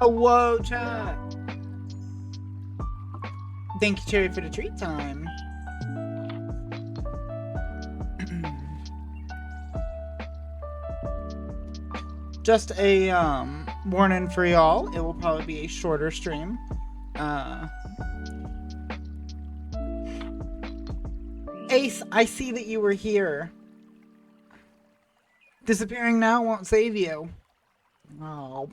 Oh, whoa, chat. Thank you, Cherry, for the treat time. Just a warning for y'all. It will probably be a shorter stream. Ace, I see that you were here. Disappearing now won't save you. Oh.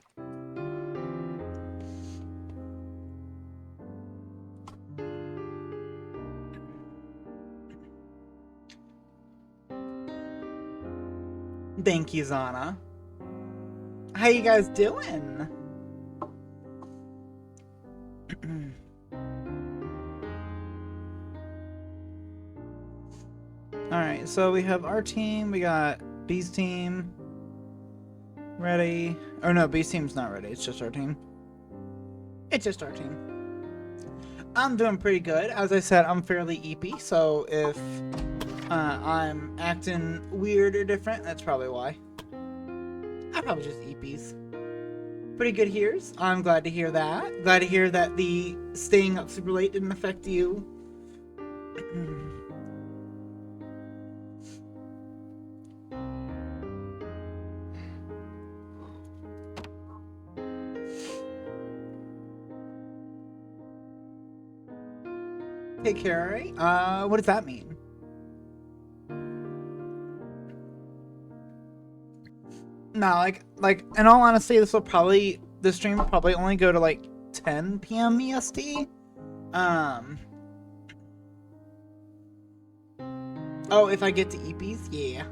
Thank you, Zana. How you guys doing? Alright, so we have our team, we got B's team ready. Oh no, B's team's not ready, it's just our team. It's just our team. I'm doing pretty good. As I said, I'm fairly eepy, so if I'm acting weird or different, that's probably why. I'm probably just eepies. Pretty good hears. I'm glad to hear that. Glad to hear that the staying up super late didn't affect you. Hey, Carrie. What does that mean? No, like, in all honesty, this stream will probably only go to, like, 10 p.m. EST. Oh, if I get to EPs? Yeah.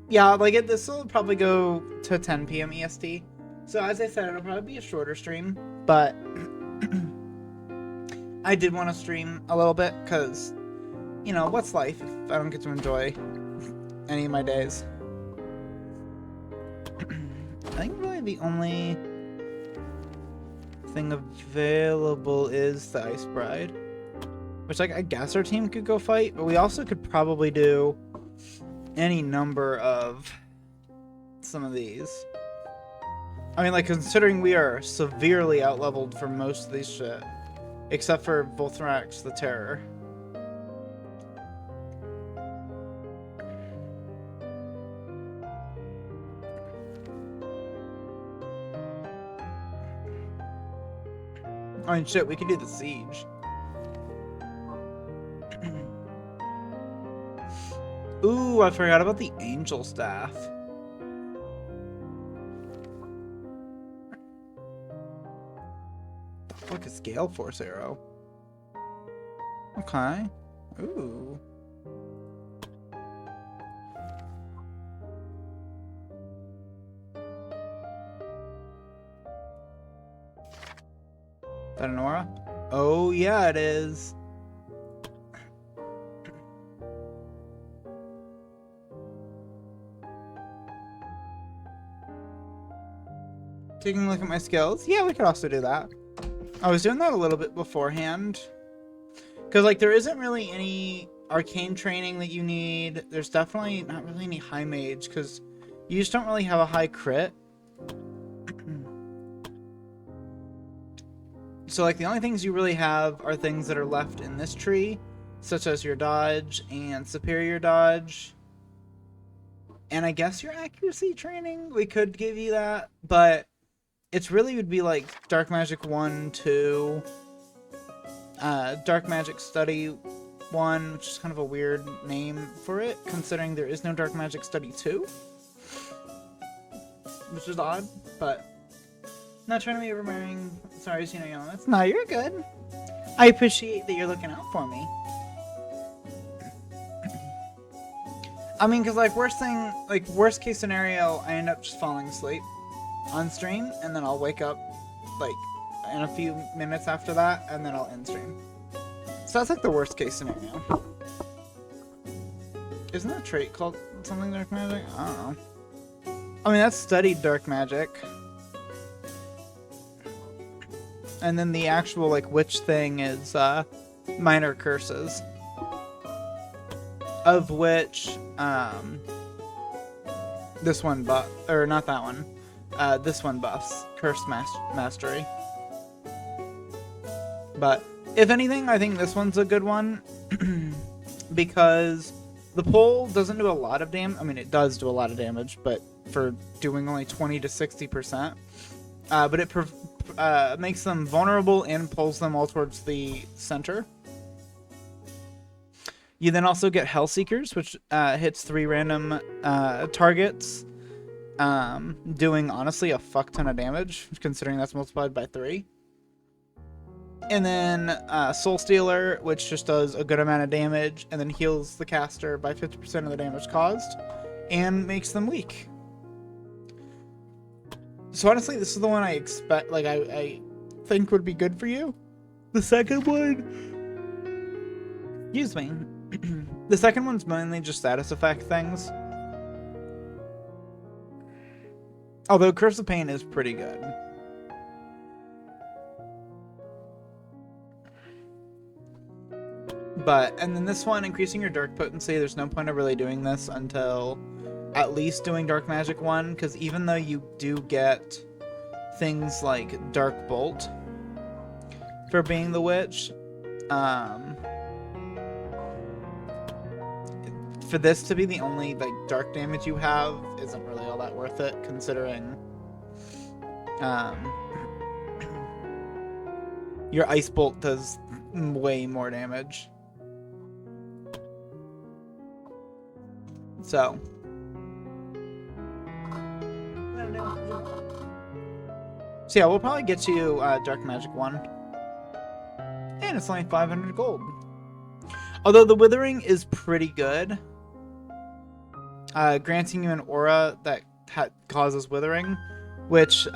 Yeah, like, this will probably go to 10 p.m. EST. So, as I said, it'll probably be a shorter stream, but I did want to stream a little bit, because, you know, what's life if I don't get to enjoy any of my days? I think really the only thing available is the Ice Bride. Which, like, I guess our team could go fight, but we also could probably do any number of some of these. I mean, like, considering we are severely outleveled for most of these shit. Except for Volthrax the Terror. I mean, shit, we could do the Siege. Ooh, I forgot about the Angel Staff. The fuck is Gale Force Arrow? Okay. Ooh. Is that an aura? Oh, yeah, it is. Taking a look at my skills. Yeah, we could also do that. I was doing that a little bit beforehand. Because, like, there isn't really any arcane training that you need. There's definitely not really any high mage, because you just don't really have a high crit. So, like, the only things you really have are things that are left in this tree, such as your dodge and superior dodge. And I guess your accuracy training, we could give you that, but it's really would be like Dark Magic 1, 2, Dark Magic Study 1, which is kind of a weird name for it, considering there is no Dark Magic Study 2. Which is odd, but not trying to be overbearing. Sorry, you know, Yellow. No, you're good. I appreciate that you're looking out for me. I mean, because, like, worst case scenario, I end up just falling asleep on stream, and then I'll wake up, like, in a few minutes after that, and then I'll end stream. So that's, like, the worst case scenario. Isn't that trait called something Dark Magic? I don't know. I mean, that's studied Dark Magic. And then the actual, like, witch thing is, minor curses. Of which, this one or not that one. This one buffs Curse Mastery. But if anything, I think this one's a good one because the pole doesn't do a lot of damage. I mean, it does do a lot of damage, but for doing only 20 to 60%. But it makes them vulnerable and pulls them all towards the center. You then also get Hellseekers, which hits 3 random targets, doing, honestly, a fuck ton of damage, considering that's multiplied by 3. And then Soul Stealer, which just does a good amount of damage, and then heals the caster by 50% of the damage caused, and makes them weak. So honestly, this is the one I expect, like, I think would be good for you. The second one... Excuse me. The second one's mainly just status effect things. Although Curse of Pain is pretty good. But, and then this one, increasing your dark potency, there's no point of really doing this until at least doing Dark Magic 1, because even though you do get things like Dark Bolt for being the witch, for this to be the only, like, dark damage you have isn't really all that worth it, considering your Ice Bolt does way more damage. So yeah, we'll probably get you Dark Magic 1. And it's only 500 gold. Although the Withering is pretty good. Granting you an aura that causes Withering, which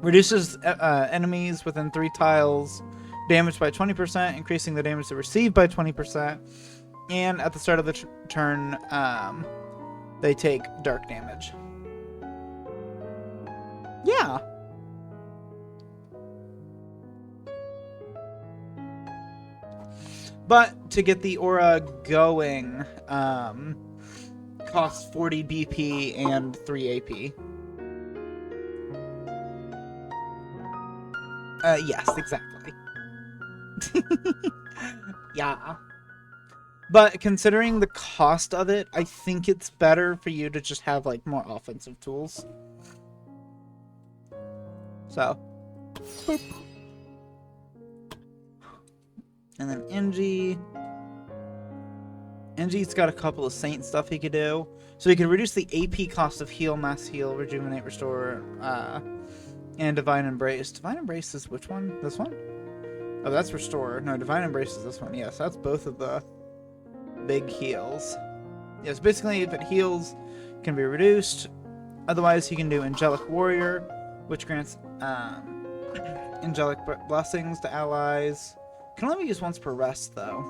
reduces enemies within 3 tiles damage by 20%, increasing the damage they receive by 20. And at the start of the turn, they take dark damage. Yeah. But to get the aura going, costs 40 BP and 3 AP. Yes, exactly. Yeah. But considering the cost of it, I think it's better for you to just have, like, more offensive tools. So. Boop. And then Engie. Engie's got a couple of Saint stuff he could do. So he could reduce the AP cost of Heal, Mass Heal, Rejuvenate, Restore, and Divine Embrace. Divine Embrace is which one? This one? Oh, that's Restore. No, Divine Embrace is this one. Yes, that's both of the big heals. Yes, basically if it heals, it can be reduced. Otherwise, he can do Angelic Warrior, which grants Angelic blessings to allies. Can only be used once per rest, though.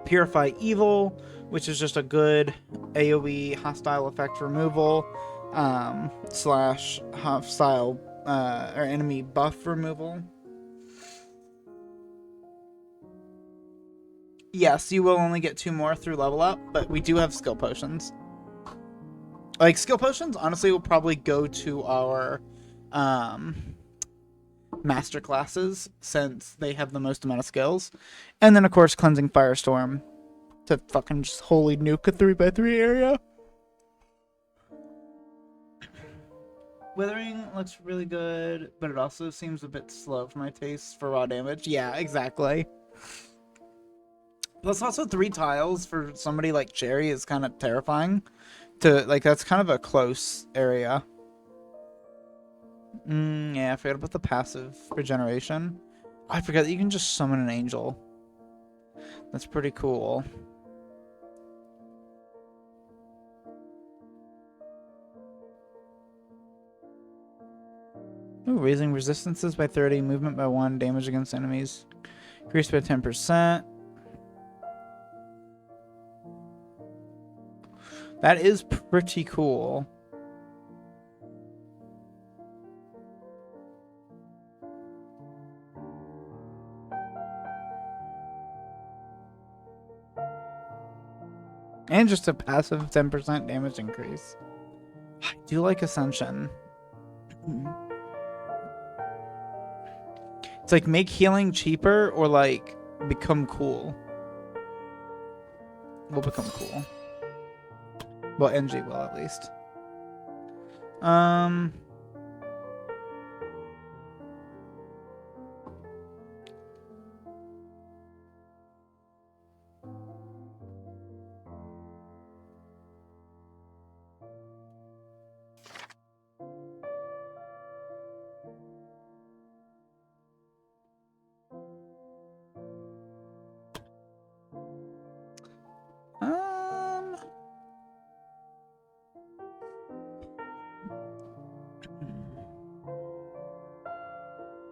Purify evil, which is just a good AoE hostile effect removal slash hostile or enemy buff removal. Yes, you will only get 2 more through level up, but we do have skill potions. Like, skill potions, honestly, will probably go to our master classes, since they have the most amount of skills. And then, of course, Cleansing Firestorm to fucking just wholly nuke a 3x3 area. Withering looks really good, but it also seems a bit slow for my taste for raw damage. Yeah, exactly. Plus, also 3 tiles for somebody like Cherry is kind of terrifying. Like, that's kind of a close area. Yeah, I forgot about the passive regeneration. I forgot that you can just summon an angel. That's pretty cool. Ooh, raising resistances by 30, movement by 1, damage against enemies. Increased by 10%. That is pretty cool. And just a passive 10% damage increase. I do like Ascension. It's like make healing cheaper or like become cool. Will become cool. Well, NG will at least.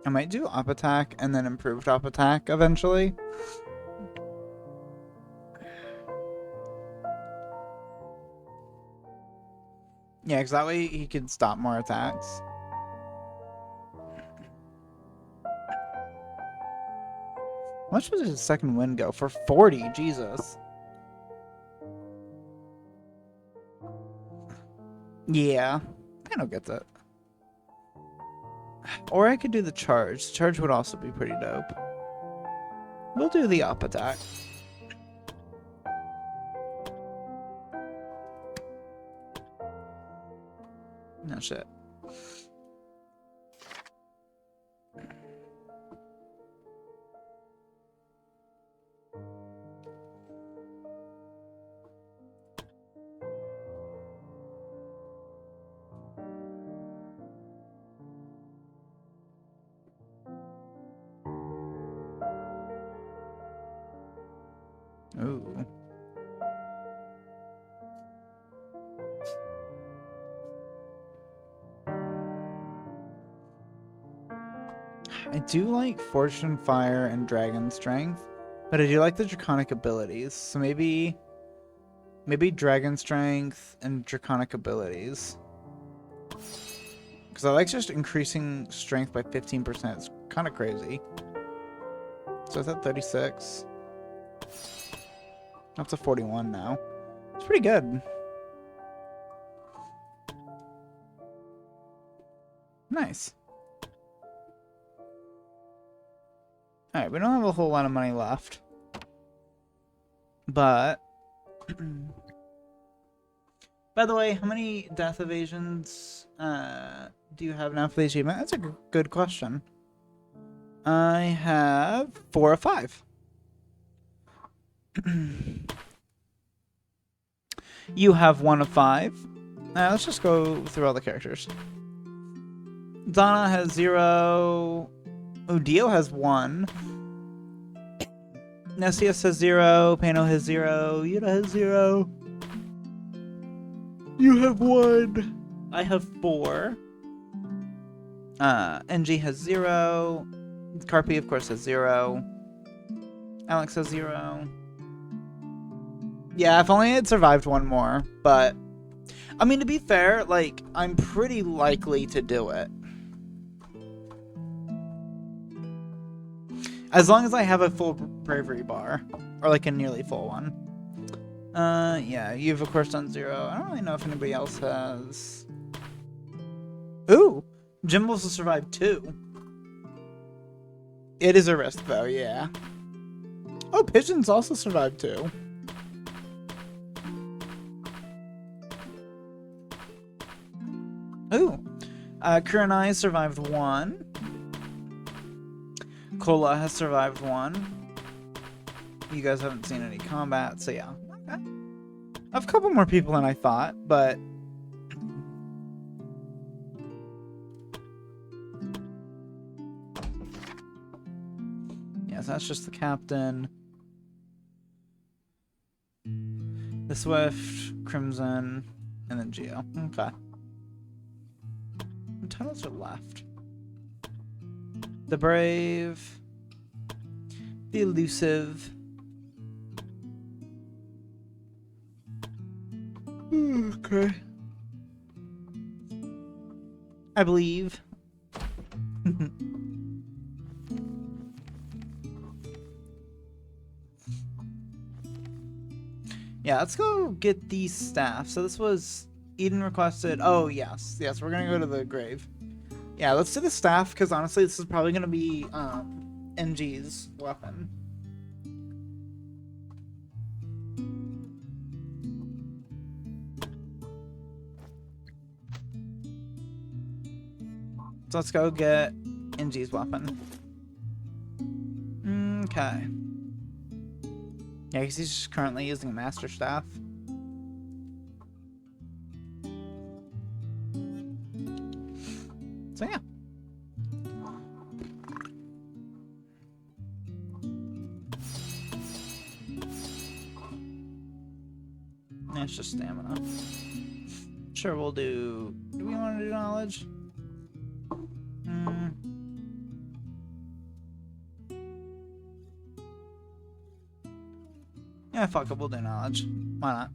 I might do up attack and then improved up attack eventually. Yeah, because that way he could stop more attacks. How much was his second wind go? For 40, Jesus. Yeah, I don't get that. Or I could do the charge. The charge would also be pretty dope. We'll do the up attack. No shit. Ooh. I do like Fortune, Fire, and Dragon Strength, but I do like the Draconic abilities. So maybe Dragon Strength and Draconic abilities. Because I like just increasing strength by 15%. It's kind of crazy. So it's at 36. Up to 41 now. It's pretty good. Nice. Alright, we don't have a whole lot of money left. But... By the way, how many death evasions do you have now for the achievement? That's a good question. I have 4 of 5. You have 1 of 5. Let's just go through all the characters. Donna has 0. Dio has 1. Nessius has 0. Pano has 0. Yuta has 0. You have 1. I have 4. NG has 0. Carpy, of course, has 0. Alex has 0. Yeah, if only I had survived one more. But, I mean, to be fair, like, I'm pretty likely to do it. As long as I have a full bravery bar. Or, like, a nearly full one. Yeah, you've, of course, done 0. I don't really know if anybody else has... Ooh! Jim also survived 2. It is a risk, though, yeah. Oh, Pigeons also survived 2. Ooh. Kurenai survived 1. Kola has survived 1. You guys haven't seen any combat, so yeah. Okay. I have a couple more people than I thought, but... Yes, that's just the captain. The Swift, Crimson, and then Geo. Okay. What titles are left? The Brave, the Elusive, okay, I believe. Yeah, let's go get these staff. So this was Eden requested. Oh, yes. Yes, we're going to go to the grave. Yeah, let's do the staff, because honestly, this is probably going to be NG's weapon. So let's go get NG's weapon. Okay. Yeah, because he's just currently using a Master Staff. So yeah. It's just stamina. Sure, we'll do... Do we want to do knowledge? Yeah, fuck it, we'll do knowledge. Why not?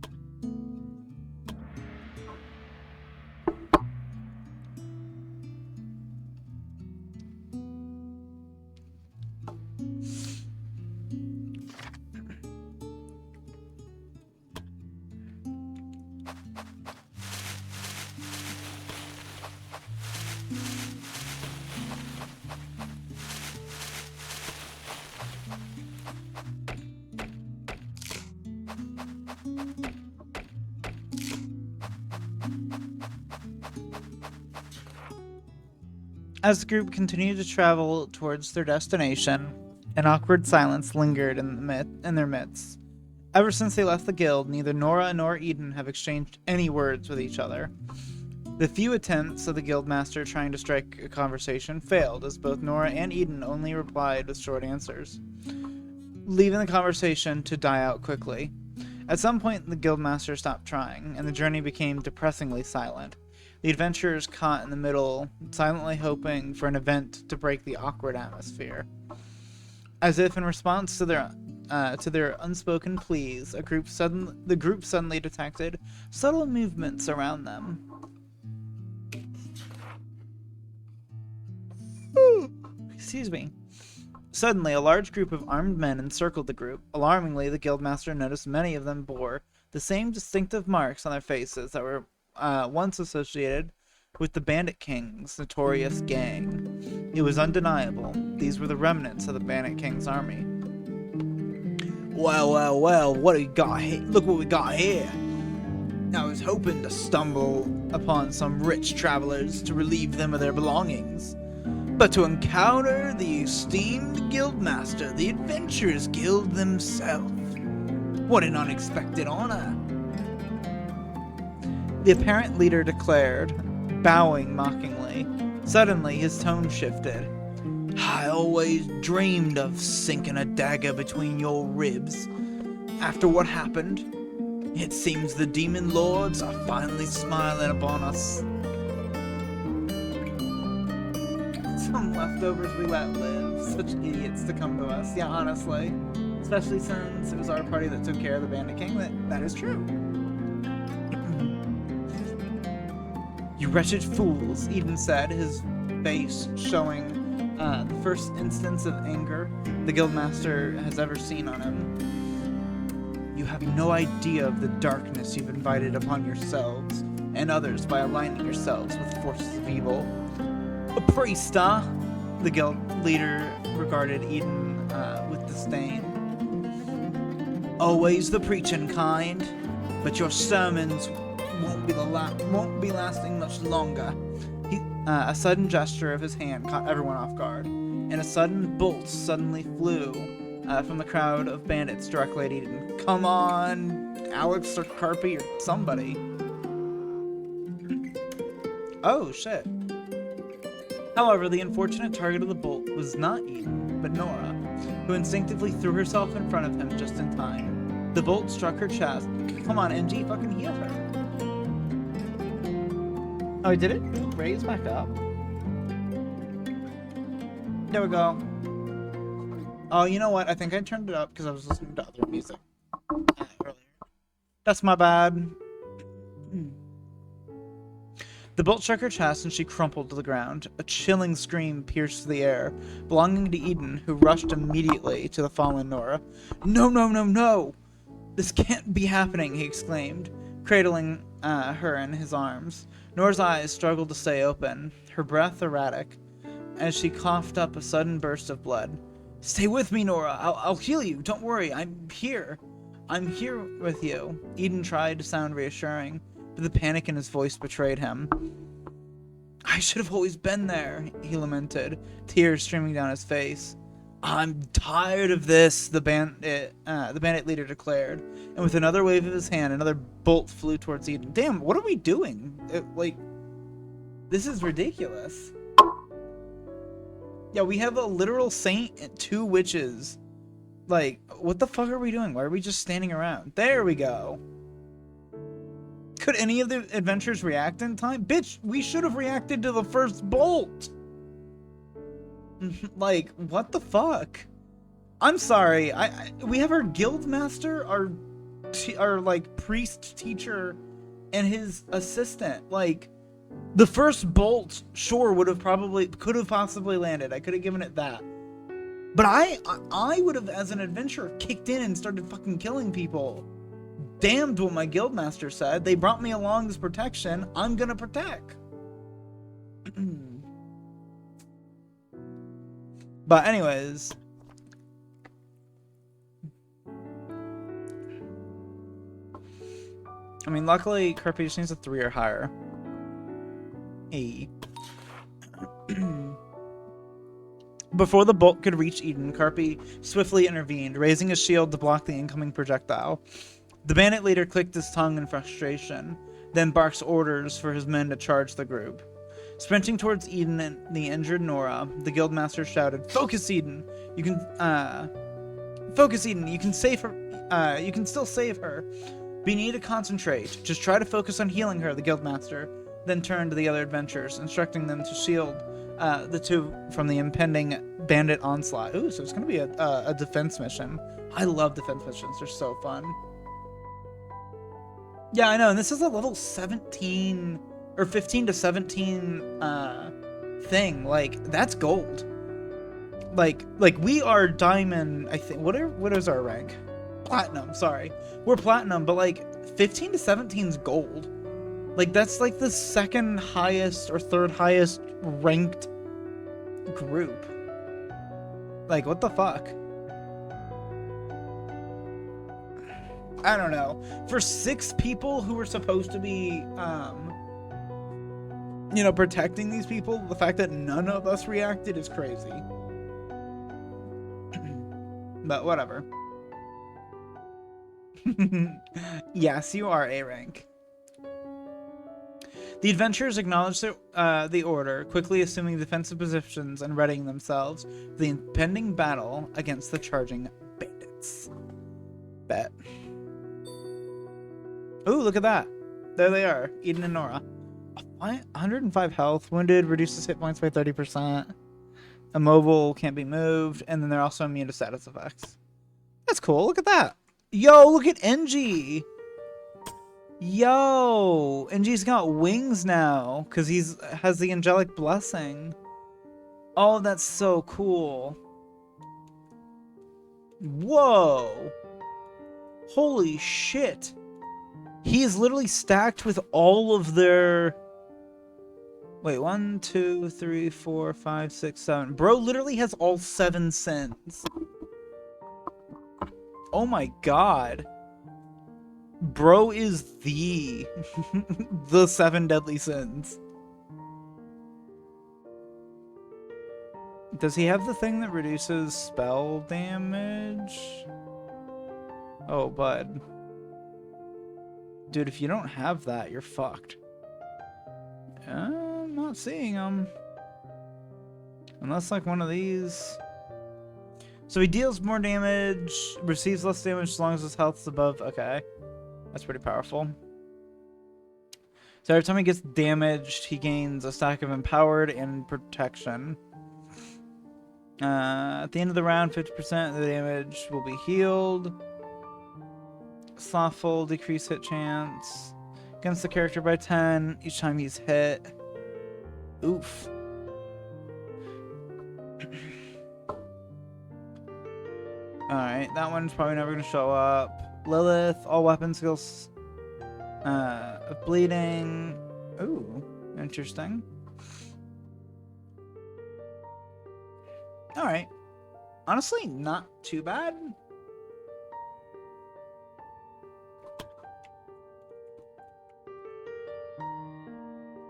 As the group continued to travel towards their destination, an awkward silence lingered in their midst. Ever since they left the guild, neither Nora nor Eden have exchanged any words with each other. The few attempts of the guildmaster trying to strike a conversation failed, as both Nora and Eden only replied with short answers, leaving the conversation to die out quickly. At some point, the guildmaster stopped trying, and the journey became depressingly silent. The adventurers caught in the middle, silently hoping for an event to break the awkward atmosphere. As if in response to their unspoken pleas, the group suddenly detected subtle movements around them. Excuse me. Suddenly, a large group of armed men encircled the group. Alarmingly, the guildmaster noticed many of them bore the same distinctive marks on their faces that were once associated with the Bandit King's notorious gang. It was undeniable. These were the remnants of the Bandit King's army. Well, what do we got here? Look what we got here. I was hoping to stumble upon some rich travelers to relieve them of their belongings, but to encounter the esteemed guildmaster, the Adventurers Guild themselves. What an unexpected honor. The apparent leader declared, bowing mockingly. Suddenly, his tone shifted. I always dreamed of sinking a dagger between your ribs. After what happened, it seems the demon lords are finally smiling upon us. Some leftovers we let live. Such idiots to come to us. Yeah, honestly. Especially since it was our party that took care of the Bandit King. That is true. You wretched fools, Eden said, his face showing the first instance of anger the Guildmaster has ever seen on him. You have no idea of the darkness you've invited upon yourselves and others by aligning yourselves with forces of evil. A priest, huh? The guild leader regarded Eden with disdain. Always the preaching kind, but your sermons won't be lasting much longer. A sudden gesture of his hand caught everyone off guard, and a sudden bolt suddenly flew from the crowd of bandits directly at Eden. Come on, Alex or Carpy or somebody. Oh, shit. However, the unfortunate target of the bolt was not Eden, but Nora, who instinctively threw herself in front of him just in time. The bolt struck her chest. Come on, MG, fucking heal her. Oh, did it raise back up? There we go. Oh, you know what? I think I turned it up because I was listening to other music earlier. That's my bad. The bolt struck her chest and she crumpled to the ground. A chilling scream pierced the air, belonging to Eden, who rushed immediately to the fallen Nora. No, no, no, no! This can't be happening, he exclaimed, cradling her in his arms. Nora's eyes struggled to stay open, her breath erratic, as she coughed up a sudden burst of blood. Stay with me, Nora. I'll heal you. Don't worry. I'm here. I'm here with you. Eden tried to sound reassuring, but the panic in his voice betrayed him. I should have always been there, he lamented, tears streaming down his face. I'm tired of this, the bandit leader declared, and with another wave of his hand, another bolt flew towards Eden. Damn, what are we doing? This is ridiculous. Yeah, we have a literal saint and 2 witches. Like, what the fuck are we doing? Why are we just standing around? There we go. Could any of the adventurers react in time? Bitch, we should have reacted to the first bolt. Like, what the fuck? I'm sorry. We have our guild master, our like priest teacher, and his assistant. Like, the first bolt, sure, could have possibly landed. I could have given it that. But I would have, as an adventurer, kicked in and started fucking killing people. Damned what my guildmaster said. They brought me along as protection. I'm gonna protect. But anyways. I mean, luckily, Kirby just needs a 3 or higher. Before the bolt could reach Eden, Carpy swiftly intervened, raising his shield to block the incoming projectile. The bandit leader clicked his tongue in frustration, then barked orders for his men to charge the group. Sprinting towards Eden and the injured Nora, the guildmaster shouted, "Focus, Eden! You can, focus, Eden! You can save her, you can still save her. We need to concentrate. Just try to focus on healing her," the guildmaster then turned to the other adventurers, instructing them to shield the 2 from the impending bandit onslaught. Ooh, so it's going to be a defense mission. I love defense missions. They're so fun. Yeah, I know. And this is a level 17 or 15 to 17 thing. Like, that's gold. Like we are diamond, I think. What is our rank? Platinum, sorry. We're platinum, but like 15 to 17 is gold. Like, that's like the 2nd highest or 3rd highest ranked group. Like, what the fuck? I don't know. For 6 people who were supposed to be, protecting these people, the fact that none of us reacted is crazy. But whatever. Yes, you are A rank. The adventurers acknowledged the order, quickly assuming defensive positions and readying themselves for the impending battle against the charging bandits. Bet. Ooh, look at that. There they are, Eden and Nora. 105 health, wounded, reduces hit points by 30%. Immobile, can't be moved, and then they're also immune to status effects. That's cool. Look at that. Yo, look at NG. Yo, NG's got wings now because he's has the angelic blessing. Oh, that's so cool. Whoa. Holy shit. He is literally stacked with all of their... Wait, 1, 2, 3, 4, 5, 6, 7. Bro literally has all 7 sins. Oh my god. Bro is the... the 7 deadly sins. Does he have the thing that reduces spell damage? Oh, bud. Dude, if you don't have that, you're fucked. I'm not seeing him. Unless, like, one of these. So he deals more damage, receives less damage as long as his health is above. Okay. That's pretty powerful. So every time he gets damaged, he gains a stack of Empowered and Protection. At the end of the round, 50% of the damage will be healed. Slothful, decrease hit chance. Against the character by 10 each time he's hit. Oof. Alright, that one's probably never going to show up. Lilith, all weapon skills. Bleeding. Ooh, interesting. Alright. Honestly, not too bad.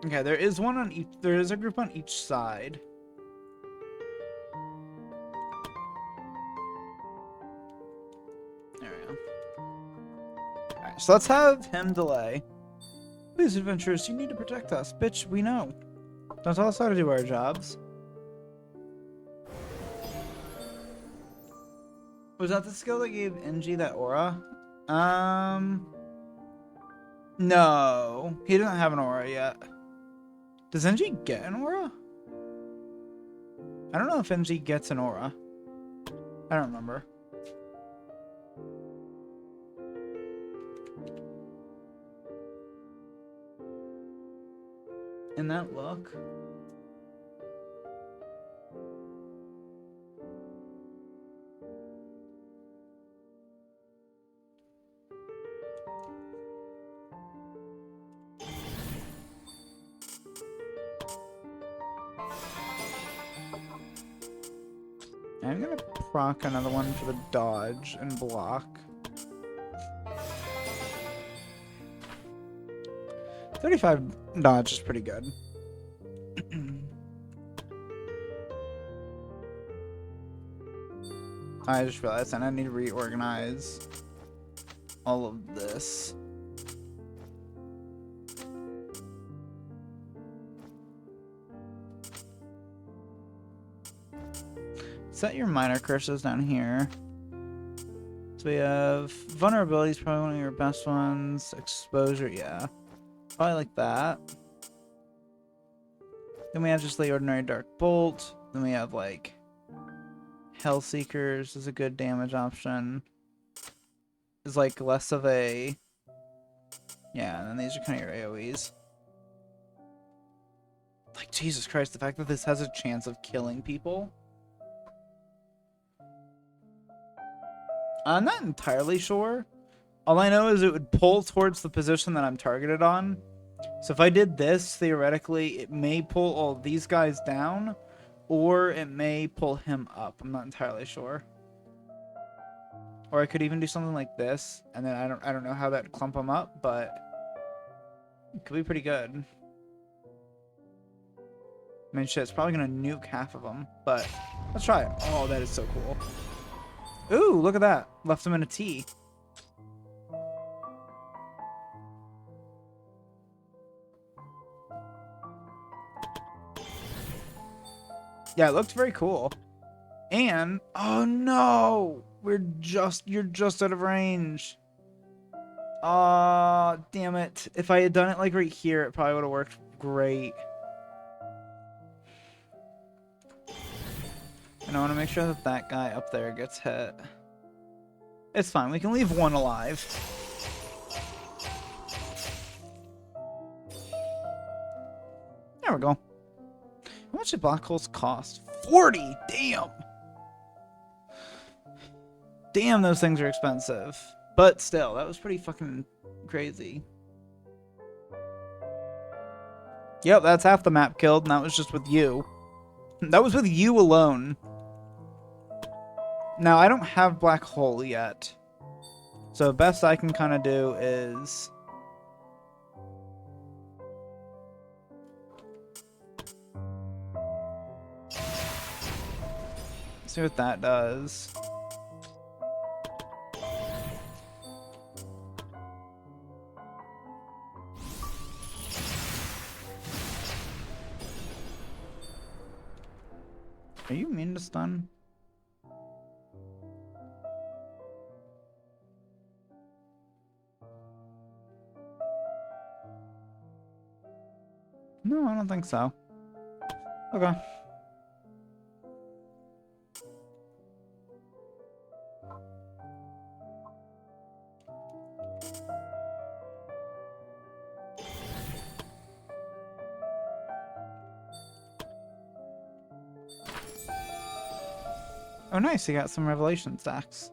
Okay, there is one on each. There is a group on each side. There we go. Alright, so let's have him delay. Please, adventurers, you need to protect us. Bitch, we know. Don't tell us how to do our jobs. Was that the skill that gave NG that aura? No. He doesn't have an aura yet. Does NG get an aura? I don't know if NG gets an aura. I don't remember. In that look. I'm gonna proc another one for the dodge and block. 35 dodge is pretty good. I just realized that I need to reorganize all of this. Set your minor curses down here. So we have vulnerability is probably one of your best ones. Exposure, yeah. Probably like that. Then we have just the ordinary dark bolt. Then we have like Hellseekers is a good damage option. Is like less of a... Yeah, and then these are kind of your AoEs. Like, Jesus Christ, the fact that this has a chance of killing people. I'm not entirely sure. All I know is it would pull towards the position that I'm targeted on. So if I did this, theoretically, it may pull all these guys down, or it may pull him up. I'm not entirely sure. Or I could even do something like this, and then I don't know how that would clump them up, but it could be pretty good. I mean, shit, it's probably gonna nuke half of them, but let's try it. Oh, that is so cool. Ooh, look at that. Left him in a T. Yeah, it looked very cool. And, oh no! You're just out of range. Aw, damn it. If I had done it like right here, it probably would have worked great. And I want to make sure that that guy up there gets hit. It's fine. We can leave one alive. There we go. How much did black holes cost? 40! Damn! Damn, those things are expensive. But still, that was pretty fucking crazy. Yep, that's half the map killed, and that was just with you. That was with you alone. Now, I don't have black hole yet. So, best I can kind of do is... see what that does. Are you immune to stun? No, I don't think so. Okay. Oh nice, you got some revelation stacks.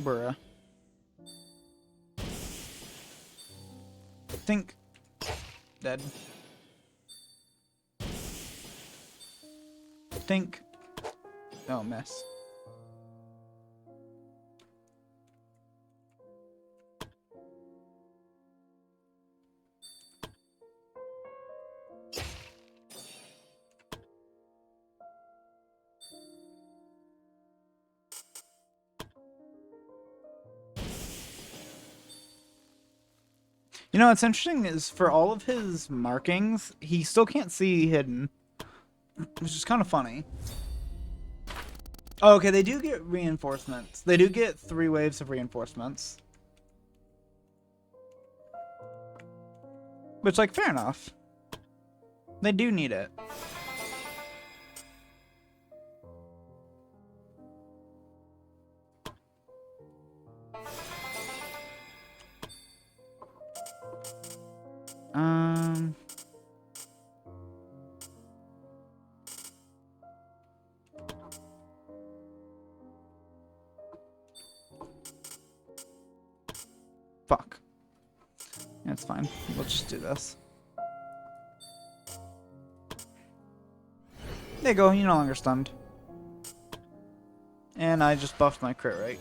Bruh. Think. Dead. Think. Oh, miss. You know, what's interesting is for all of his markings, he still can't see hidden. Which is kind of funny. Oh, okay, they do get reinforcements. They do get 3 waves of reinforcements. Which, like, fair enough. They do need it. Fuck. That's fine. We'll just do this. There you go. You're no longer stunned. And I just buffed my crit rate.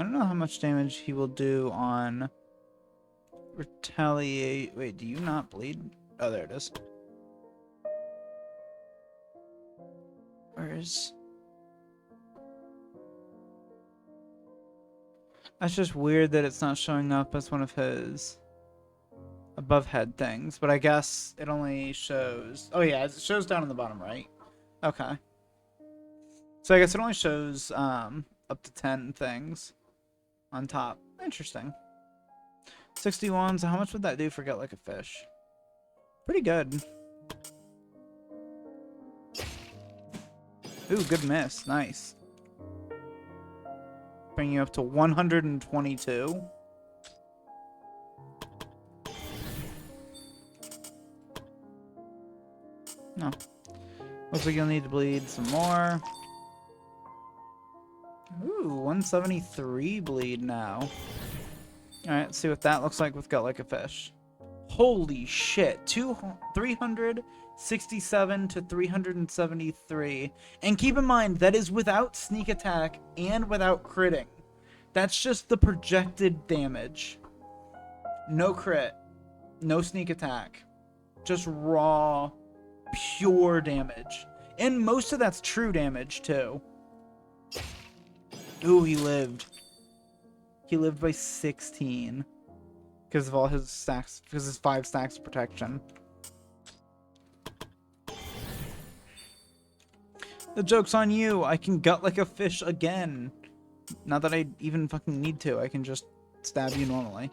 I don't know how much damage he will do on retaliate. Wait, do you not bleed? Oh, there it is. Where is... That's just weird that it's not showing up as one of his above head things, but I guess it only shows... Oh yeah, it shows down on the bottom right. Okay. So I guess it only shows up to 10 things on top. Interesting. 61, so how much would that do for Get Like a Fish? Pretty good. Ooh, good miss. Nice. Bring you up to 122. No. Looks like you'll need to bleed some more. Ooh, 173 bleed now. Alright, let's see what that looks like with Gut Like a Fish. Holy shit. 367 to 373. And keep in mind, that is without sneak attack and without critting. That's just the projected damage. No crit. No sneak attack. Just raw, pure damage. And most of that's true damage, too. Ooh, he lived. He lived by 16. Because of all his stacks. Because his 5 stacks of protection. The joke's on you. I can gut like a fish again. Not that I even fucking need to. I can just stab you normally.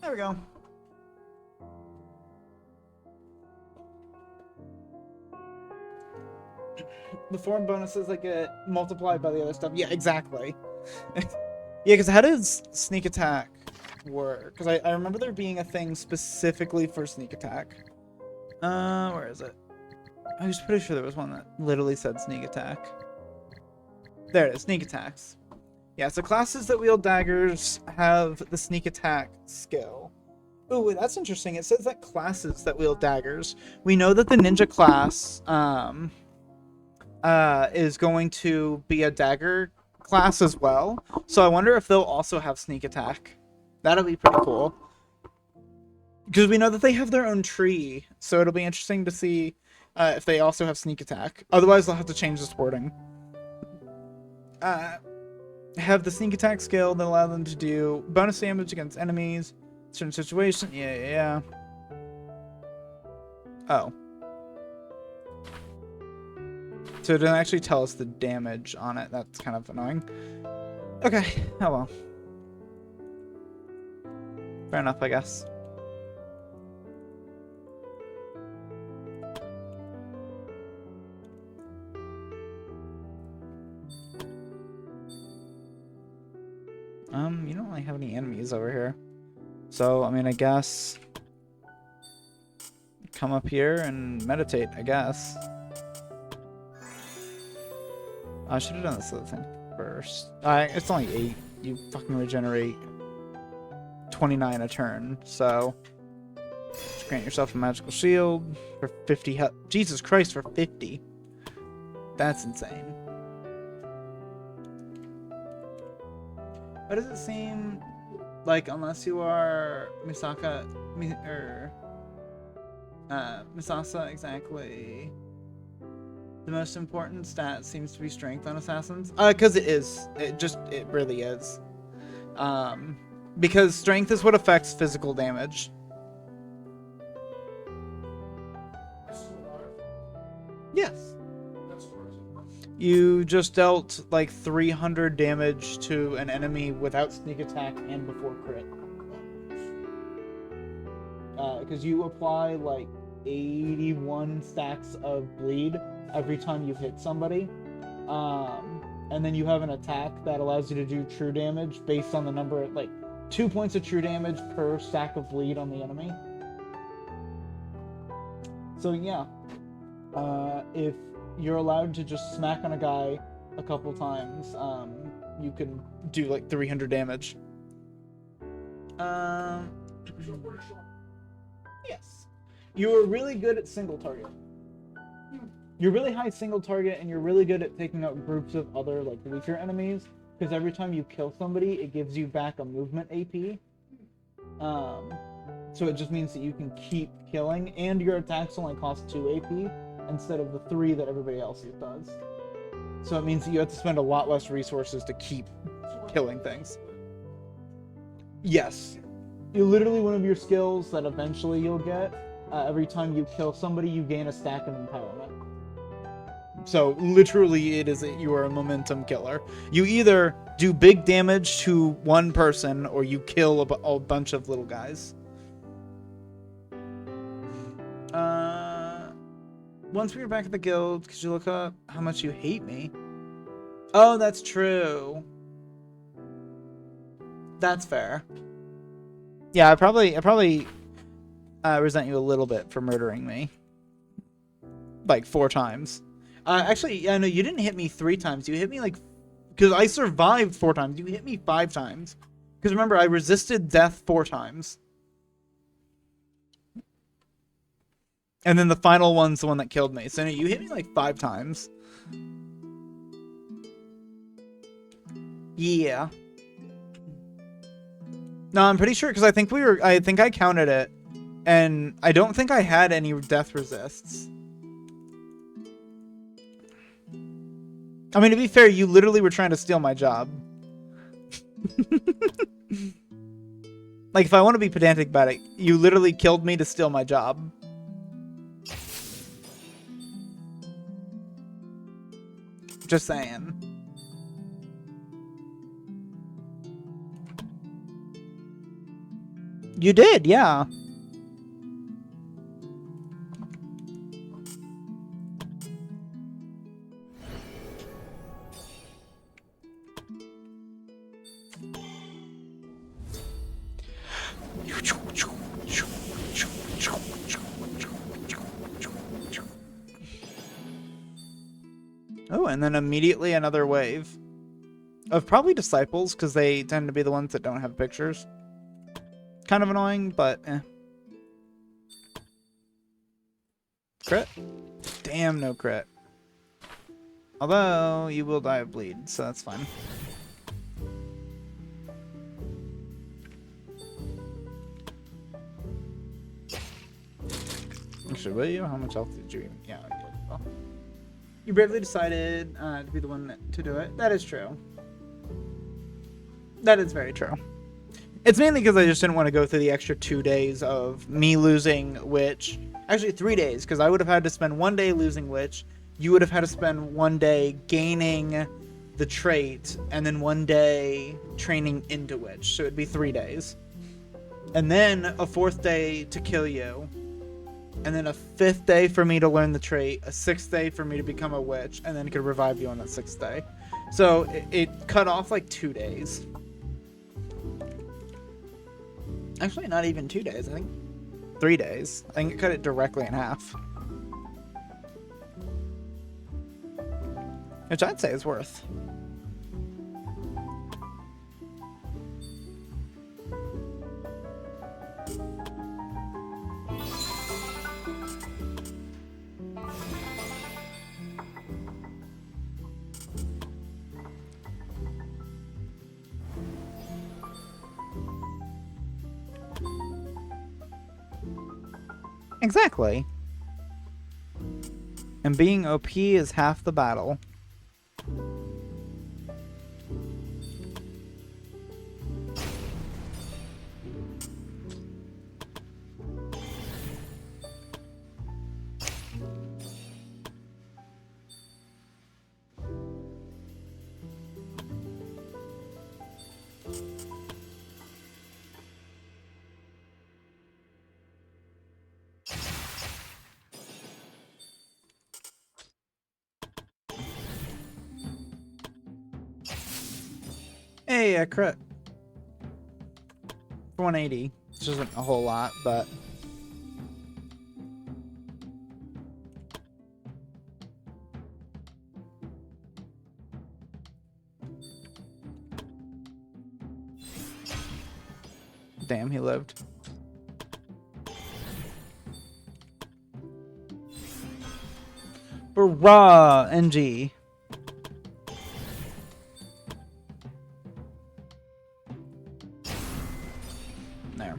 There we go. The form bonuses that get multiplied by the other stuff. Yeah, exactly. Yeah, because how does sneak attack work? Because I remember there being a thing specifically for sneak attack. Where is it? I was pretty sure there was one that literally said sneak attack. There it is, sneak attacks. Yeah, so classes that wield daggers have the sneak attack skill. Ooh, that's interesting. It says that classes that wield daggers. We know that the ninja class is going to be a dagger class as well. So I wonder if they'll also have sneak attack. That'll be pretty cool. Because we know that they have their own tree. So it'll be interesting to see if they also have sneak attack. Otherwise, they'll have to change this wording. Have the sneak attack skill that allow them to do bonus damage against enemies. Certain situation. Yeah. Oh. So it didn't actually tell us the damage on it. That's kind of annoying. Okay. Oh well. Fair enough, I guess. You don't really have any enemies over here. So, I mean, I guess come up here and meditate, I guess. I should have done this other thing first. It's only 8. You fucking regenerate 29 a turn, so just grant yourself a magical shield for 50 health. Jesus Christ, for 50. That's insane. Why does it seem like unless you are Misasa exactly, the most important stat seems to be strength on assassins? Because it is. It really is. Because strength is what affects physical damage. Yes. You just dealt like 300 damage to an enemy without sneak attack and before crit. Because you apply like 81 stacks of bleed every time you hit somebody. And then you have an attack that allows you to do true damage based on the number, like 2 points of true damage per stack of bleed on the enemy. So yeah, if you're allowed to just smack on a guy a couple times, you can do like 300 damage. Yes. You are really good at single target. You're really high single target, and you're really good at taking out groups of other like weaker enemies, because every time you kill somebody, it gives you back a movement AP. So it just means that you can keep killing, and your attacks only cost 2 AP instead of the 3 that everybody else does. So it means that you have to spend a lot less resources to keep killing things. Yes. Literally one of your skills that eventually you'll get, every time you kill somebody, you gain a stack of empowerment. So literally you are a momentum killer. You either do big damage to one person or you kill a bunch of little guys. Once we were back at the guild, could you look up how much you hate me? Oh, that's true. That's fair. Yeah, I probably resent you a little bit for murdering me. Like 4 times. Actually, yeah, no, you didn't hit me 3 times. You hit me like... Because I survived 4 times. You hit me 5 times. Because remember, I resisted death 4 times. And then the final one's the one that killed me. So no, you hit me like 5 times. Yeah. No, I'm pretty sure because I think I counted it. And I don't think I had any death resists. I mean, to be fair, you literally were trying to steal my job. Like, if I want to be pedantic about it, you literally killed me to steal my job. Just saying. You did, yeah. Oh, and then immediately another wave of probably disciples, because they tend to be the ones that don't have pictures. Kind of annoying, but eh. Crit? Damn, no crit. Although, you will die of bleed, so that's fine. Actually, will you? How much health did you... Yeah, I did. Well, you bravely decided to be the one to do it. That is true. That is very true. It's mainly because I just didn't want to go through the extra 2 days of me losing Witch. Actually, 3 days, because I would have had to spend 1 day losing Witch. You would have had to spend 1 day gaining the trait, and then 1 day training into Witch. So it'd be 3 days. And then a 4th day to kill you. And then a 5th day for me to learn the trait. A 6th day for me to become a Witch. And then it could revive you on that 6th day. So it cut off like 2 days. Actually, not even 2 days. I think 3 days. I think it cut it directly in half. Which I'd say is worth. Exactly. And being OP is half the battle. Hey, a crit. For 180. Which isn't a whole lot, but... Damn, he lived. Hurrah! NG. There.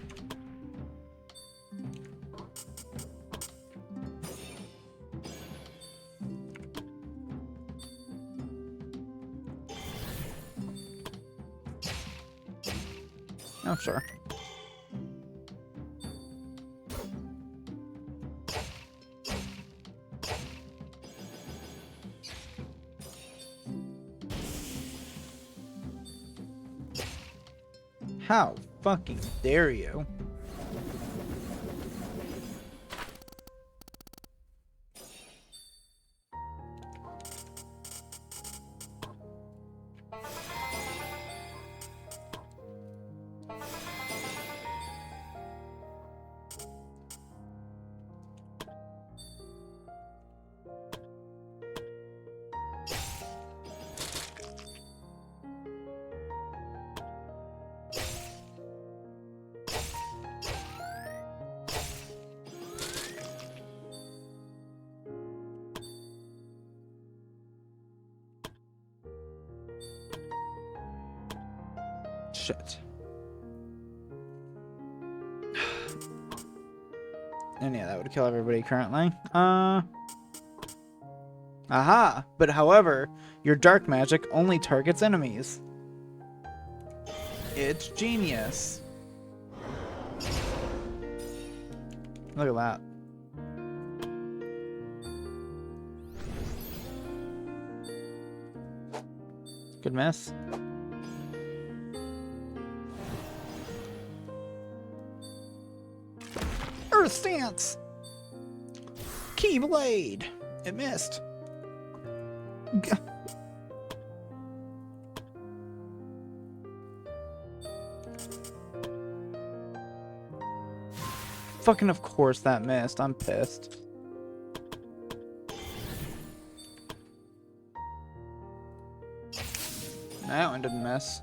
Oh, sure. How fucking dare you? Shit. And yeah, that would kill everybody currently. Aha! But however, your dark magic only targets enemies. It's genius. Look at that. Good miss. Earth Stance! Keyblade! It missed. Fucking of course that missed. I'm pissed. That one didn't miss.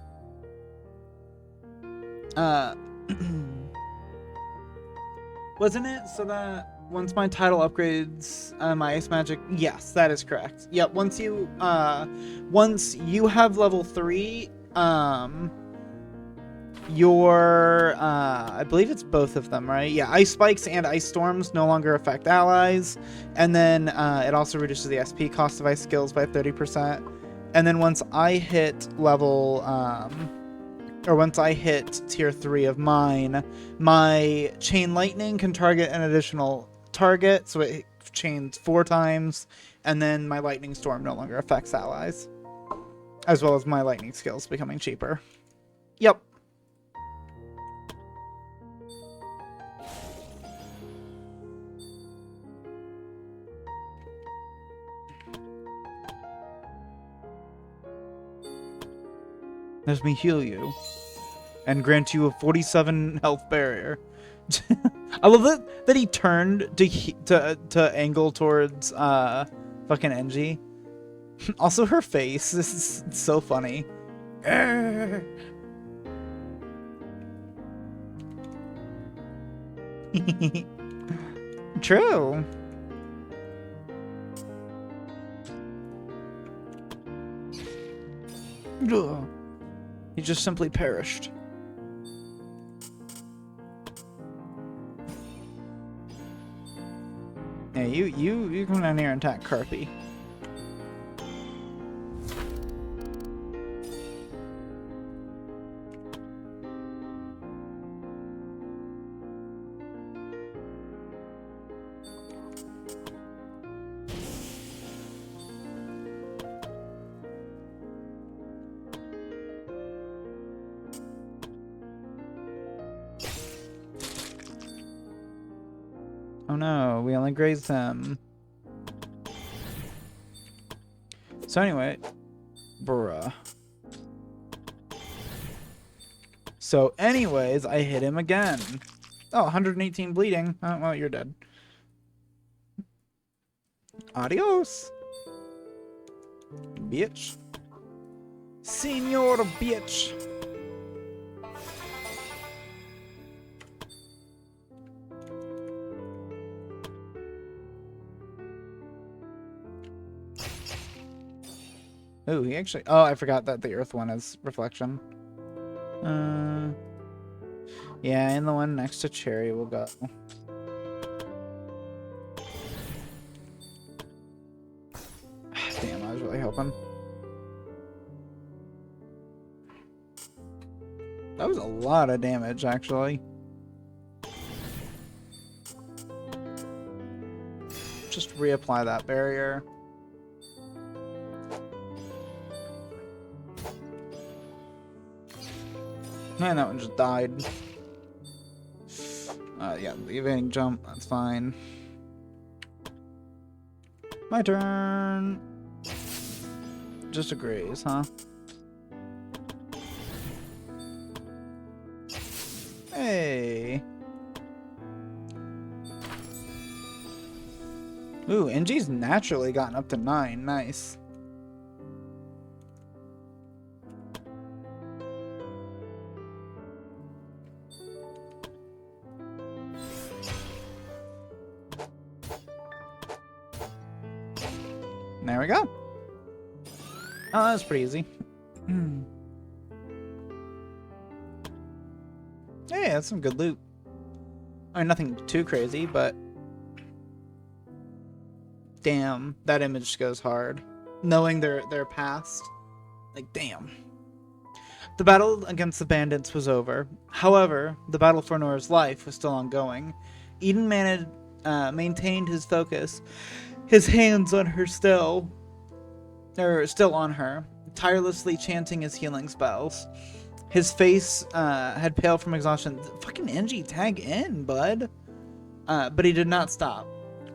Wasn't it so that once my title upgrades my ice magic? Yes, that is correct. Yep, once you have level 3, your I believe it's both of them, right? Yeah, ice spikes and ice storms no longer affect allies, and then it also reduces the SP cost of ice skills by 30%. And then once I hit level or once I hit tier 3 of mine, my chain lightning can target an additional target, so it chains 4 times, and then my lightning storm no longer affects allies, as well as my lightning skills becoming cheaper. Yep. Let me heal you and grant you a 47 health barrier. I love that he turned to angle towards fucking Engie. Also her face, this is so funny. True. Ugh. He just simply perished. Yeah, you come down here and attack Carpy. Oh no, we only grazed him. So anyway, bruh. So anyways, I hit him again. Oh, 118 bleeding. Oh, well, you're dead. Adios. Bitch. Senor bitch. Oh, he actually... Oh, I forgot that the earth one is reflection. Yeah, and the one next to Cherry will go. Damn, I was really hoping. That was a lot of damage, actually. Just reapply that barrier. And that one just died. Yeah, the evading jump, that's fine. My turn. Just a graze, huh? Hey. Ooh, NG's naturally gotten up to 9. Nice. There we go. Oh, that was pretty easy. Hey, that's some good loot. I mean, nothing too crazy, but... Damn, that image goes hard. Knowing their past. Like, damn. The battle against the bandits was over. However, the battle for Nora's life was still ongoing. Eden maintained his focus, his hands on her still on her, tirelessly chanting his healing spells. His face had paled from exhaustion. Fucking NG, tag in, bud. But he did not stop.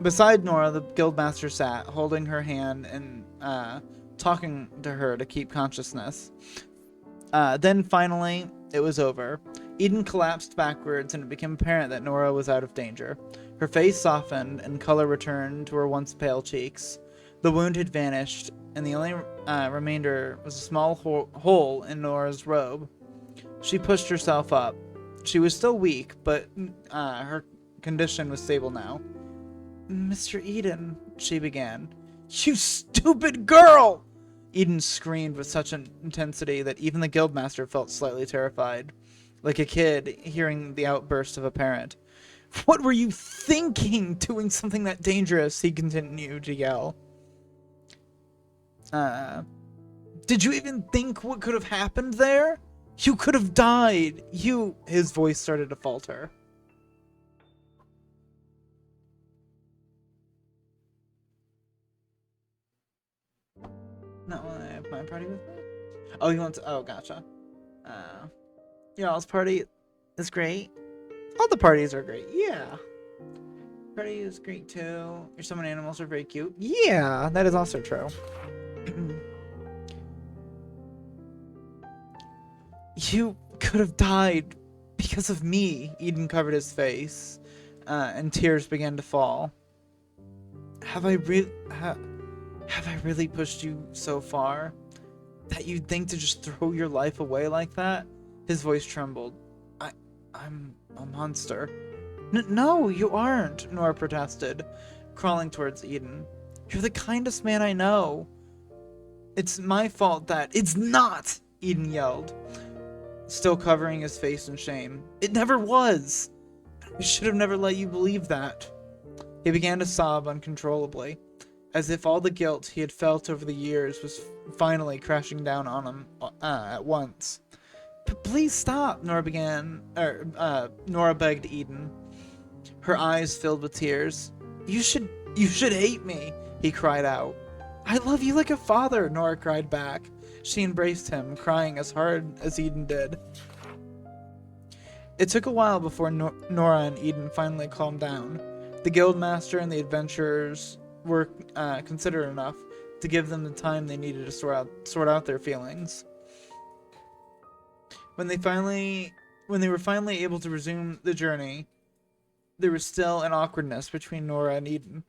Beside Nora, the guildmaster sat, holding her hand and talking to her to keep consciousness. Then finally, it was over. Eden collapsed backwards, and it became apparent that Nora was out of danger. Her face softened, and color returned to her once pale cheeks. The wound had vanished, and the only remainder was a small hole in Nora's robe. She pushed herself up. She was still weak, but her condition was stable now. Mr. Eden, she began. You stupid girl! Eden screamed with such an intensity that even the guildmaster felt slightly terrified, like a kid hearing the outburst of a parent. What were you thinking, doing something that dangerous? He continued to yell. Did you even think what could have happened there? You could have died. His voice started to falter. No, I have my party with me. Oh, you want to? Oh, gotcha. Y'all's party is great. All the parties are great. Yeah. Party is great too. Your summon animals are very cute. Yeah, that is also true. You could have died because of me. Eden covered his face, and tears began to fall. Have I really pushed you so far that you'd think to just throw your life away like that? His voice trembled. I'm a monster. No, you aren't, Nora protested, crawling towards Eden. You're the kindest man I know. It's my fault that... It's not! Eden yelled, still covering his face in shame. It never was! I should have never let you believe that. He began to sob uncontrollably, as if all the guilt he had felt over the years was finally crashing down on him at once. But please stop, Nora begged Eden, her eyes filled with tears. You should hate me, he cried out. I love you like a father, Nora cried back. She embraced him, crying as hard as Eden did. It took a while before Nora and Eden finally calmed down. The guildmaster and the adventurers were considerate enough to give them the time they needed to sort out their feelings. When they were finally able to resume the journey, there was still an awkwardness between Nora and Eden.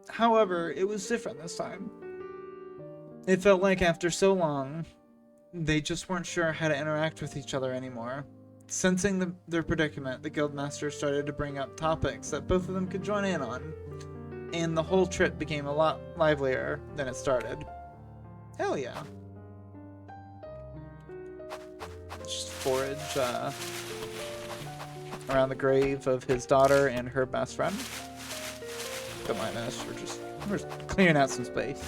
However, it was different this time. It felt like after so long, they just weren't sure how to interact with each other anymore. Sensing their predicament, the guildmaster started to bring up topics that both of them could join in on, and the whole trip became a lot livelier than it started. Hell yeah. Just forage around the grave of his daughter and her best friend. Don't mind us, we're just clearing out some space.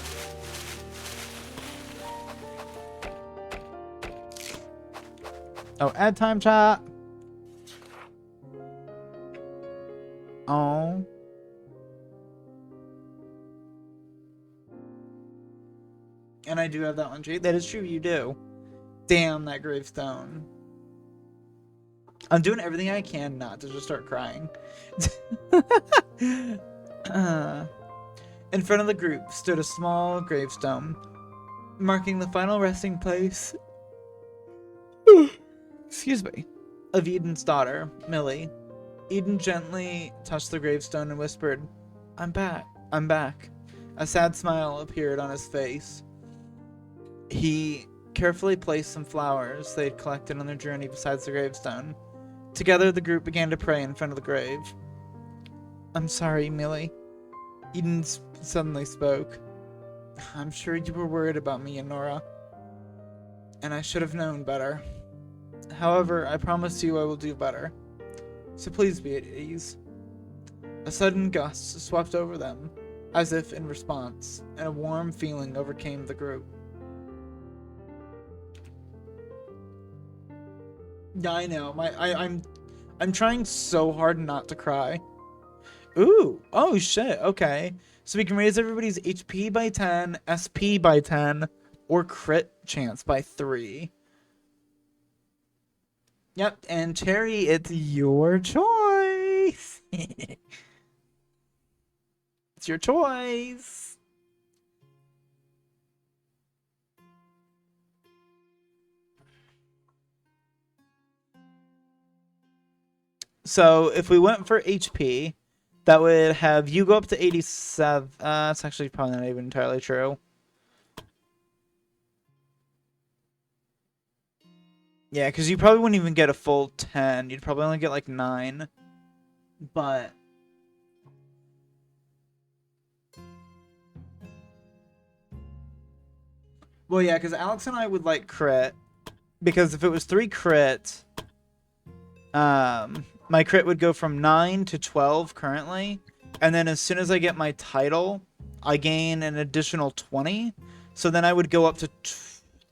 Oh, ad time chat. Oh. And I do have that one, Jade. That is true, you do. Damn, that gravestone. I'm doing everything I can not to just start crying. In front of the group stood a small gravestone, marking the final resting place excuse me, of Eden's daughter, Millie. Eden gently touched the gravestone and whispered, "I'm back, I'm back." A sad smile appeared on his face. He carefully placed some flowers they had collected on their journey beside the gravestone. Together, the group began to pray in front of the grave. "I'm sorry, Millie." Eden suddenly spoke. "I'm sure you were worried about me and Nora, and I should have known better. However, I promise you I will do better. So please be at ease." A sudden gust swept over them, as if in response, and a warm feeling overcame the group. Yeah, I know. I'm trying so hard not to cry. Ooh, oh shit, okay. So we can raise everybody's HP by 10, SP by 10, or crit chance by 3. Yep, and Cherry, it's your choice. It's your choice. So if we went for HP, that would have you go up to 87. That's actually probably not even entirely true. Yeah, because you probably wouldn't even get a full 10. You'd probably only get like 9. But well, yeah, because Alex and I would like crit. Because if it was 3 crit, my crit would go from 9 to 12 currently. And then as soon as I get my title, I gain an additional 20. So then I would go up to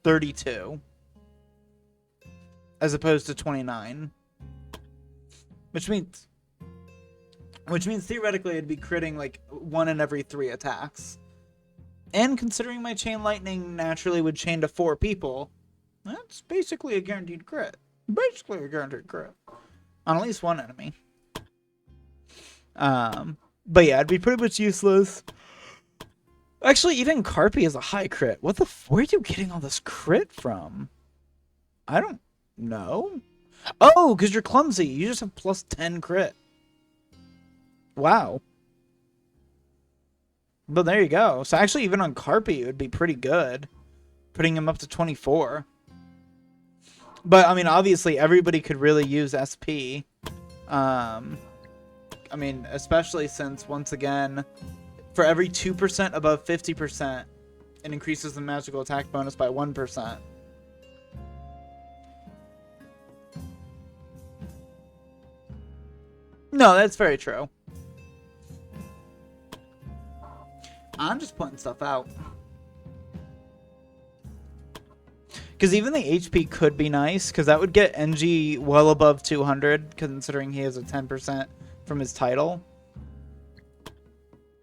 32. As opposed to 29. Which means theoretically it'd be critting like 1 in every 3 attacks. And considering my chain lightning naturally would chain to 4 people, that's basically a guaranteed crit. Basically a guaranteed crit. On at least 1 enemy. But yeah, it'd be pretty much useless. Actually, even Carpy is a high crit. What the where are you getting all this crit from? I don't know. Oh, because you're clumsy. You just have plus 10 crit. Wow. But there you go. So actually, even on Carpy, it would be pretty good. Putting him up to 24. But, I mean, obviously, everybody could really use SP. I mean, especially since, once again, for every 2% above 50%, it increases the magical attack bonus by 1%. No, that's very true. I'm just putting stuff out. Because even the HP could be nice, because that would get NG well above 200, considering he has a 10% from his title.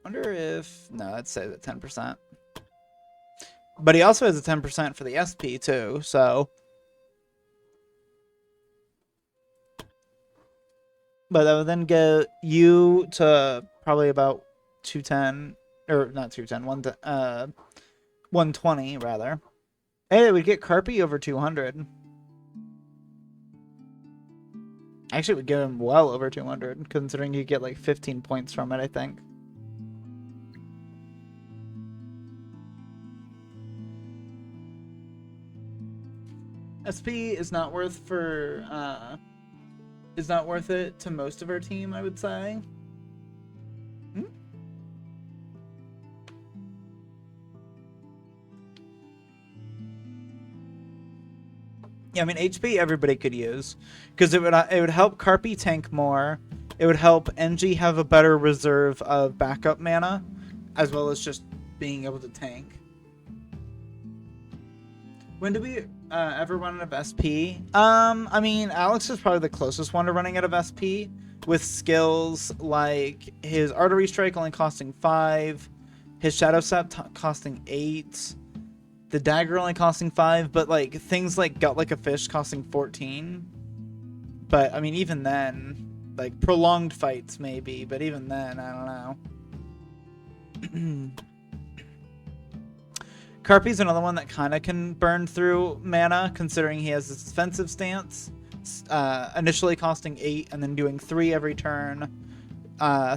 Wonder if... No, that says at 10%. But he also has a 10% for the SP, too, so... But that would then get you to probably about 210, or not 210, 120 rather. Hey, it would get Carpy over 200. Actually, it would get him well over 200, considering you get like 15 points from it, I think. SP is not worth it to most of our team, I would say. Yeah, I mean HP everybody could use, because it would help Carpy tank more. It would help NG have a better reserve of backup mana, as well as just being able to tank. When do we ever run out of SP? I mean, Alex is probably the closest one to running out of SP, with skills like his Artery Strike only costing 5, his Shadow Step costing 8, the Dagger only costing 5, but like things like Gut Like a Fish costing 14. But, I mean, even then, like, prolonged fights maybe, but even then, I don't know. Carpy's another one that kind of can burn through mana, considering he has his defensive stance, initially costing 8 and then doing 3 every turn.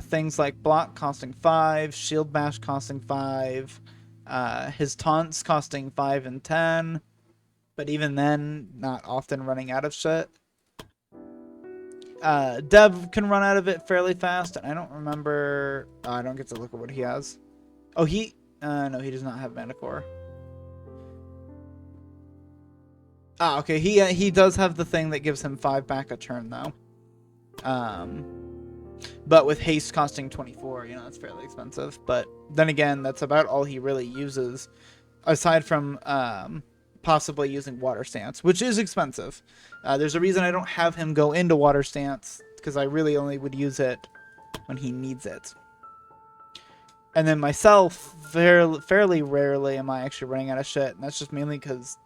Things like block costing 5, shield bash costing 5, his taunts costing 5 and 10, but even then, not often running out of shit. Dev can run out of it fairly fast, and I don't remember... Oh, I don't get to look at what he has. Oh, no, he does not have Mana Core. Ah, okay, he does have the thing that gives him 5 back a turn, though. But with haste costing 24, you know, it's fairly expensive. But then again, that's about all he really uses, aside from possibly using Water Stance, which is expensive. There's a reason I don't have him go into Water Stance, because I really only would use it when he needs it. And then myself, fairly rarely am I actually running out of shit, and that's just mainly because...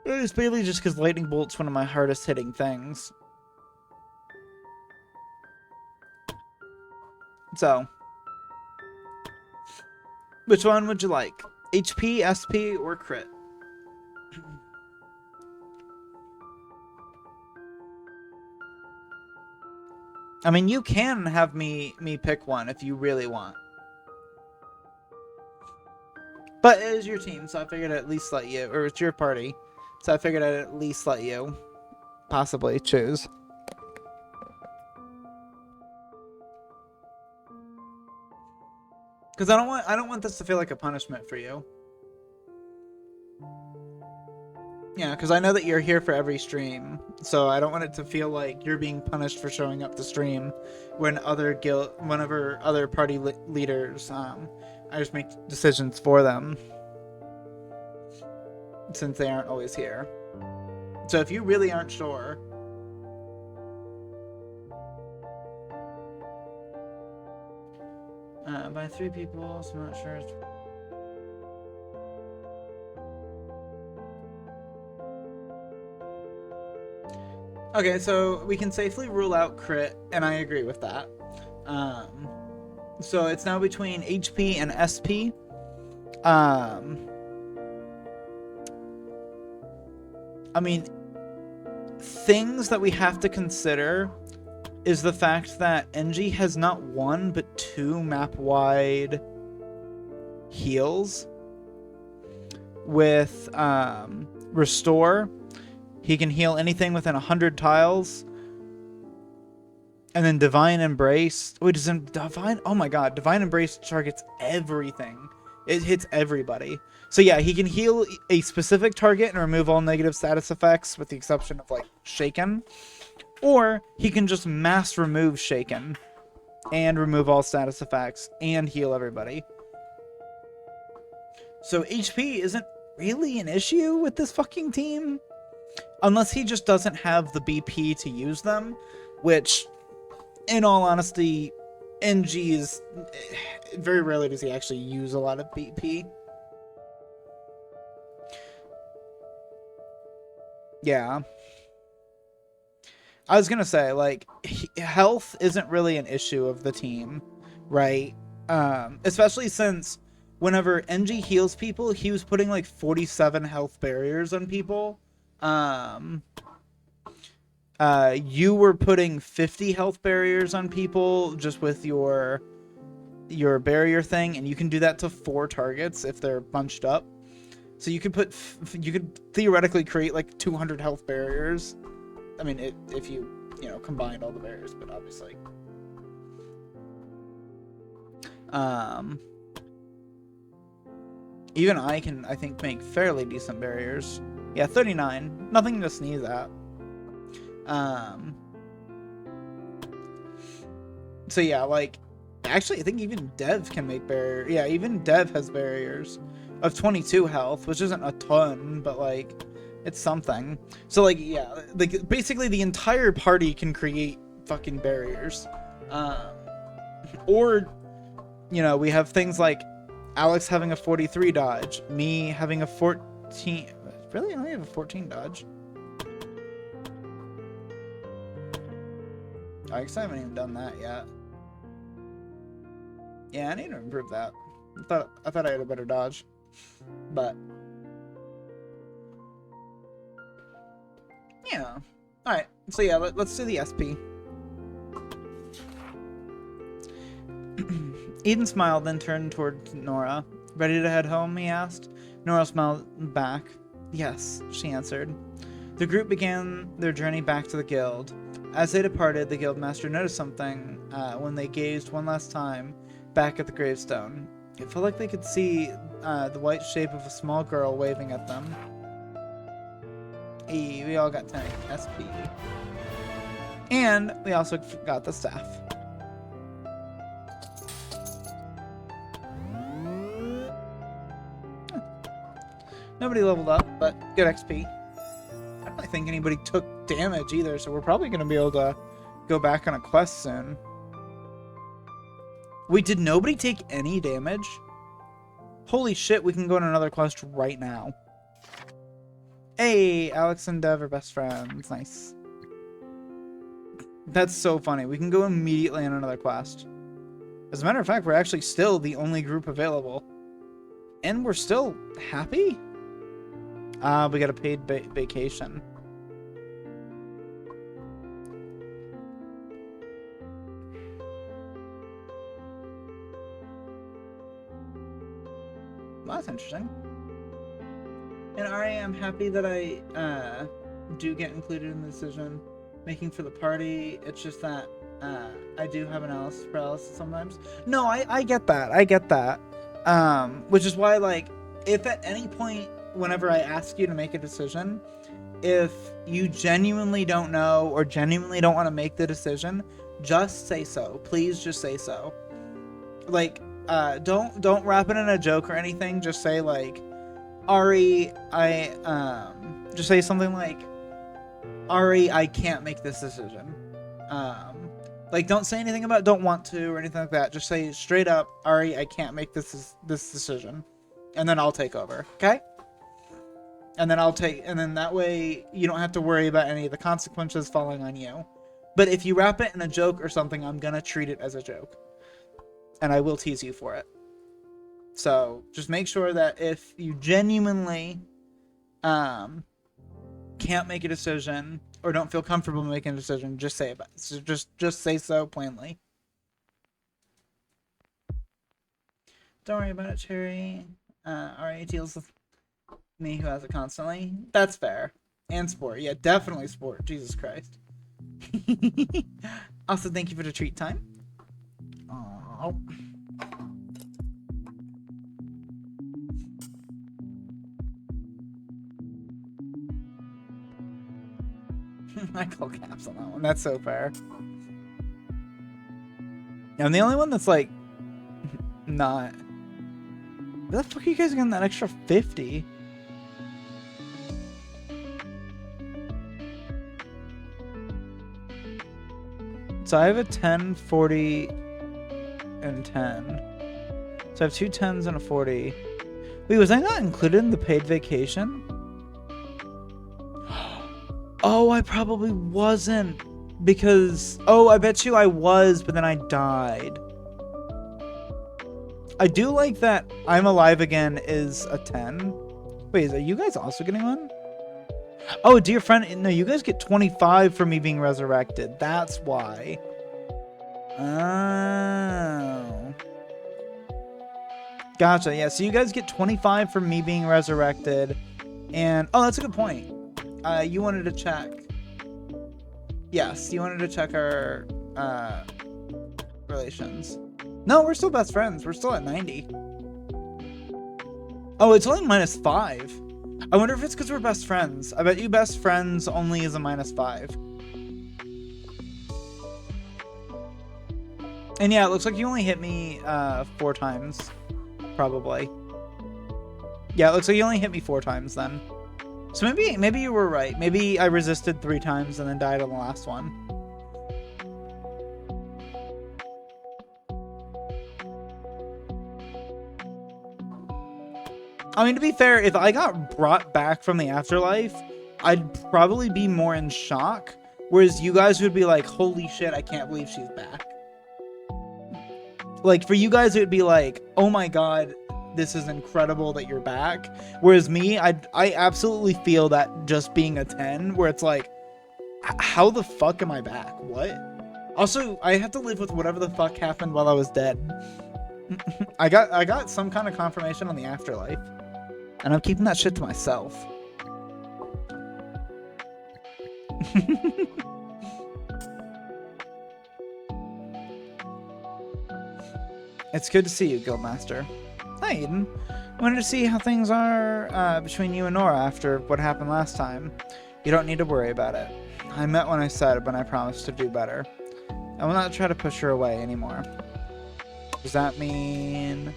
it's mainly just because Lightning Bolt's one of my hardest hitting things. So, which one would you like? HP, SP, or crit? I mean, you can have me pick one if you really want. But it is your team, so I figured I'd at least let you, or it's your party, so I figured I'd at least let you possibly choose. Because I don't want this to feel like a punishment for you. Yeah, because I know that you're here for every stream, so I don't want it to feel like you're being punished for showing up to stream when whenever other party leaders, I just make decisions for them, since they aren't always here. So if you really aren't sure, by 3 people, so I'm not sure. Okay, so we can safely rule out crit, and I agree with that. So it's now between HP and SP. I mean, things that we have to consider is the fact that NG has not 1 but 2 map-wide heals. With Restore, he can heal anything within 100 tiles. And then Divine Embrace. Wait, does Divine... Oh my god, Divine Embrace targets everything. It hits everybody. So yeah, he can heal a specific target and remove all negative status effects, with the exception of, like, Shaken. Or he can just mass remove Shaken and remove all status effects and heal everybody. So HP isn't really an issue with this fucking team. Unless he just doesn't have the BP to use them, which, in all honesty, NG's... very rarely does he actually use a lot of BP. Yeah. I was gonna say, like, health isn't really an issue of the team, right? Especially since whenever NG heals people, he was putting, like, 47 health barriers on people. You were putting 50 health barriers on people just with your barrier thing, and you can do that to 4 targets if they're bunched up. So you could theoretically create like 200 health barriers. I mean, if you combined all the barriers, but obviously. Even I can, I think, make fairly decent barriers. Yeah, 39. Nothing to sneeze at. So yeah, like, actually, I think even Dev can make barriers. Yeah, even Dev has barriers of 22 health, which isn't a ton, but, like, it's something. So, like, yeah, like, basically the entire party can create fucking barriers. Or, we have things like Alex having a 43 dodge, me having a 14, Really? I only have a 14 dodge. I guess I haven't even done that yet. Yeah, I need to improve that. I thought I had a better dodge. But yeah. Alright, so yeah, let's do the SP. Eden smiled, then turned toward Nora. Ready to head home, he asked. Nora smiled back. Yes, she answered. The group began their journey back to the guild. As they departed, the guildmaster noticed something when they gazed one last time back at the gravestone. It felt like they could see the white shape of a small girl waving at them. We all got 10 SP. And we also got the staff. Nobody leveled up, but good XP. I don't think anybody took damage either, so we're probably going to be able to go back on a quest soon. Wait, did nobody take any damage? Holy shit, we can go on another quest right now. Hey, Alex and Dev are best friends. Nice. That's so funny. We can go immediately on another quest. As a matter of fact, we're actually still the only group available. And we're still happy? We got a paid vacation. Well, that's interesting. And Ari, I'm happy that I do get included in the decision making for the party. It's just that I do have an paralysis sometimes. No, I get that. I get that. Which is why, like, if at any point, whenever I ask you to make a decision, if you genuinely don't know or genuinely don't want to make the decision, just say so. Please just say so. Like, don't wrap it in a joke or anything. Just say, like, Ari, just say something like, Ari, I can't make this decision. Like, don't say anything about don't want to or anything like that. Just say straight up, Ari, I can't make this decision. And then I'll take over, okay? And then that way you don't have to worry about any of the consequences falling on you. But if you wrap it in a joke or something, I'm gonna treat it as a joke. And I will tease you for it. So just make sure that if you genuinely can't make a decision or don't feel comfortable making a decision, just say it. So just say so plainly. Don't worry about it, Cherry. RA deals with me who has it constantly. That's fair. And sport. Yeah, definitely sport. Jesus Christ. Also, thank you for the treat time. Oh. I call caps on that one. That's so fair. I'm the only one that's like not. Where the fuck are you guys getting that extra 50? So I have a 10, 40, and 10. So I have two 10s and a 40. Wait, was I not included in the paid vacation? Oh, I probably wasn't. Because, oh, I bet you I was, but then I died. I do like that I'm Alive Again is a 10. Wait, are you guys also getting one? Oh, dear friend, no, you guys get 25 for me being resurrected. That's why. Oh. Gotcha, yeah, so you guys get 25 for me being resurrected. And, oh, that's a good point. You wanted to check. Yes, you wanted to check our relations. No, we're still best friends. We're still at 90. Oh, it's only -5. I wonder if it's because we're best friends. I bet you best friends only is a -5. And yeah, it looks like you only hit me 4 times. Probably. Yeah, it looks like you only hit me 4 times then. So maybe you were right. Maybe I resisted 3 times and then died on the last one. I mean, to be fair, if I got brought back from the afterlife, I'd probably be more in shock. Whereas you guys would be like, holy shit, I can't believe she's back. Like, for you guys, it would be like, oh my god, this is incredible that you're back. Whereas me, I absolutely feel that just being a 10, where it's like, how the fuck am I back? What? Also, I have to live with whatever the fuck happened while I was dead. I got some kind of confirmation on the afterlife. And I'm keeping that shit to myself. It's good to see you, Guildmaster. Hi, Eden. Wanted to see how things are between you and Nora after what happened last time. You don't need to worry about it. I meant when I said, but I promised to do better. I will not try to push her away anymore. Does that mean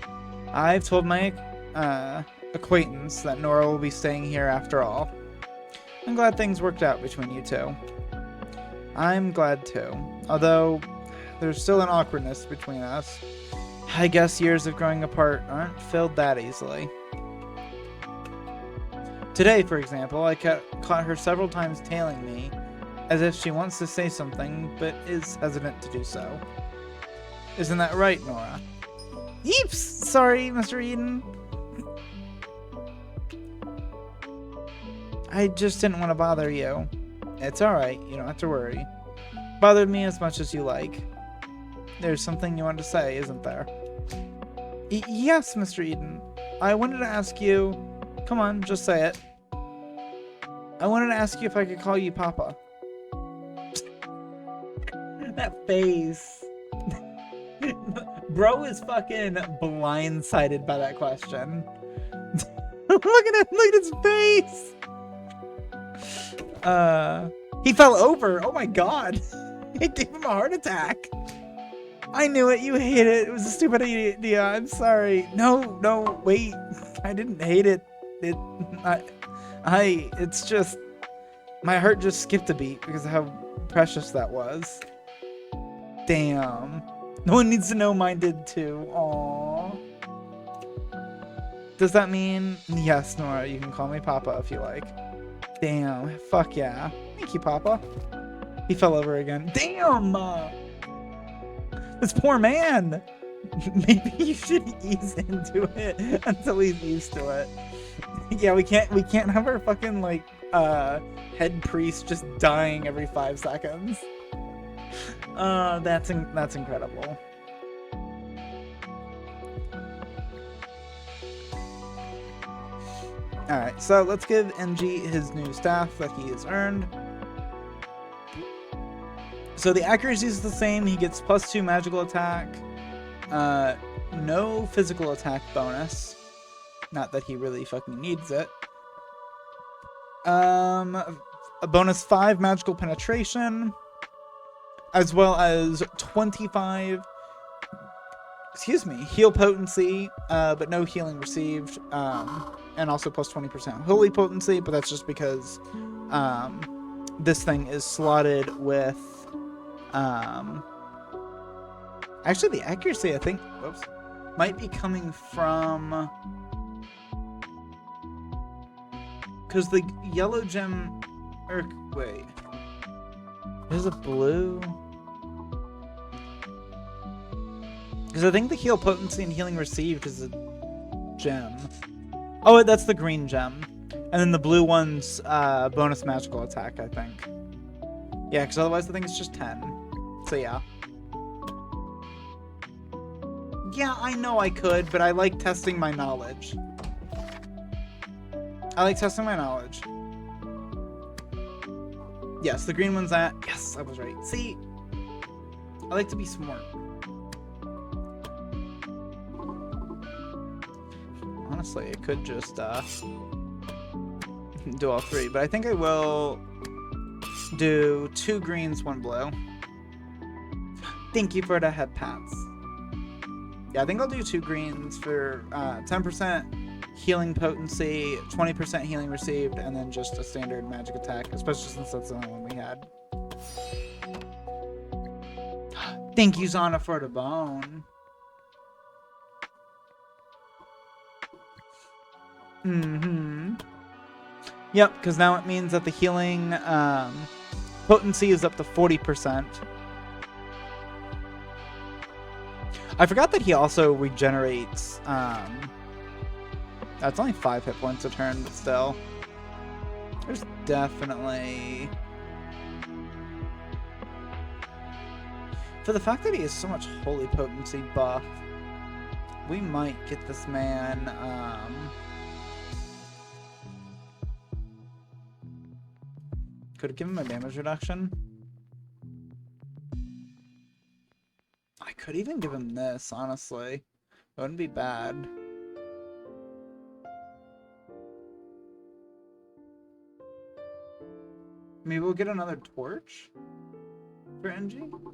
I've told my acquaintance that Nora will be staying here after all? I'm glad things worked out between you two. I'm glad too, although there's still an awkwardness between us. I guess years of growing apart aren't filled that easily. Today, for example, I caught her several times tailing me, as if she wants to say something, but is hesitant to do so. Isn't that right, Nora? Yeeps! Sorry, Mr. Eden. I just didn't want to bother you. It's alright, you don't have to worry. Bothered me as much as you like. There's something you want to say, isn't there? Yes, Mr. Eden. I wanted to ask you... Come on, just say it. I wanted to ask you if I could call you Papa. That face. Bro is fucking blindsided by that question. Look at him, look at his face. He fell over. Oh my god. It gave him a heart attack. I knew it. You hate it. It was a stupid idea. I'm sorry. No, wait. I didn't hate it. It's just, my heart just skipped a beat because of how precious that was. Damn. No one needs to know mine did too. Aww. Does that mean, yes, Nora, you can call me Papa if you like. Damn. Fuck yeah. Thank you, Papa. He fell over again. Damn! This poor man! Maybe you should ease into it until he's used to it. Yeah, we can't have our fucking, like, head priest just dying every 5 seconds. That's incredible. Alright, so let's give NG his new staff that he has earned. So the accuracy is the same. He gets +2 magical attack. No physical attack bonus. Not that he really fucking needs it. A bonus 5 magical penetration. As well as 25... Excuse me. Heal potency, but no healing received. And also plus 20% holy potency, but that's just because this thing is slotted with... actually, the accuracy, I think, whoops, might be coming from... Because the yellow gem... wait. There's a blue... Because I think the heal potency and healing received is a gem. Oh, that's the green gem. And then the blue one's bonus magical attack, I think. Yeah, because otherwise I think it's just 10. So yeah. Yeah, I know I could, but I like testing my knowledge. Yes, the green one's at... Yes, I was right. See? I like to be smart. Honestly, I could just do all 3, but I think I will do 2 greens, 1 blue. Thank you for the head pats. Yeah, I think I'll do 2 greens for 10% healing potency, 20% healing received, and then just a standard magic attack, especially since that's the only one we had. Thank you, Zana, for the bone. Mm-hmm. Yep, because now it means that the healing potency is up to 40%. I forgot that he also regenerates. That's only 5 hit points a turn, but still. There's definitely... For the fact that he has so much holy potency buff, we might get this man, could have given him a damage reduction. I could even give him this, honestly. It wouldn't be bad. Maybe we'll get another torch for NG? What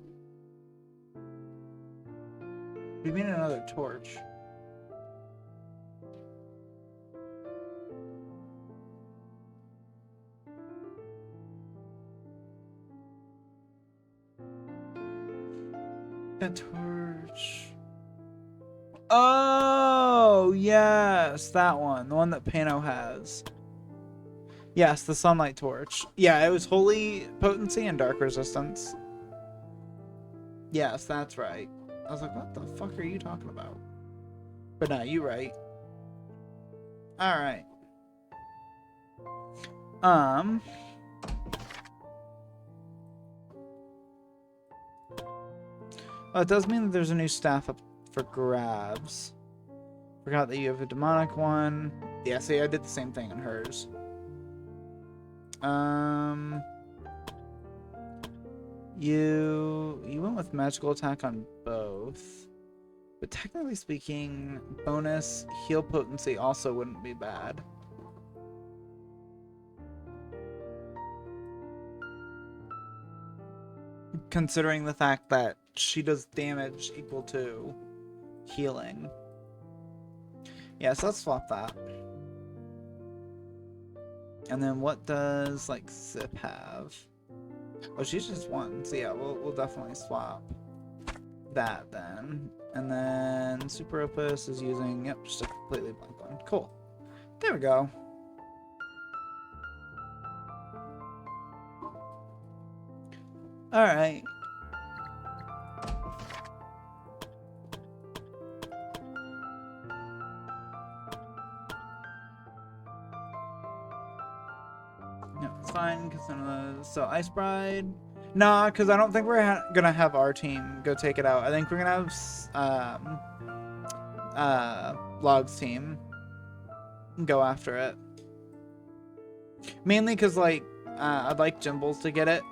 do you mean another torch? A torch. Oh, yes, that one. The one that Pano has. Yes, the sunlight torch. Yeah, it was holy potency and dark resistance. Yes, that's right. I was like, what the fuck are you talking about? But no, you're right. Alright. Well, it does mean that there's a new staff up for grabs. Forgot that you have a demonic one. Yeah, see, I did the same thing on hers. You went with magical attack on both. But technically speaking, bonus heal potency also wouldn't be bad. Considering the fact that she does damage equal to healing. Yeah, so let's swap that. And then what does, like, Zip have? Oh, she's just one. So yeah, we'll definitely swap that then. And then Super Opus is using, yep, just a completely blank one. Cool. There we go. Alright. No, it's fine, because none of those. So, Ice Bride. Nah, because I don't think we're gonna have our team go take it out. I think we're gonna have Log's team go after it. Mainly because, like, I'd like Jimbles to get it.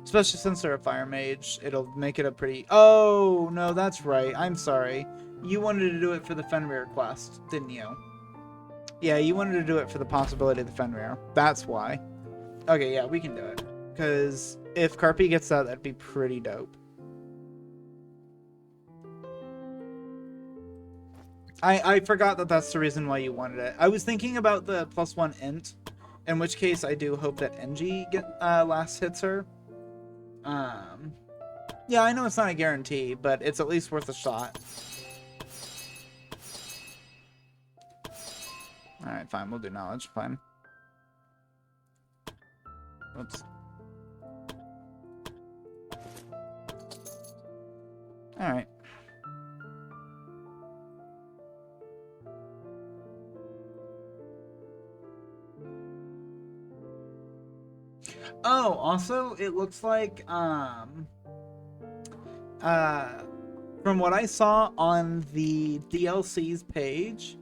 Especially since they're a fire mage, it'll make it a pretty... Oh, no, that's right. I'm sorry. You wanted to do it for the Fenrir quest, didn't you? Yeah, you wanted to do it for the possibility of the Fenrir. That's why. Okay, yeah, we can do it. Because if Carpi gets that, that'd be pretty dope. I forgot that that's the reason why you wanted it. I was thinking about the +1 int, in which case I do hope that NG last hits her. Yeah, I know it's not a guarantee, but it's at least worth a shot. Alright, fine, we'll do knowledge, fine. Oops. Alright. Oh, also, it looks like, from what I saw on the DLC's page,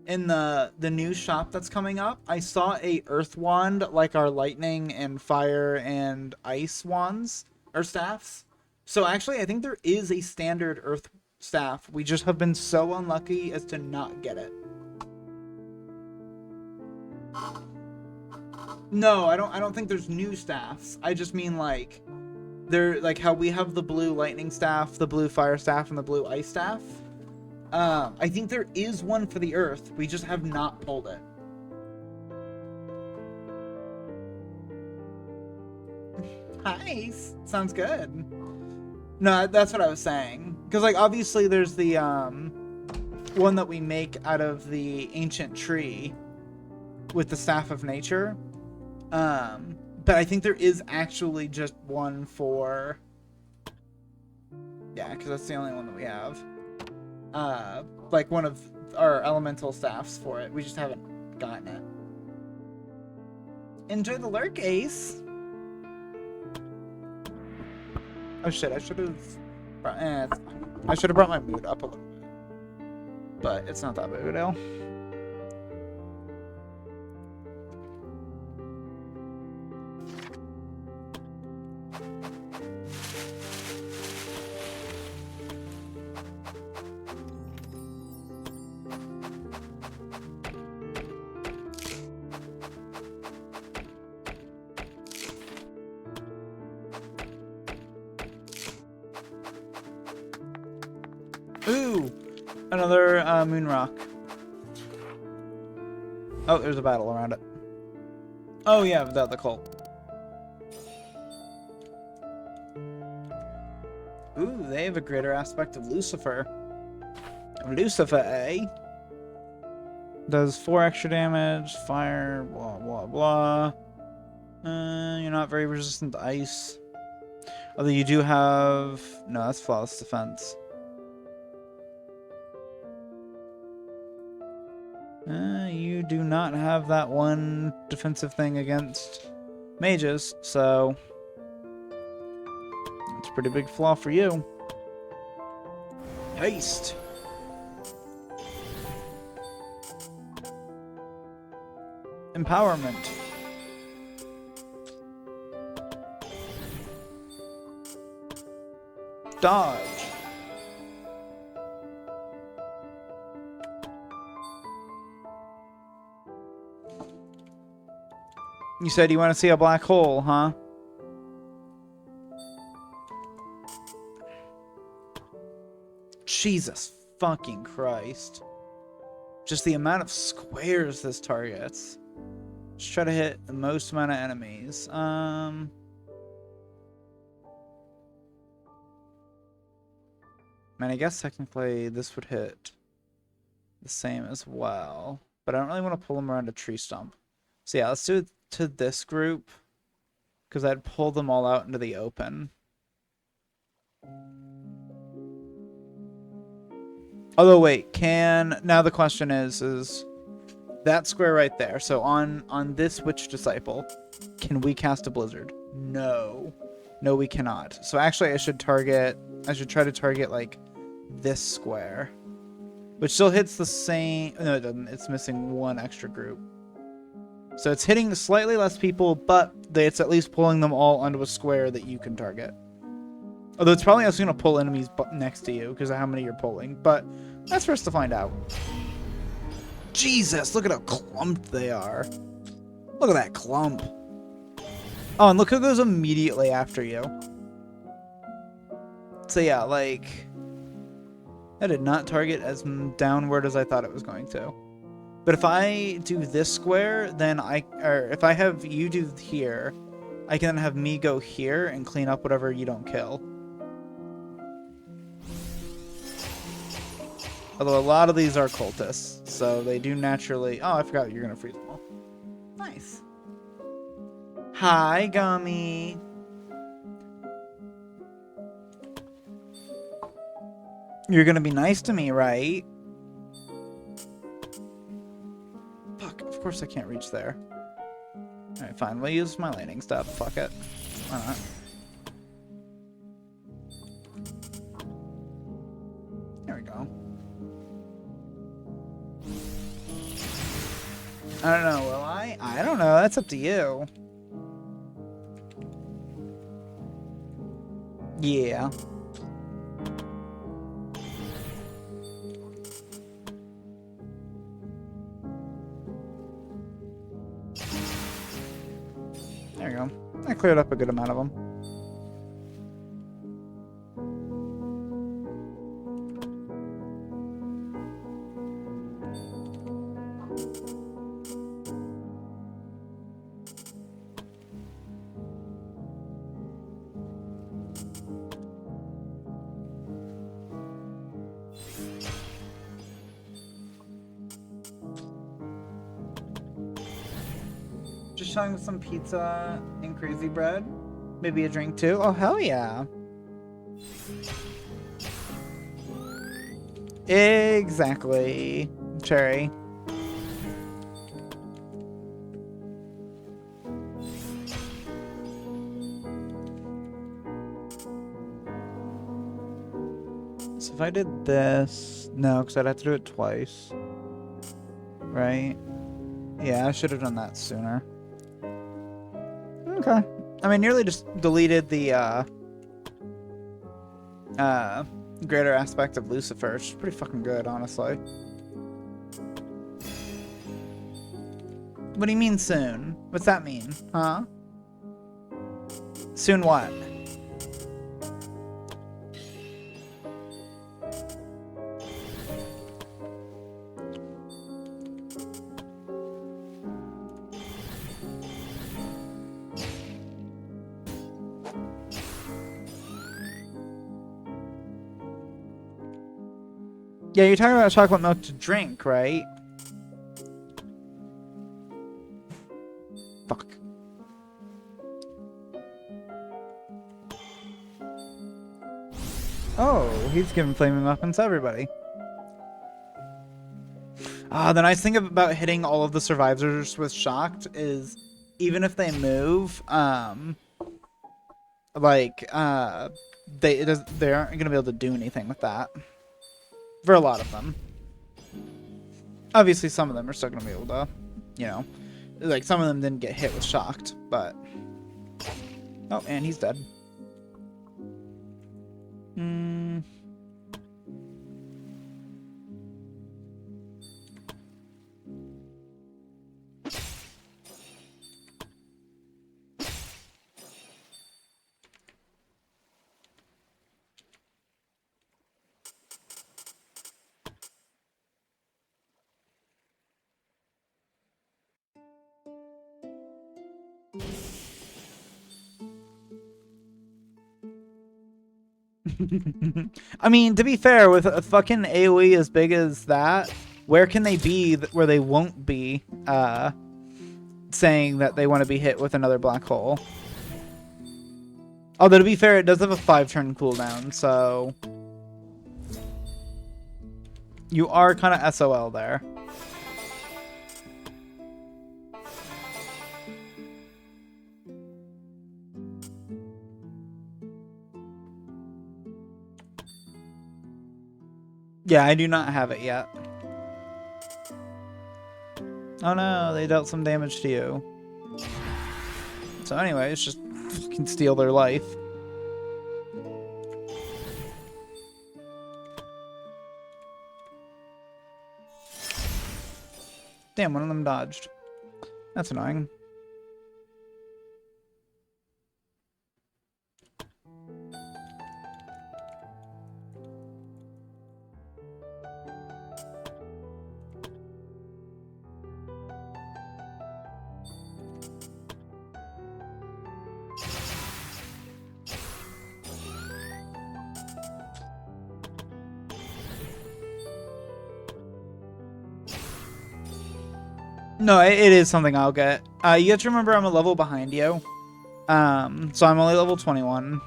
in the new shop that's coming up, I saw a earth wand like our lightning and fire and ice wands, or staffs. So actually, I think there is a standard earth staff. We just have been so unlucky as to not get it. No, I don't think there's new staffs. I just mean like they're like how we have the blue lightning staff, the blue fire staff, and the blue ice staff. I think there is one for the earth. We just have not pulled it. Nice. Sounds good. No, that's what I was saying. Because like obviously there's the one that we make out of the ancient tree with the Staff of Nature. But I think there is actually just one for... Yeah, because that's the only one that we have. Like one of our elemental staffs for it. We just haven't gotten it. Enjoy the lurk, Ace! Oh shit, I should have... it's fine. I should have brought my mood up a little bit. But it's not that big of a deal. Ooh! Another moon rock. Oh, there's a battle around it. Oh yeah, without the cult. Ooh, they have a greater aspect of Lucifer. Lucifer, eh? Does 4 extra damage, fire, blah, blah, blah. You're not very resistant to ice. Although you do have... No, that's flawless defense. You do not have that one defensive thing against mages, so... That's a pretty big flaw for you. Haste! Empowerment. Dodge. You said you want to see a black hole, huh? Jesus fucking Christ. Just the amount of squares this targets. Just try to hit the most amount of enemies. Man, I guess technically this would hit the same as well. But I don't really want to pull them around a tree stump. So yeah, let's do it to this group. Because I'd pull them all out into the open. Although wait, now the question is that square right there. So on this witch disciple, can we cast a blizzard? No. No, we cannot. So actually I should try to target like this square. Which still hits the same... No, it doesn't. It's missing one extra group. So it's hitting slightly less people, but it's at least pulling them all onto a square that you can target. Although it's probably also going to pull enemies next to you because of how many you're pulling. But that's for us to find out. Jesus, look at how clumped they are. Look at that clump. Oh, and look who goes immediately after you. So yeah, like... I did not target as downward as I thought it was going to. But if I do this square, then if I have you do here, I can then have me go here and clean up whatever you don't kill. Although a lot of these are cultists, so they do naturally... Oh, I forgot you're going to freeze them all. Nice. Hi, Gummy. You're going to be nice to me, right? Fuck, of course I can't reach there. Alright, fine. We'll use my landing stuff. Fuck it. Why not? There we go. I don't know, will I? I don't know. That's up to you. Yeah. There you go. I cleared up a good amount of them. showing some pizza and crazy bread. Maybe a drink too. Oh, hell yeah. Exactly. Cherry. So if I did this... No, because I'd have to do it twice. Right? Yeah, I should have done that sooner. Okay. I mean, nearly just deleted the, greater aspect of Lucifer. It's pretty fucking good, honestly. What do you mean soon? What's that mean? Huh? Soon what? Yeah, you're talking about chocolate milk to drink, right? Fuck. Oh, he's giving flaming weapons to everybody. The nice thing about hitting all of the survivors with shocked is even if they move, they aren't gonna be able to do anything with that. For a lot of them. Obviously, some of them are still gonna be able to, you know, like some of them didn't get hit with shocked, but oh, and he's dead. I mean, to be fair, with a fucking AoE as big as that, where can they be where they won't be saying that they want to be hit with another black hole? Although, to be fair, it does have a 5-turn cooldown, so you are kind of SOL there. Yeah, I do not have it yet. Oh no, they dealt some damage to you. So anyway, it's just fucking steal their life. Damn, one of them dodged. That's annoying. No, it is something I'll get. You have to remember I'm a level behind you. So I'm only level 21.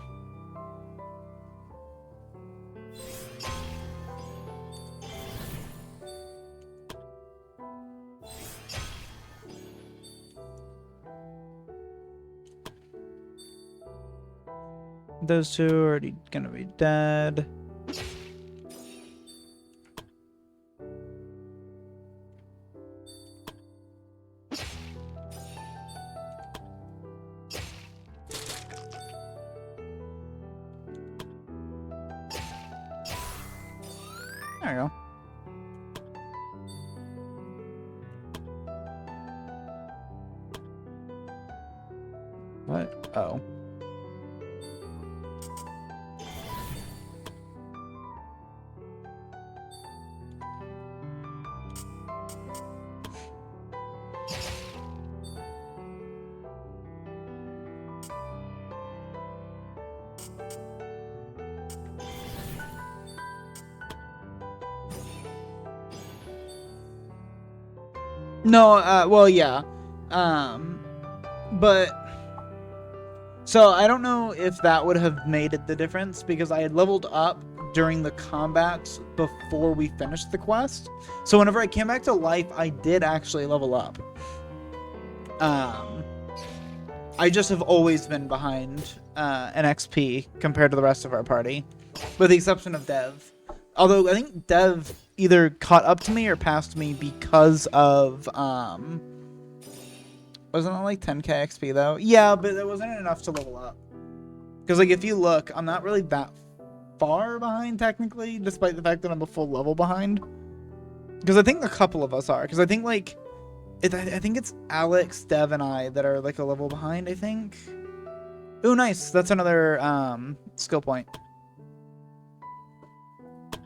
Those two are already gonna be dead. There you go. What? Oh. No, well, yeah. But so I don't know if that would have made it the difference because I had leveled up during the combats before we finished the quest. So whenever I came back to life, I did actually level up. I just have always been behind an XP compared to the rest of our party, with the exception of Dev. Although I think Dev either caught up to me or passed me because of wasn't it like 10k XP though? Yeah, but it wasn't enough to level up. Because like if you look, I'm not really that far behind technically, despite the fact that I'm a full level behind. Because I think a couple of us are. Because I think like I think it's Alex, Dev, and I that are like a level behind. I think. Ooh, nice. That's another skill point.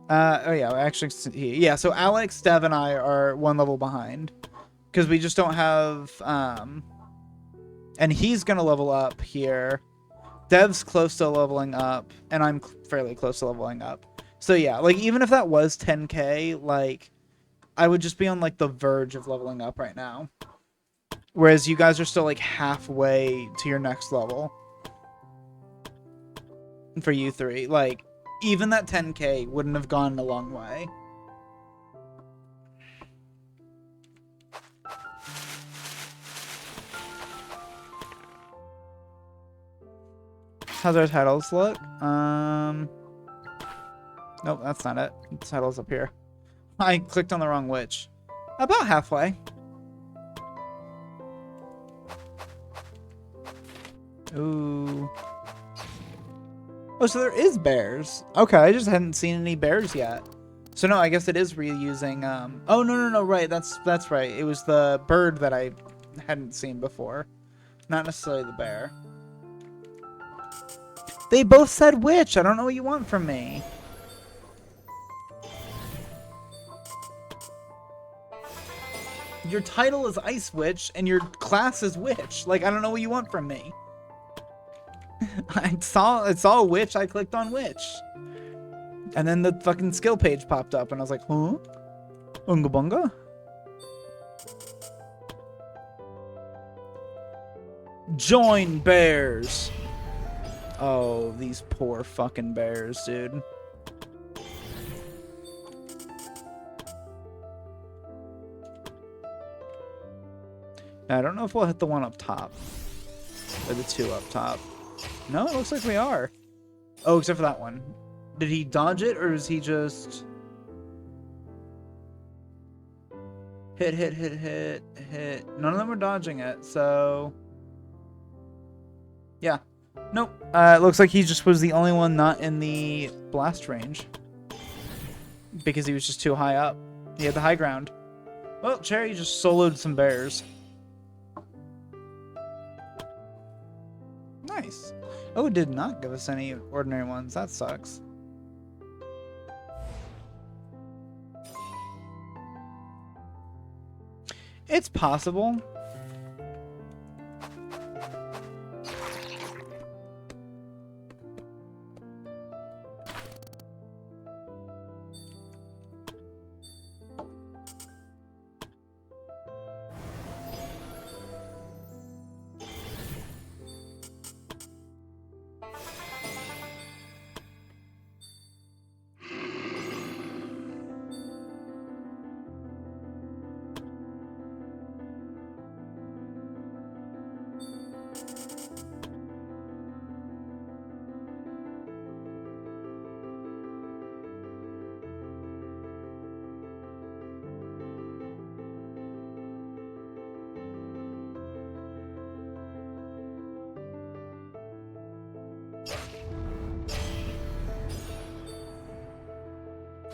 Oh yeah, actually, yeah. So Alex, Dev, and I are one level behind because we just don't have. And he's gonna level up here. Dev's close to leveling up, and I'm fairly close to leveling up. So yeah, like even if that was 10k, like I would just be on like the verge of leveling up right now. Whereas you guys are still like halfway to your next level. For you three, like even that 10k wouldn't have gone a long way. How's our titles look? Nope, that's not it. The title's up here. I clicked on the wrong witch. About halfway. Ooh. Oh, so there is bears. Okay, I just hadn't seen any bears yet. So no, I guess it is reusing. Oh no, right. That's right. It was the bird that I hadn't seen before, not necessarily the bear. They both said witch. I don't know what you want from me. Your title is Ice Witch, and your class is Witch. Like, I don't know what you want from me. I saw a witch, I clicked on witch. And then the fucking skill page popped up, and I was like, huh? Unga bunga? Join bears! Oh, these poor fucking bears, dude. I don't know if we'll hit the one up top. Or the two up top. No, it looks like we are. Oh, except for that one. Did he dodge it, or is he just... Hit. None of them were dodging it, so... Yeah. Nope. It looks like he just was the only one not in the blast range. Because he was just too high up. He had the high ground. Well, Cherry just soloed some bears. Nice. Oh, it did not give us any ordinary ones. That sucks. It's possible.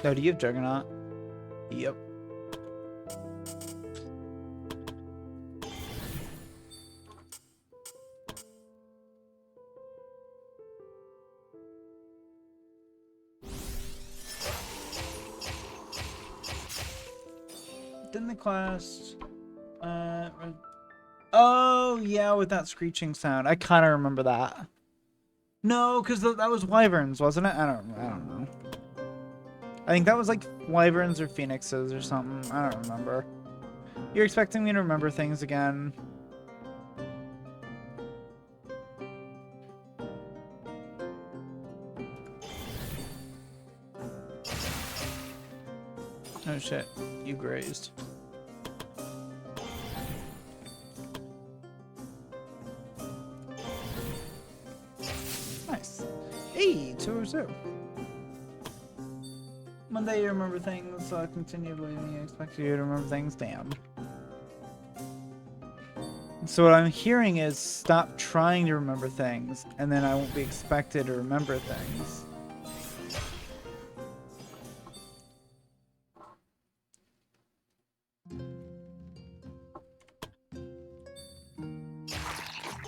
Oh, do you have Juggernaut? Yep. Didn't the quest... Oh, yeah, with that screeching sound. I kind of remember that. No, because that was wyverns, wasn't it? I don't know. I think that was like wyverns or phoenixes or something. I don't remember. You're expecting me to remember things again? Oh shit, you grazed. Nice. Hey, 2-0. Monday you remember things, so I continue believing you expect you to remember things. Damn. So what I'm hearing is stop trying to remember things, and then I won't be expected to remember things.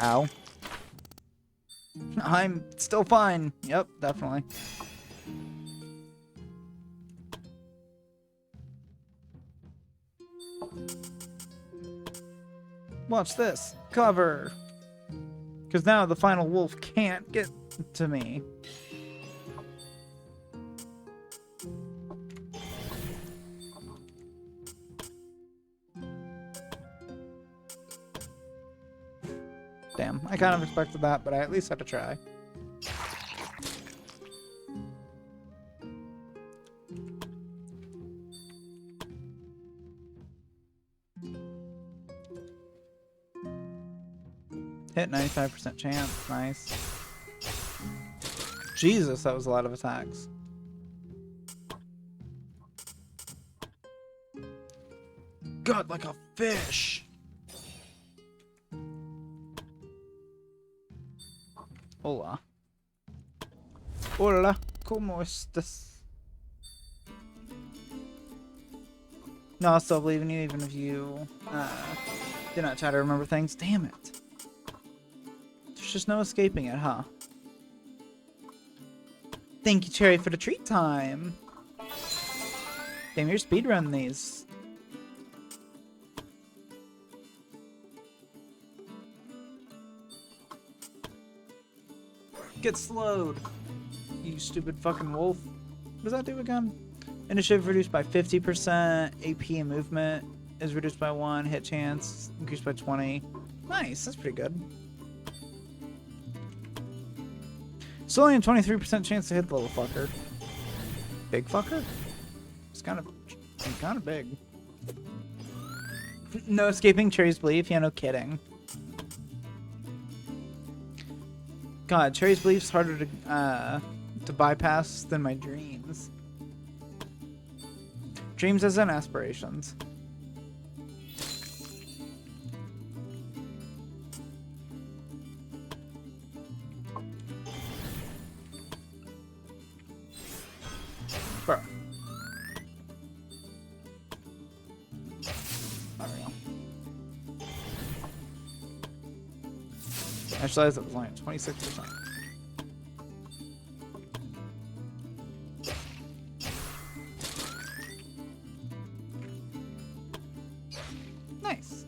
Ow. I'm still fine. Yep, definitely. Watch this. Cover. Because now the final wolf can't get to me. Damn, I kind of expected that, but I at least had to try. Hit 95% chance. Nice. Jesus, that was a lot of attacks. God, like a fish. Hola. Hola, ¿cómo estás? No, I'll still believe in you, even if you did not try to remember things. Damn it. There's just no escaping it, huh? Thank you, Cherry, for the treat time. Damn, you're speedrunning these. Get slowed, you stupid fucking wolf. What does that do again? Initiative reduced by 50%. AP and movement is reduced by 1. Hit chance increased by 20. Nice, that's pretty good. Still only a 23% chance to hit the little fucker. Big fucker? It's kind of big. No escaping Cherry's belief? Yeah, no kidding. God, Cherry's belief's harder to bypass than my dreams. Dreams as in aspirations. Bro. There we go. I just realized it was only at 26%. Nice.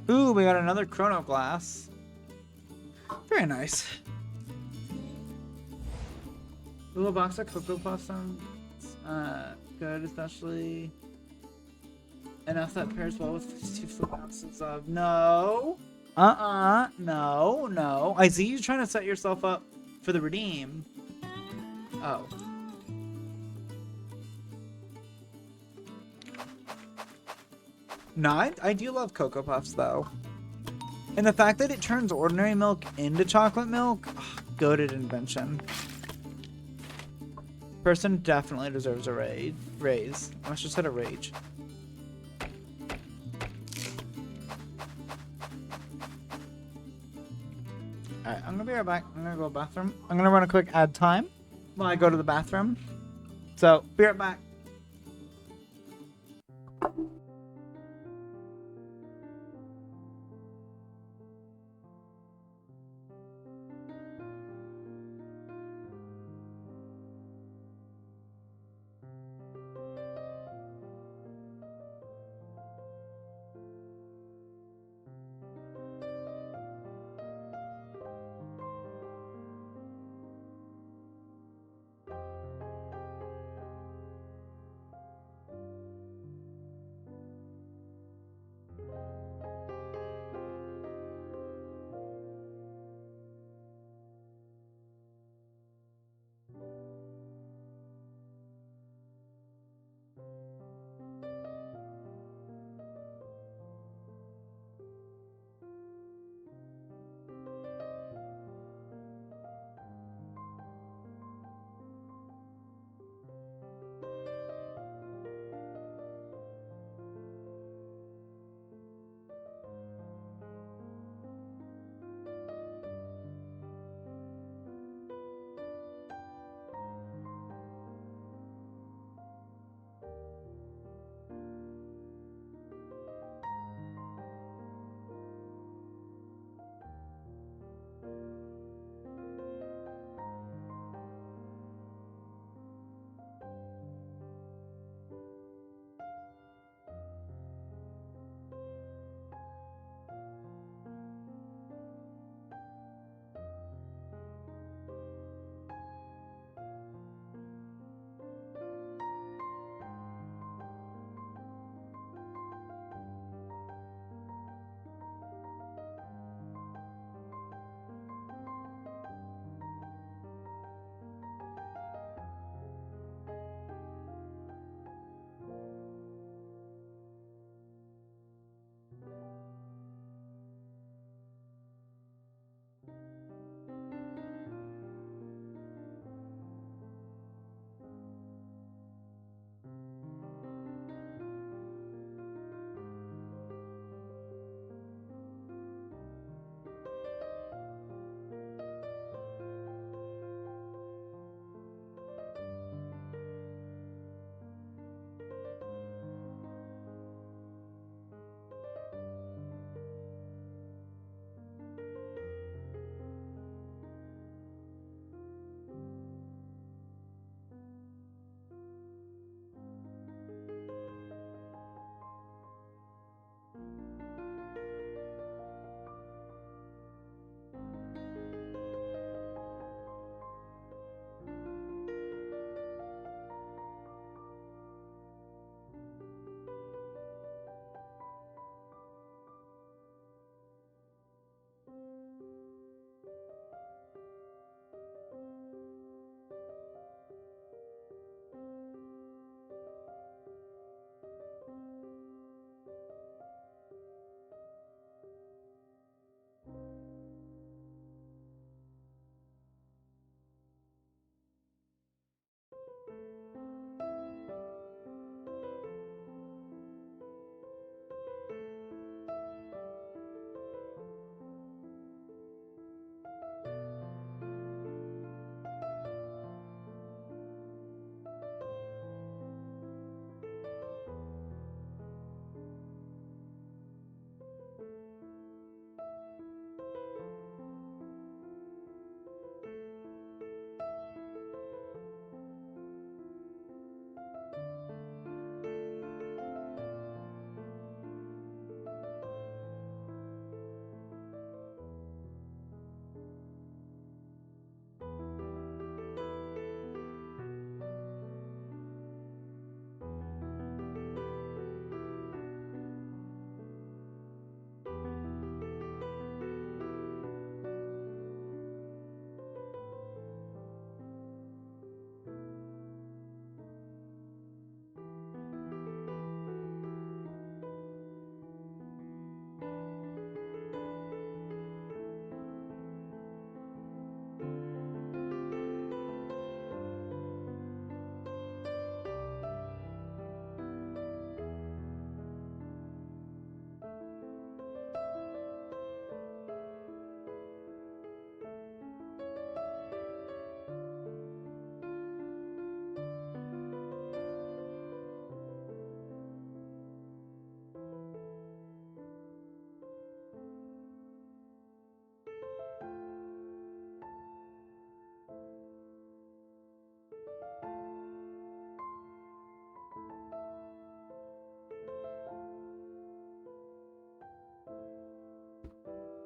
Ooh, we got another chrono glass. Very nice. The little box of Cocoa Puffs sounds good, especially enough that pairs well with 2 flip ounces of no. No. I see you trying to set yourself up for the redeem. Oh. No, I do love Cocoa Puffs though. And the fact that it turns ordinary milk into chocolate milk, goated invention. Person definitely deserves a raise. I must just hit a rage. Alright, I'm gonna be right back. I'm gonna go to the bathroom. I'm gonna run a quick ad time while I go to the bathroom. So, be right back.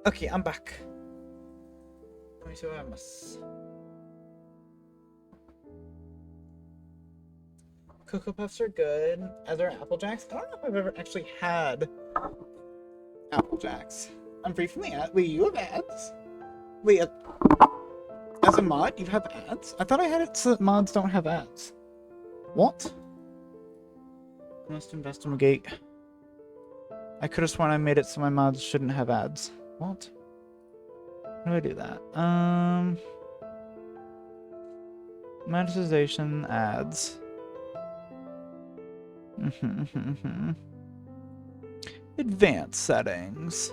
Okay, I'm back. Let me see what I miss. Cocoa Puffs are good. Are there Apple Jacks? I don't know if I've ever actually had Apple Jacks. I'm free from the ads. Wait, you have ads? Wait, as a mod, you have ads? I thought I had it so that mods don't have ads. What? I must investigate. I could have sworn I made it so my mods shouldn't have ads. What? How do I do that? Monetization, ads. Advanced settings.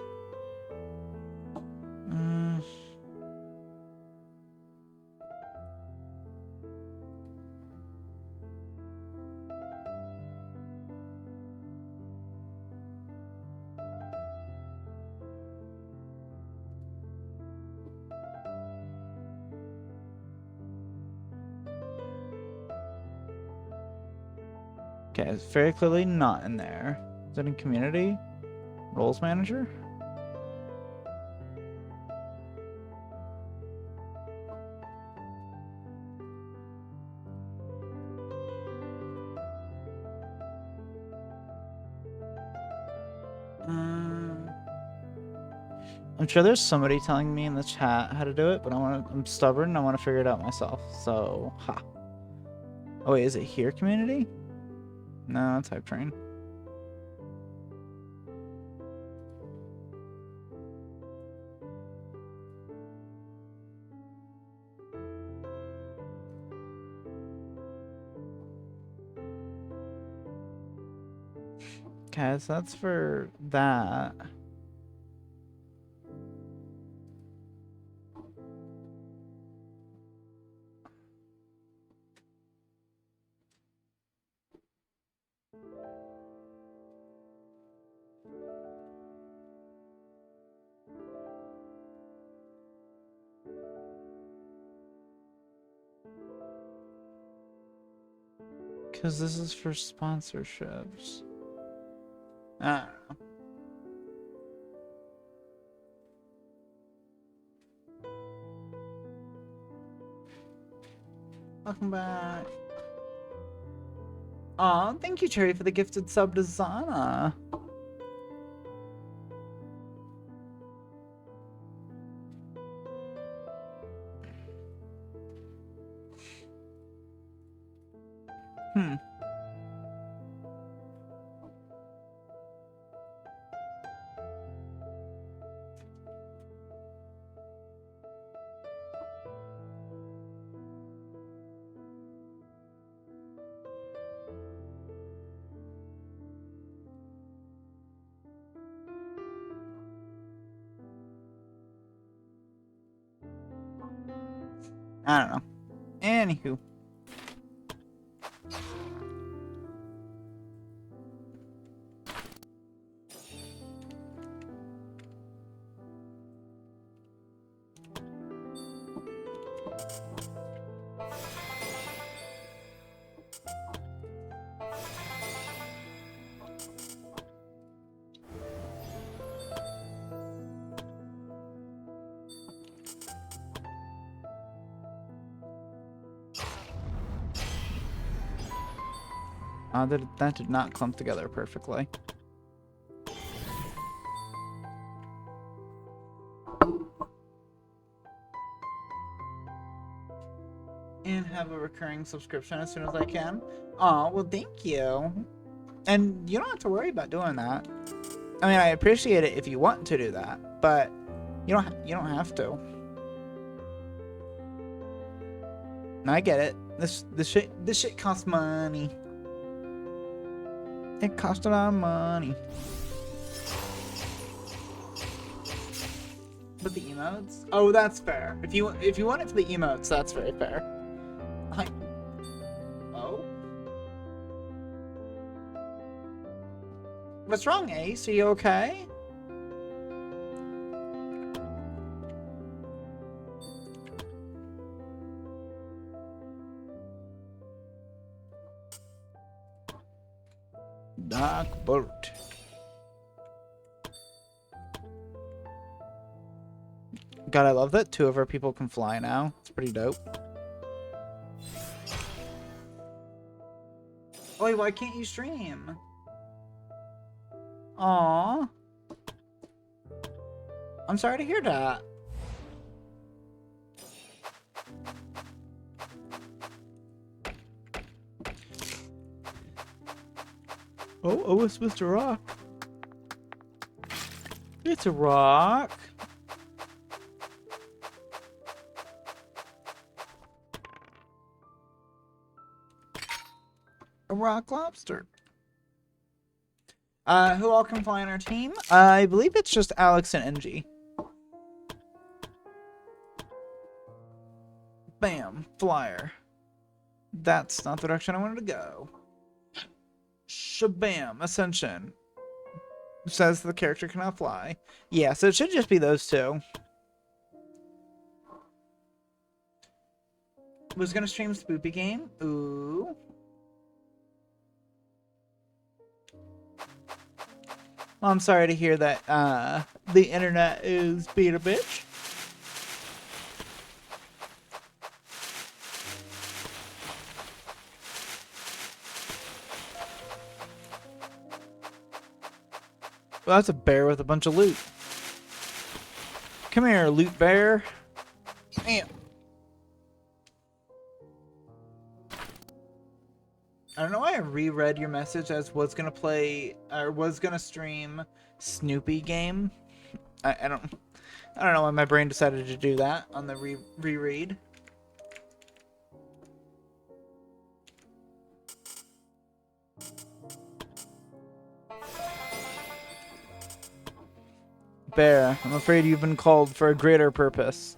Okay, it's very clearly not in there. Is it in community? Roles manager? I'm sure there's somebody telling me in the chat how to do it, but I'm stubborn and I want to figure it out myself. So, ha. Oh wait, is it here community? No, type train. Okay, so that's for that. Because this is for sponsorships. I don't know. Welcome back. Aw, thank you, Cherry, for the gifted sub to Zana. I don't know. Anywho. That did not clump together perfectly. And have a recurring subscription as soon as I can. Aw, well thank you. And you don't have to worry about doing that. I mean, I appreciate it if you want to do that, but you don't have to. I get it. This shit costs money. It costs a lot of money. But the emotes? Oh, that's fair. If you want it for the emotes, that's very fair. Oh? What's wrong, Ace? Are you okay? Dark boat. God, I love that 2 of our people can fly now. It's pretty dope. Wait, why can't you stream? Aww. I'm sorry to hear that. Oh, it's Mr. Rock. It's a rock. A rock lobster. Who all can fly on our team? I believe it's just Alex and NG. Bam. Flyer. That's not the direction I wanted to go. Shabam. Ascension. Says the character cannot fly. Yeah, so it should just be those 2. Was gonna stream Spoopy Game. Ooh. Well, I'm sorry to hear that the internet is being a bitch. Well, that's a bear with a bunch of loot. Come here, loot bear. Damn. I don't know why I reread your message as was gonna play or was gonna stream Snoopy Game. I don't know why my brain decided to do that on the reread. Bear, I'm afraid you've been called for a greater purpose.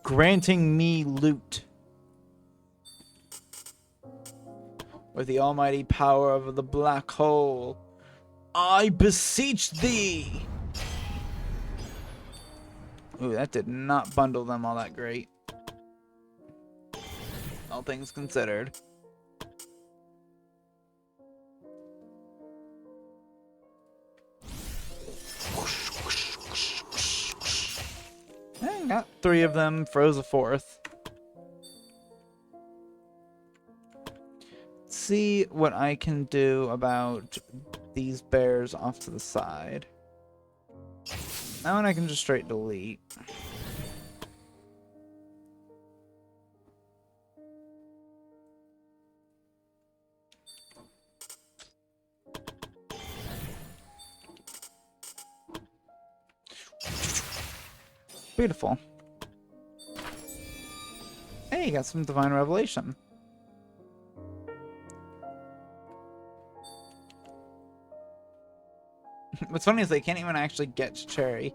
Granting me loot. With the almighty power of the black hole, I beseech thee! Ooh, that did not bundle them all that great. All things considered. Got 3 of them, froze a 4th. See what I can do about these bears off to the side. That one I can just straight delete. Beautiful. Hey, you got some divine revelation. What's funny is they can't even actually get to Cherry.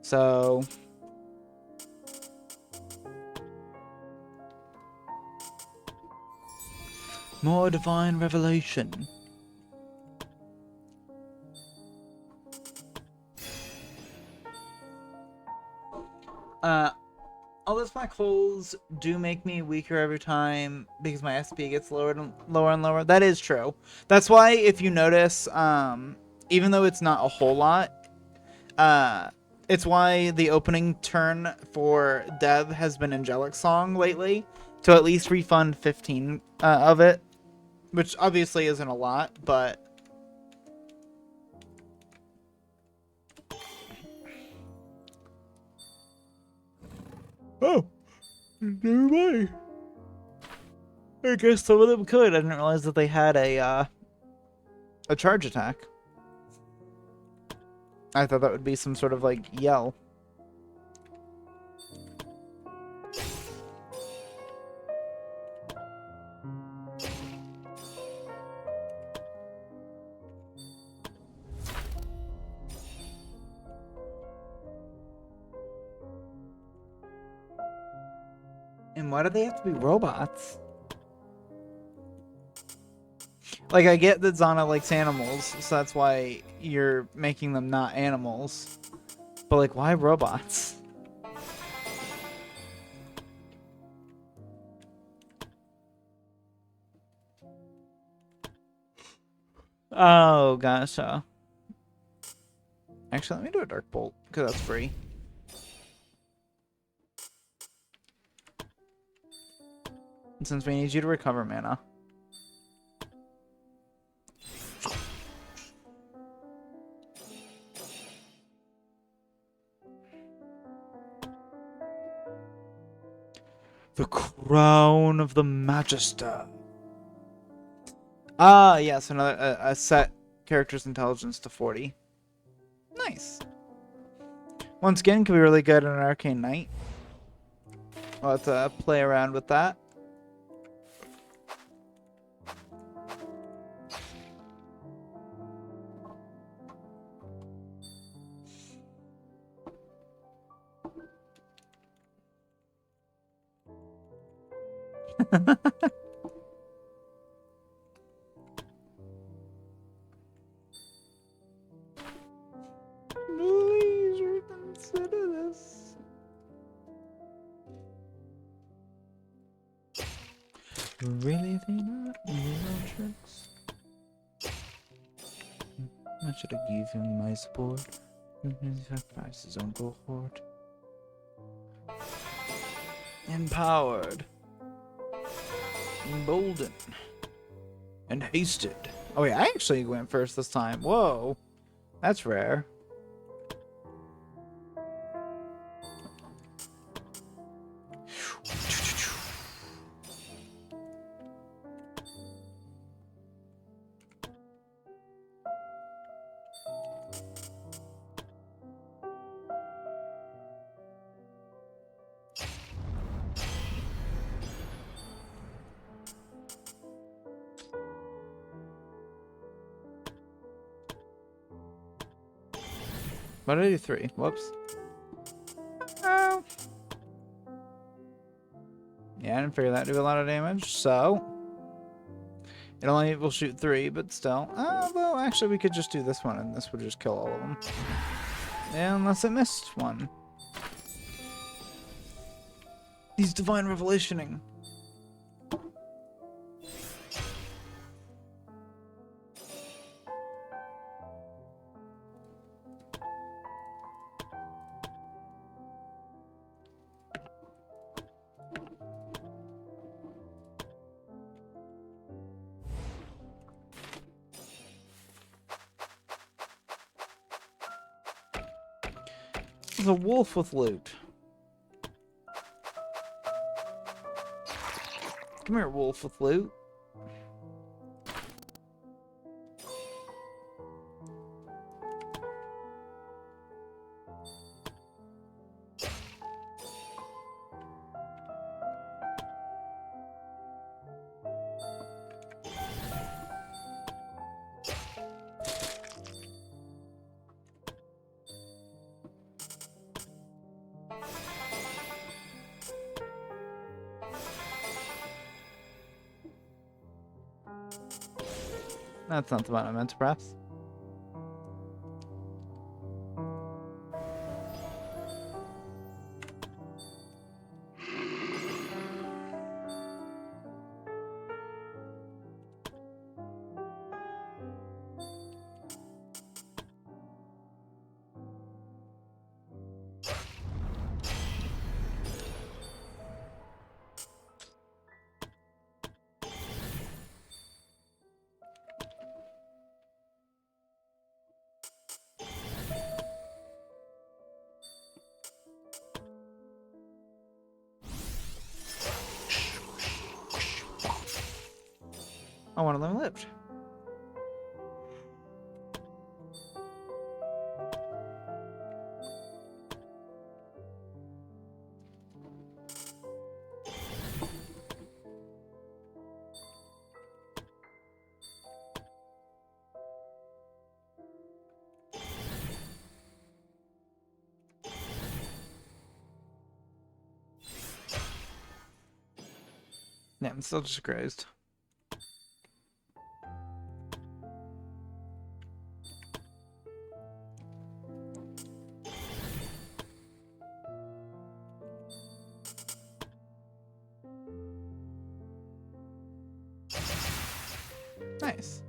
So... more divine revelation. All those black holes do make me weaker every time because my SP gets lower and lower. That is true. That's why if you notice, even though it's not a whole lot, it's why the opening turn for Dev has been Angelic Song lately, to at least refund 15 of it, which obviously isn't a lot, but... Oh, never mind. I guess some of them could. I didn't realize that they had a charge attack. I thought that would be some sort of, like, yell. And why do they have to be robots? Like, I get that Zana likes animals, so that's why you're making them not animals. But, like, why robots? Oh, gotcha. Actually, let me do a Dark Bolt, because that's free. And since we need you to recover mana. The Crown of the Magister. Ah, yes, another a set character's intelligence to 40. Nice. Once again, can be really good in an Arcane Knight. I'll have to play around with that. Please reconsider this. Really, they not real tricks? I should have given him my support. Sacrifice his own cohort. Empowered. Emboldened. And hasted. Oh yeah, I actually went first this time. Whoa. That's rare. What did I do? 3. Whoops. Oh. Yeah, I didn't figure that to do a lot of damage, so... It only will shoot 3, but still. Well, actually, we could just do this one, and this would just kill all of them. Yeah, unless it missed one. He's divine revelationing. There's a wolf with loot. Come here, wolf with loot. That's not the one I meant to press. Oh, one of them lived. Yeah, I'm still just crazed. Nice.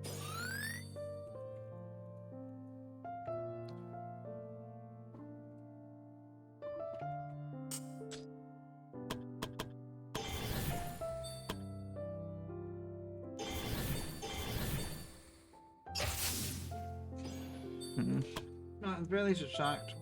No, I'm barely just shocked.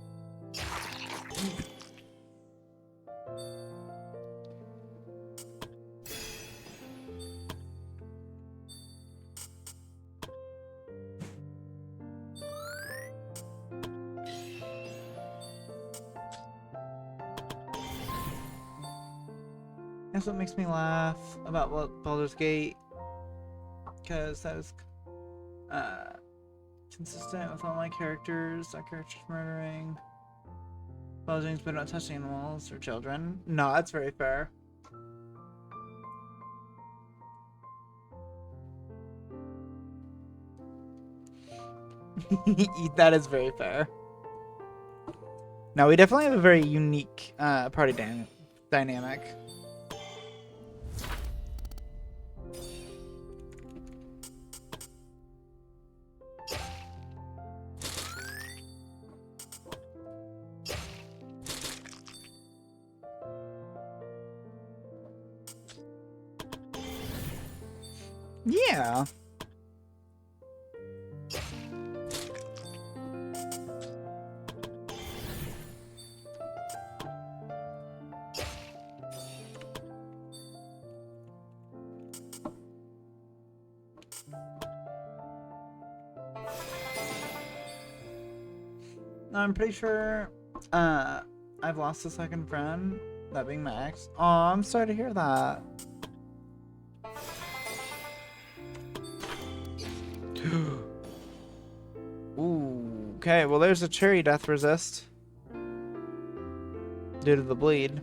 That's what makes me laugh about Baldur's Gate, because that is consistent with all my characters. Our characters murdering buildings but not touching animals or children. No, that's very fair. That is very fair. Now we definitely have a very unique party dynamic. Yeah. I'm pretty sure I've lost a second friend, that being my ex. Oh, I'm sorry to hear that. Ooh, okay, well there's a cherry death resist due to the bleed.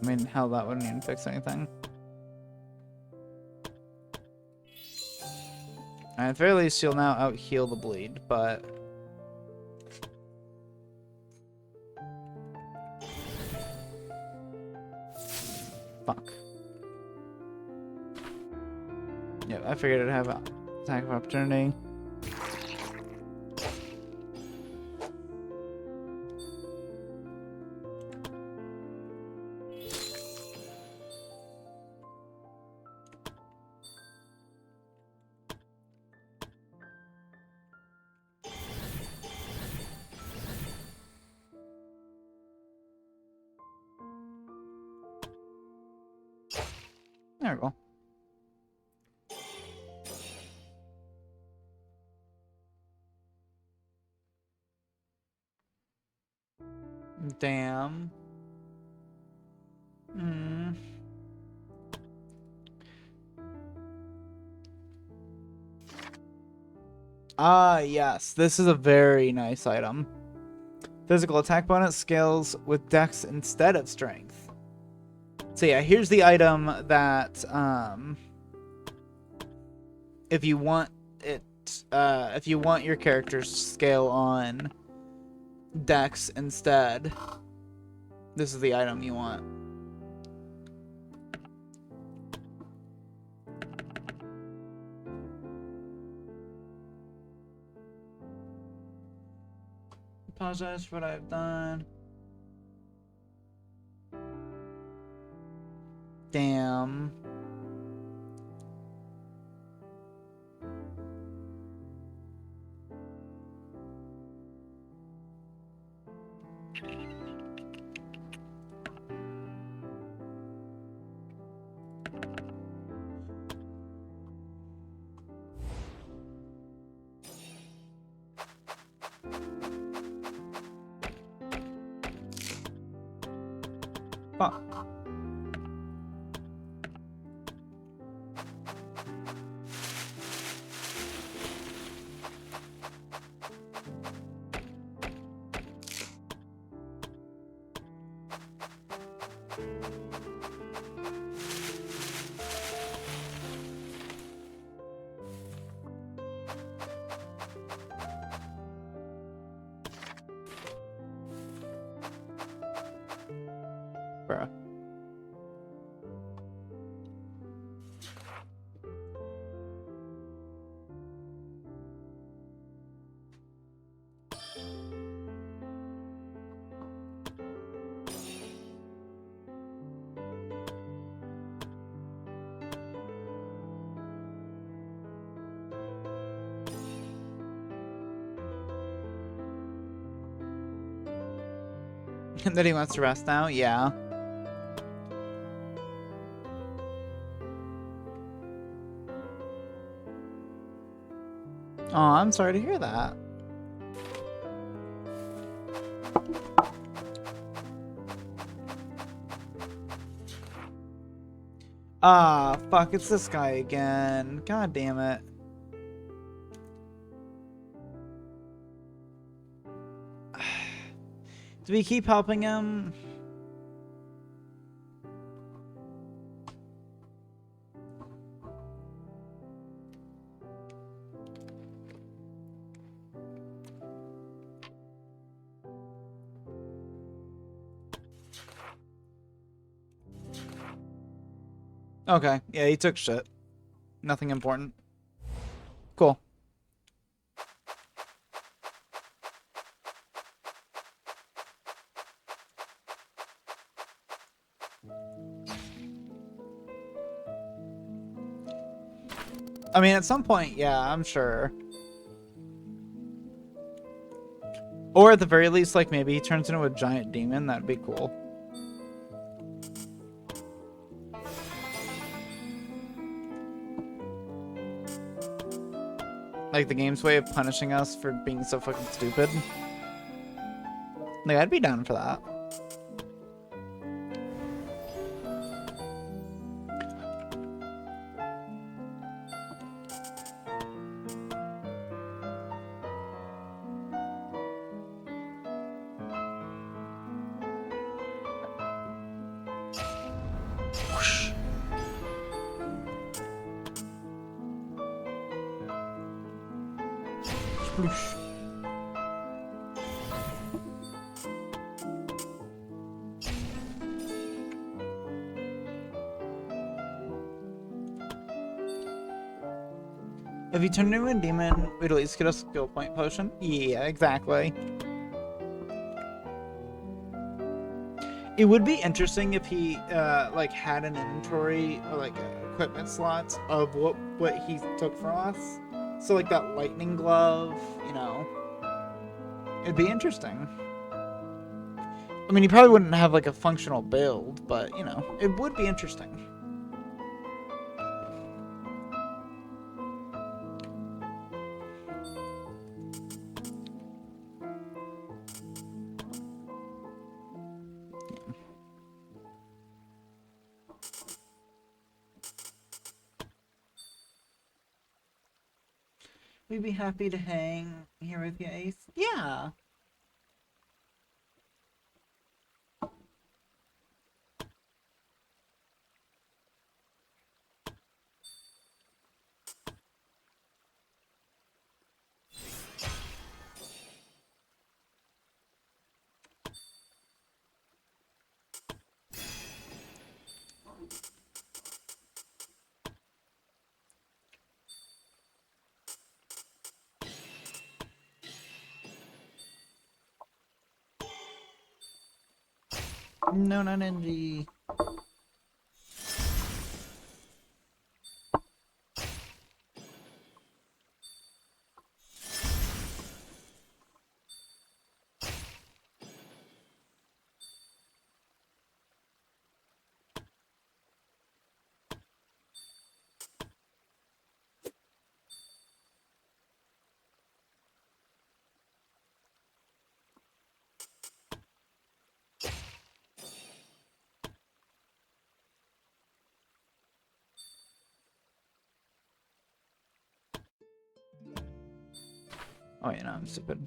I mean, hell, that wouldn't even fix anything. And at the very least, you'll now out-heal the bleed, but... Fuck. Yep, I figured I'd have an attack of opportunity. There we go. Damn. Ah, yes. This is a very nice item. Physical attack bonus scales with dex instead of strength. So yeah, here's the item that if you want it if you want your character's scale on dex instead, this is the item you want. Apologize for what I've done. Damn. Fuck. Bruh. That he wants to rest now? Yeah. Oh, I'm sorry to hear that. Ah, fuck, it's this guy again. God damn it. Do we keep helping him? Okay, yeah, he took shit. Nothing important. Cool. I mean, at some point, yeah, I'm sure. Or at the very least, like, maybe he turns into a giant demon. That'd be cool. Like, the game's way of punishing us for being so fucking stupid. Like, I'd be down for that. If you turn into a demon, we'd at least get a skill point potion. Yeah, exactly. It would be interesting if he like had an inventory or like equipment slots of what he took from us. So like that lightning glove, you know. It'd be interesting. I mean, he probably wouldn't have like a functional build, but you know, it would be interesting. We'd be happy to hang here with you, Ace. Yeah. No, not NG. Oh, yeah, no, I'm stupid.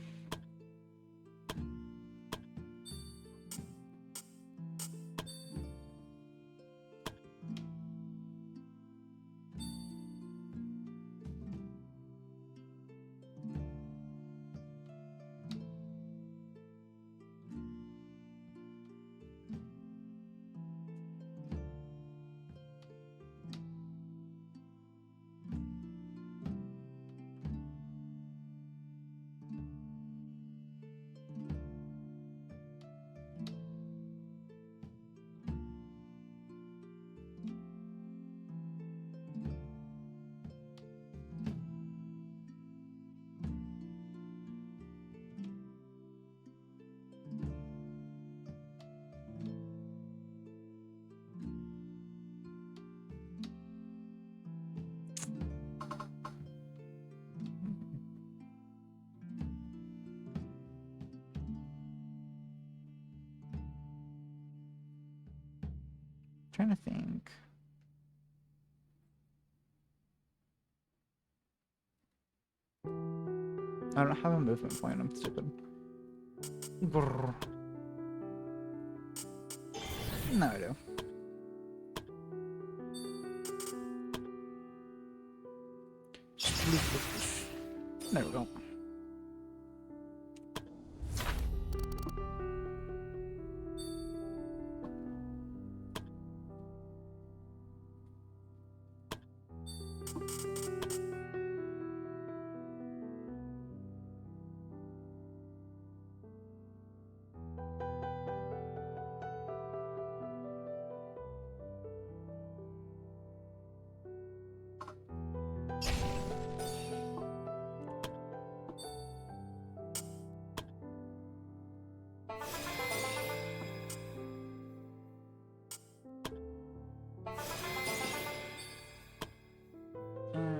trying to think. I don't have a movement point. I'm stupid. Grrr. No, I do. There we go.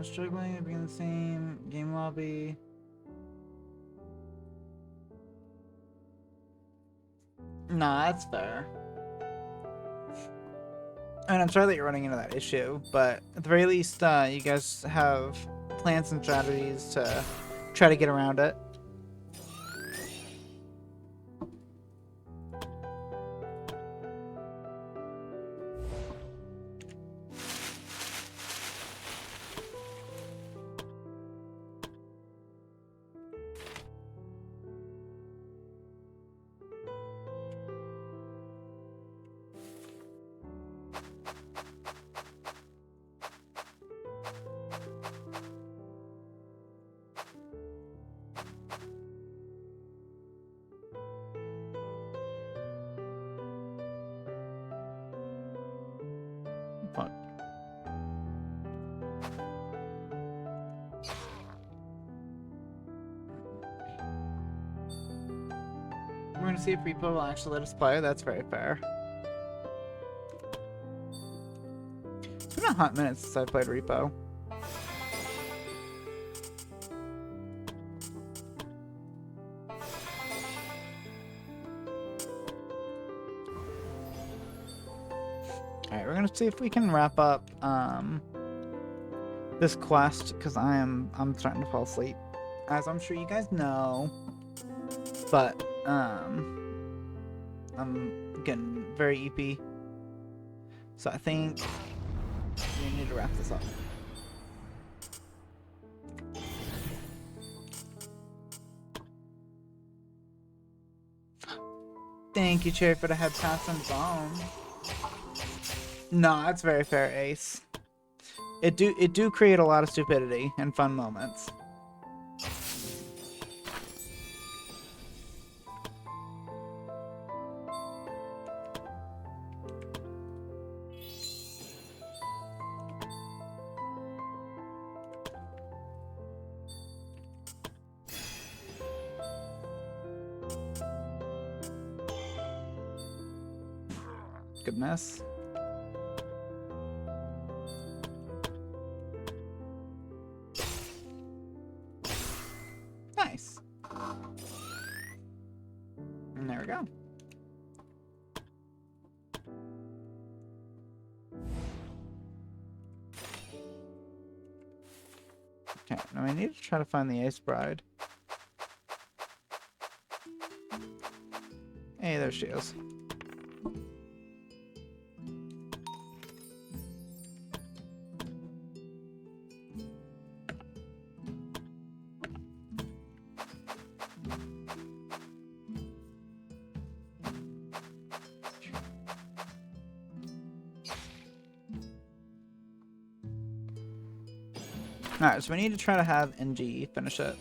Struggling to begin the same game lobby. Nah, that's fair. And I'm sorry that you're running into that issue, but at the very least, you guys have plans and strategies to try to get around it. Fuck. We're gonna see if Repo will actually let us play. That's very fair. It's been a hot minute since I played Repo. Alright, we're gonna see if we can wrap up this quest, because I'm starting to fall asleep, as I'm sure you guys know. But I'm getting very EP, so I think we need to wrap this up. Thank you, Cherry, for the head pass and bone. No, that's very fair, Ace. It do create a lot of stupidity and fun moments. Goodness. Nice. And there we go. Okay, now I need to try to find the Ace Bride. Hey, there she is. Alright, so we need to try to have NG finish it.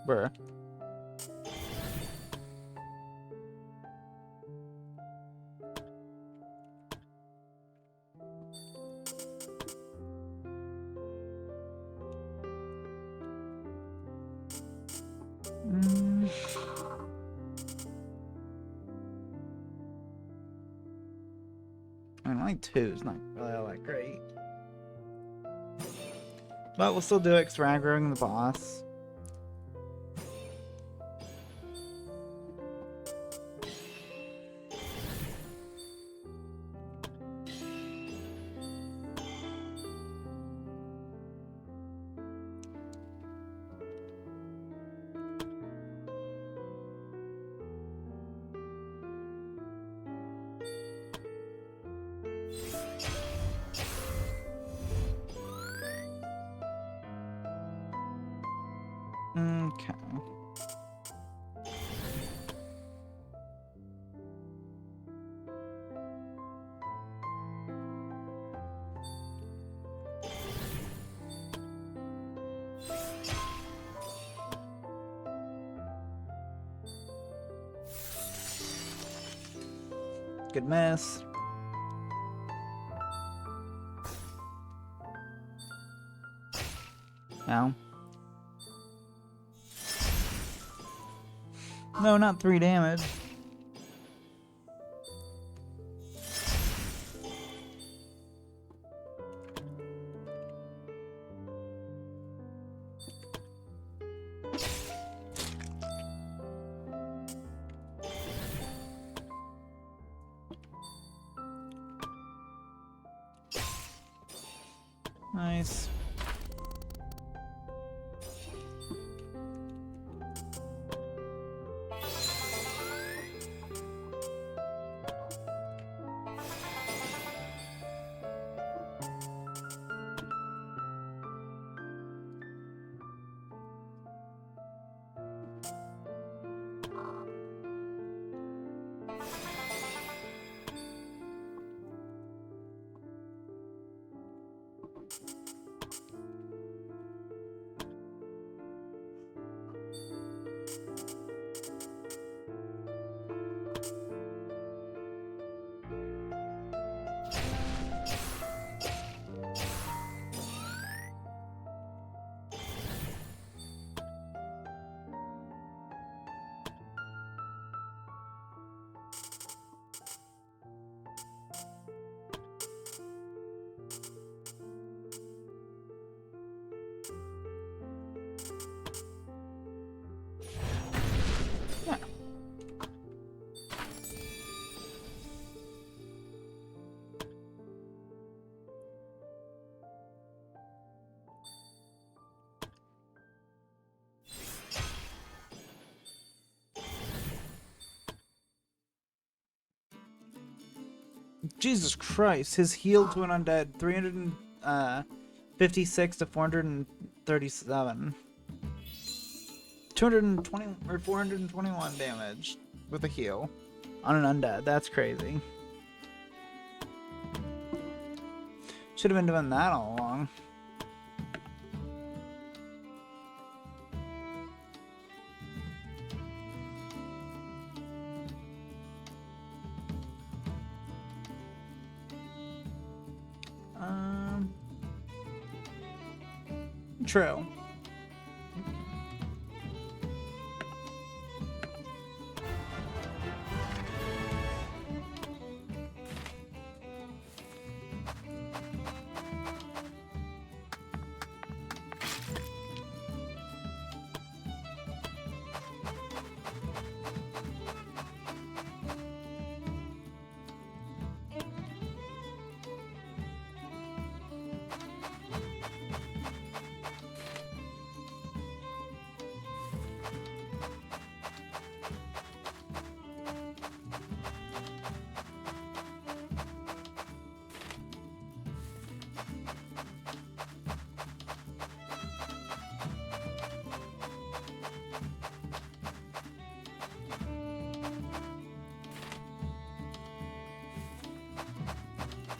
Bruh. I mean, only 2 is not really all that great. But we'll still do it because we're aggroing the boss. Okay. Good miss. Ow. No, not 3 damage. Nice. Jesus Christ, his heal to an undead, 356 to 437. 220 or 421 damage with a heal on an undead. That's crazy. Should have been doing that all along. True.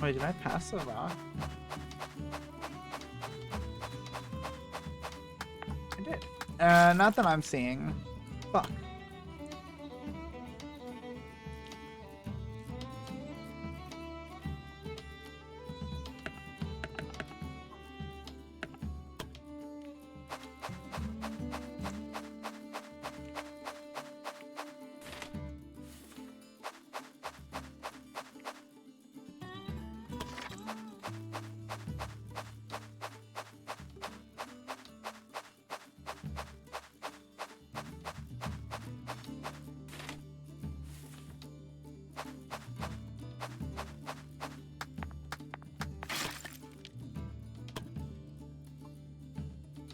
Wait, did I pass the rock? I did. Not that I'm seeing. Fuck.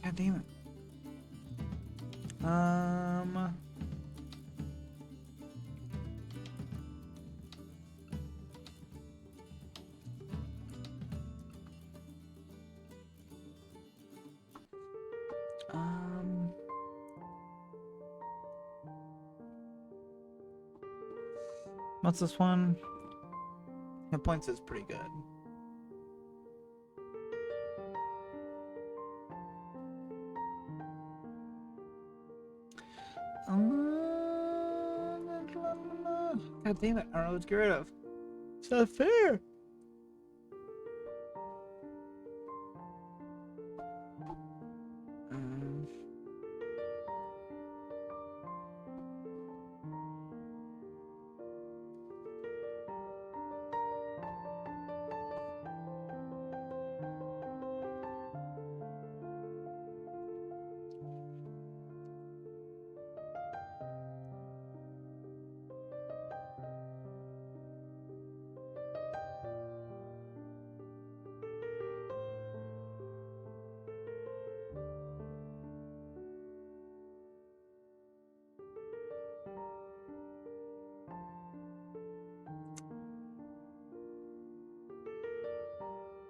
God damn it. What's this one? Hit points is pretty good. God damn it, I don't know what to get rid of. It's not fair.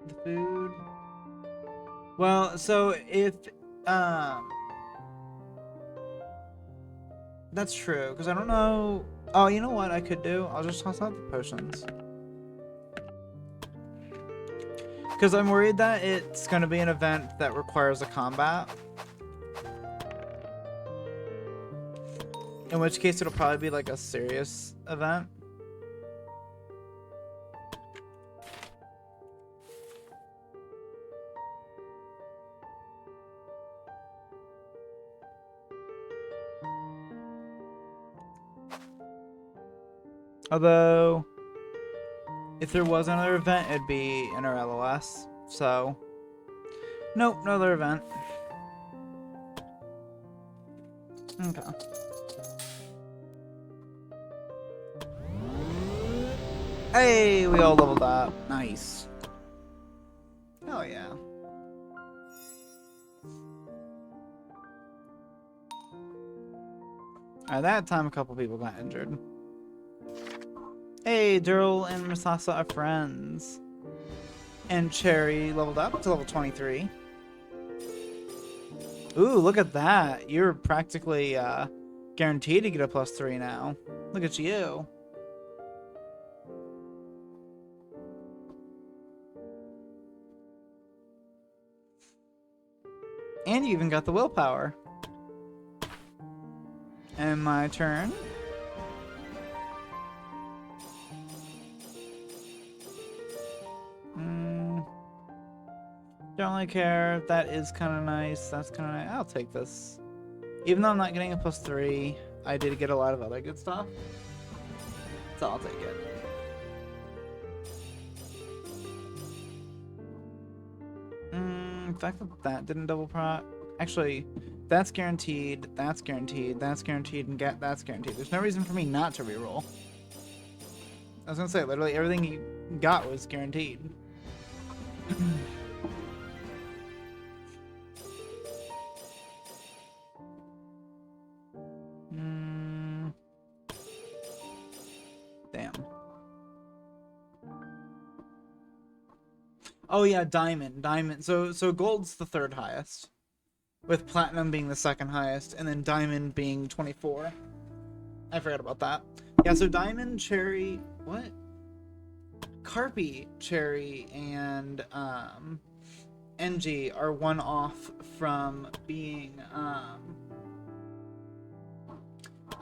The food. Well, so if that's true, because I don't know. Oh, you know what I could do? I'll just toss out the potions. Because I'm worried that it's going to be an event that requires a combat. In which case it'll probably be like a serious event. Although, if there was another event, it'd be in our LOS. So, nope, no other event. Okay. Hey, we all leveled up. Nice. Hell yeah. At that time, a couple people got injured. Hey, Daryl and Masasa are friends. And Cherry leveled up to level 23. Ooh, look at that. You're practically guaranteed to get a +3 now. Look at you. And you even got the willpower. And my turn. Don't really care. That is kind of nice. That's kind of nice. I'll take this. Even though I'm not getting a +3, I did get a lot of other good stuff. So I'll take it. The fact that that didn't double proc. Actually, that's guaranteed. That's guaranteed. That's guaranteed. And that's guaranteed. There's no reason for me not to reroll. I was gonna say, literally everything you got was guaranteed. Damn. Oh yeah, diamond. So gold's the third highest, with platinum being the second highest, and then diamond being 24. I forgot about that. Yeah, so diamond, cherry, what? Carpy, cherry, and NG are one off from being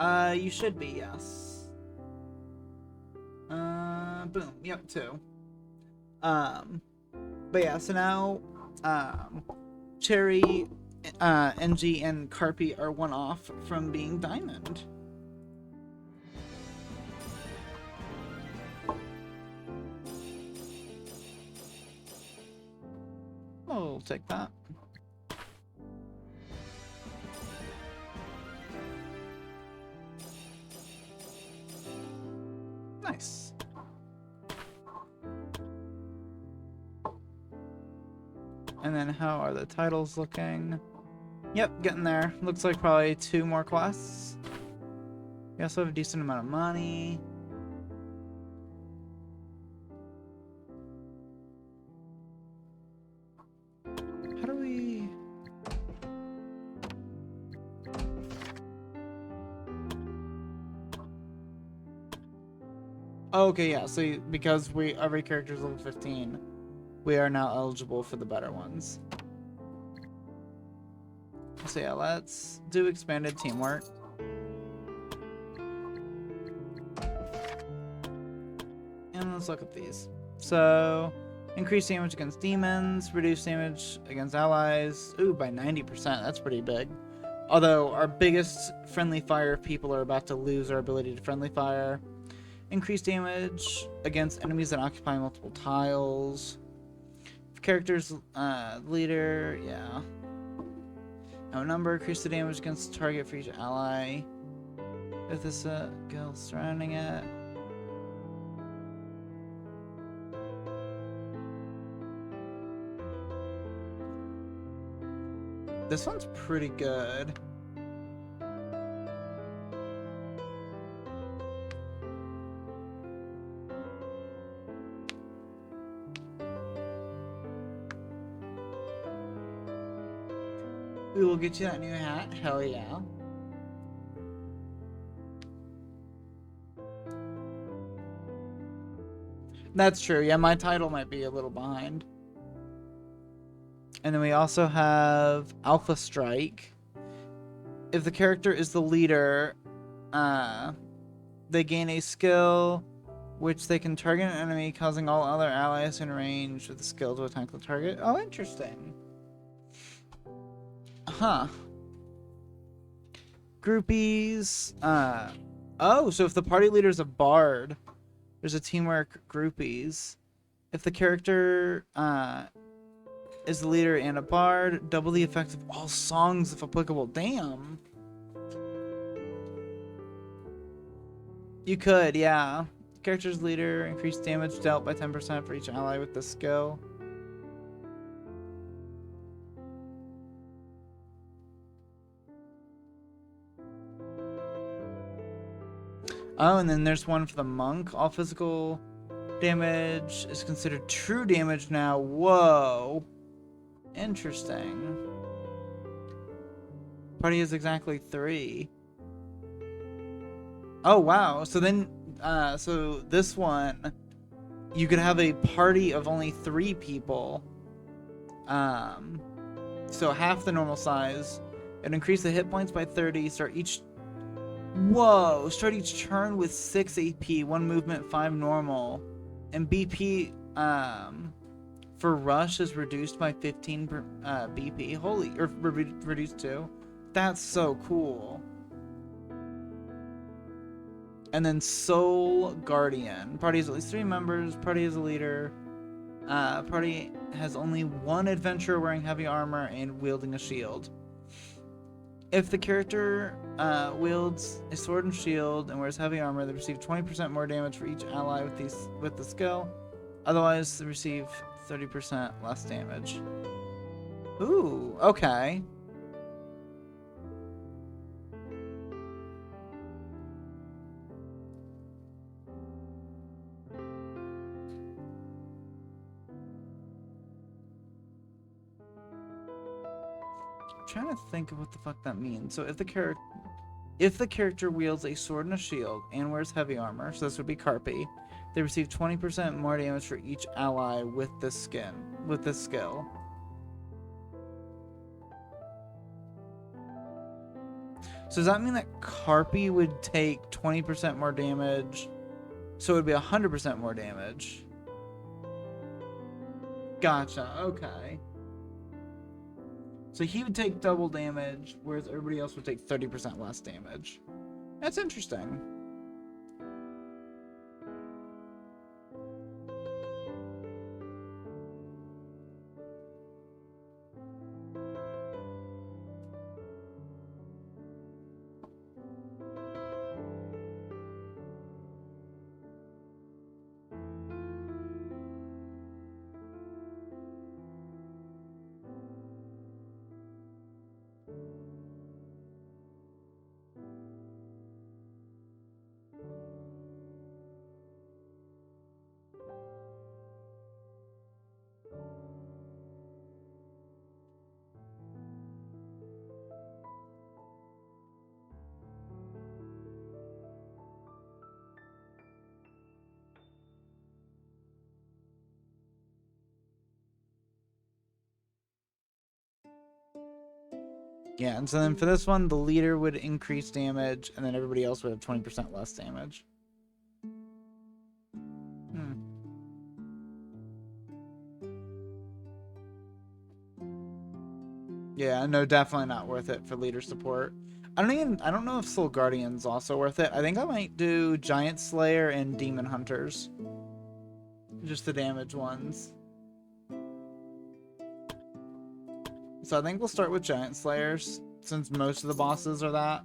You should be, yes. Boom. Yep, 2. But yeah, so now, Cherry, NG, and Carpy are 1 off from being Diamond. We'll take that. Nice. And then how are the titles looking? Yep, getting there. Looks like probably 2 more quests. We also have a decent amount of money. How do we... Okay, yeah, so because every character is level 15, we are now eligible for the better ones. So yeah, let's do expanded teamwork. And let's look at these. So, increase damage against demons, reduce damage against allies. Ooh, by 90%, that's pretty big. Although, our biggest friendly fire people are about to lose our ability to friendly fire. Increase damage against enemies that occupy multiple tiles. If character's leader, yeah. Outnumber, increase the damage against the target for each ally. If this guild surrounding it. This one's pretty good. We will get you that new hat. Hell yeah. That's true. Yeah, my title might be a little behind. And then we also have Alpha Strike. If the character is the leader, they gain a skill which they can target an enemy, causing all other allies in range with the skill to attack the target. Oh, interesting. Huh. Groupies. Oh, so if the party leader is a bard, there's a teamwork groupies. If the character is the leader and a bard, double the effect of all songs if applicable. Damn. You could, yeah. Character's leader, increase damage dealt by 10% for each ally with this skill. Oh, and then there's one for the monk. All physical damage is considered true damage now. Whoa. Interesting. Party is exactly 3. Oh, wow. So then, so this one, you could have a party of only 3 people. So half the normal size. And increase the hit points by 30. Start each turn with 6 AP, 1 movement, 5 normal. And BP for rush is reduced by 15 BP. Holy, or reduced too. That's so cool. And then Soul Guardian. Party has at least 3 members. Party is a leader. Party has only 1 adventurer wearing heavy armor and wielding a shield. If the character wields a sword and shield and wears heavy armor, they receive 20% more damage for each ally with the skill. Otherwise, they receive 30% less damage. Ooh, okay. Trying to think of what the fuck that means. So if the character wields a sword and a shield and wears heavy armor, so this would be Carpy, they receive 20% more damage for each ally with this skill. So does that mean that Carpy would take 20% more damage? So it would be 100% more damage. Gotcha, okay. So he would take double damage, whereas everybody else would take 30% less damage. That's interesting. Yeah, and so then for this one, the leader would increase damage, and then everybody else would have 20% less damage. Yeah, no, definitely not worth it for leader support. I don't know if Soul Guardian's also worth it. I think I might do Giant Slayer and Demon Hunters. Just the damage ones. So I think we'll start with Giant Slayers, since most of the bosses are that.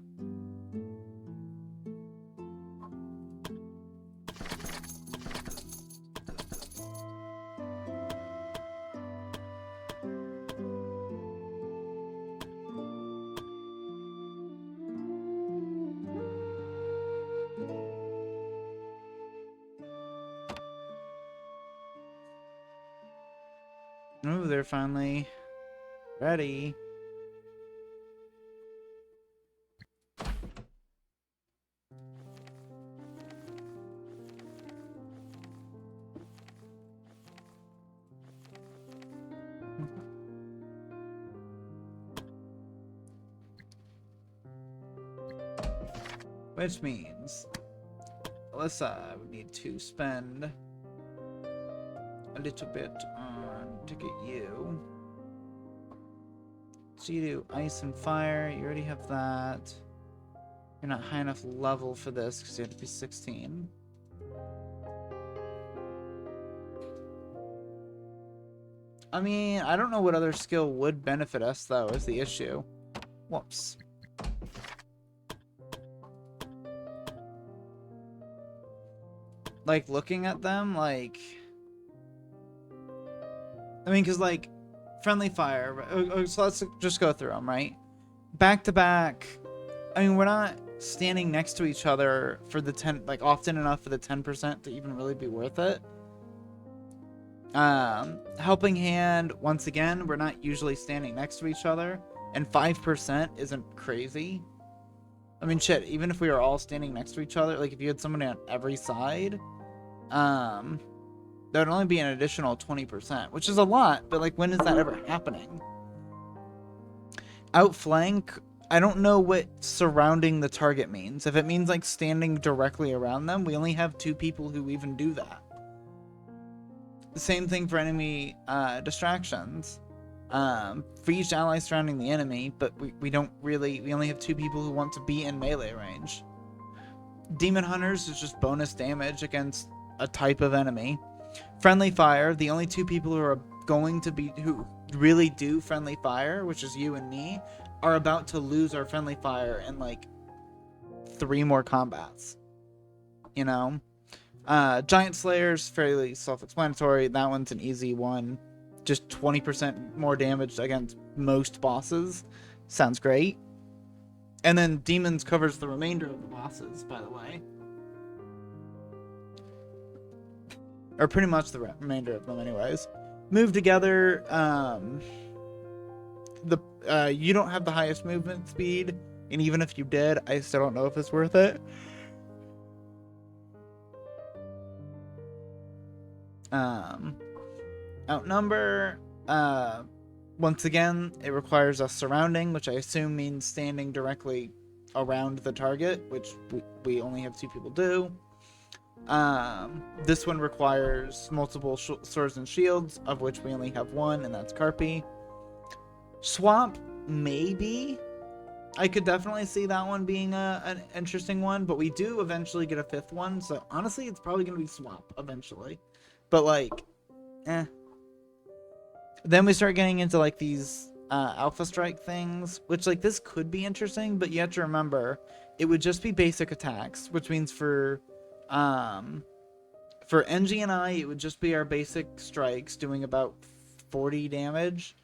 Ooh, they're finally ready. Which means Alyssa would need to spend a little bit on to get you. So you do ice and fire. You already have that. You're not high enough level for this because you have to be 16. I mean, I don't know what other skill would benefit us, though, is the issue. Whoops. Like, looking at them, like... I mean, because, like, friendly fire... So let's just go through them, right? Back to back... I mean, we're not standing next to each other for the 10... Like, often enough for the 10% to even really be worth it. Helping Hand, once again, we're not usually standing next to each other. And 5% isn't crazy. I mean, shit, even if we were all standing next to each other, like, if you had somebody on every side... there would only be an additional 20%, which is a lot, but like, when is that ever happening? Outflank, I don't know what surrounding the target means. If it means like standing directly around them, we only have 2 people who even do that. The same thing for enemy distractions. For each ally surrounding the enemy, but we only have 2 people who want to be in melee range. Demon Hunters is just bonus damage against a type of enemy. Friendly fire, the only 2 people who are going to be who really do friendly fire, which is you and me, are about to lose our friendly fire in like 3 more combats. You know? Giant Slayer's fairly self-explanatory. That one's an easy one. Just 20% more damage against most bosses. Sounds great. And then Demons covers the remainder of the bosses, by the way. Or pretty much the remainder of them anyways. Move together. You don't have the highest movement speed. And even if you did, I still don't know if it's worth it. Outnumber. Once again, it requires us surrounding, which I assume means standing directly around the target, which we only have 2 people do. This one requires multiple swords and shields, of which we only have 1, and that's Carpi. Swap, maybe. I could definitely see that one being an interesting one, but we do eventually get a 5th one, so honestly, it's probably going to be swap eventually. But, like, Then we start getting into, like, these Alpha Strike things, which, like, this could be interesting, but you have to remember, it would just be basic attacks, which means for NG and I, it would just be our basic strikes doing about 40 damage.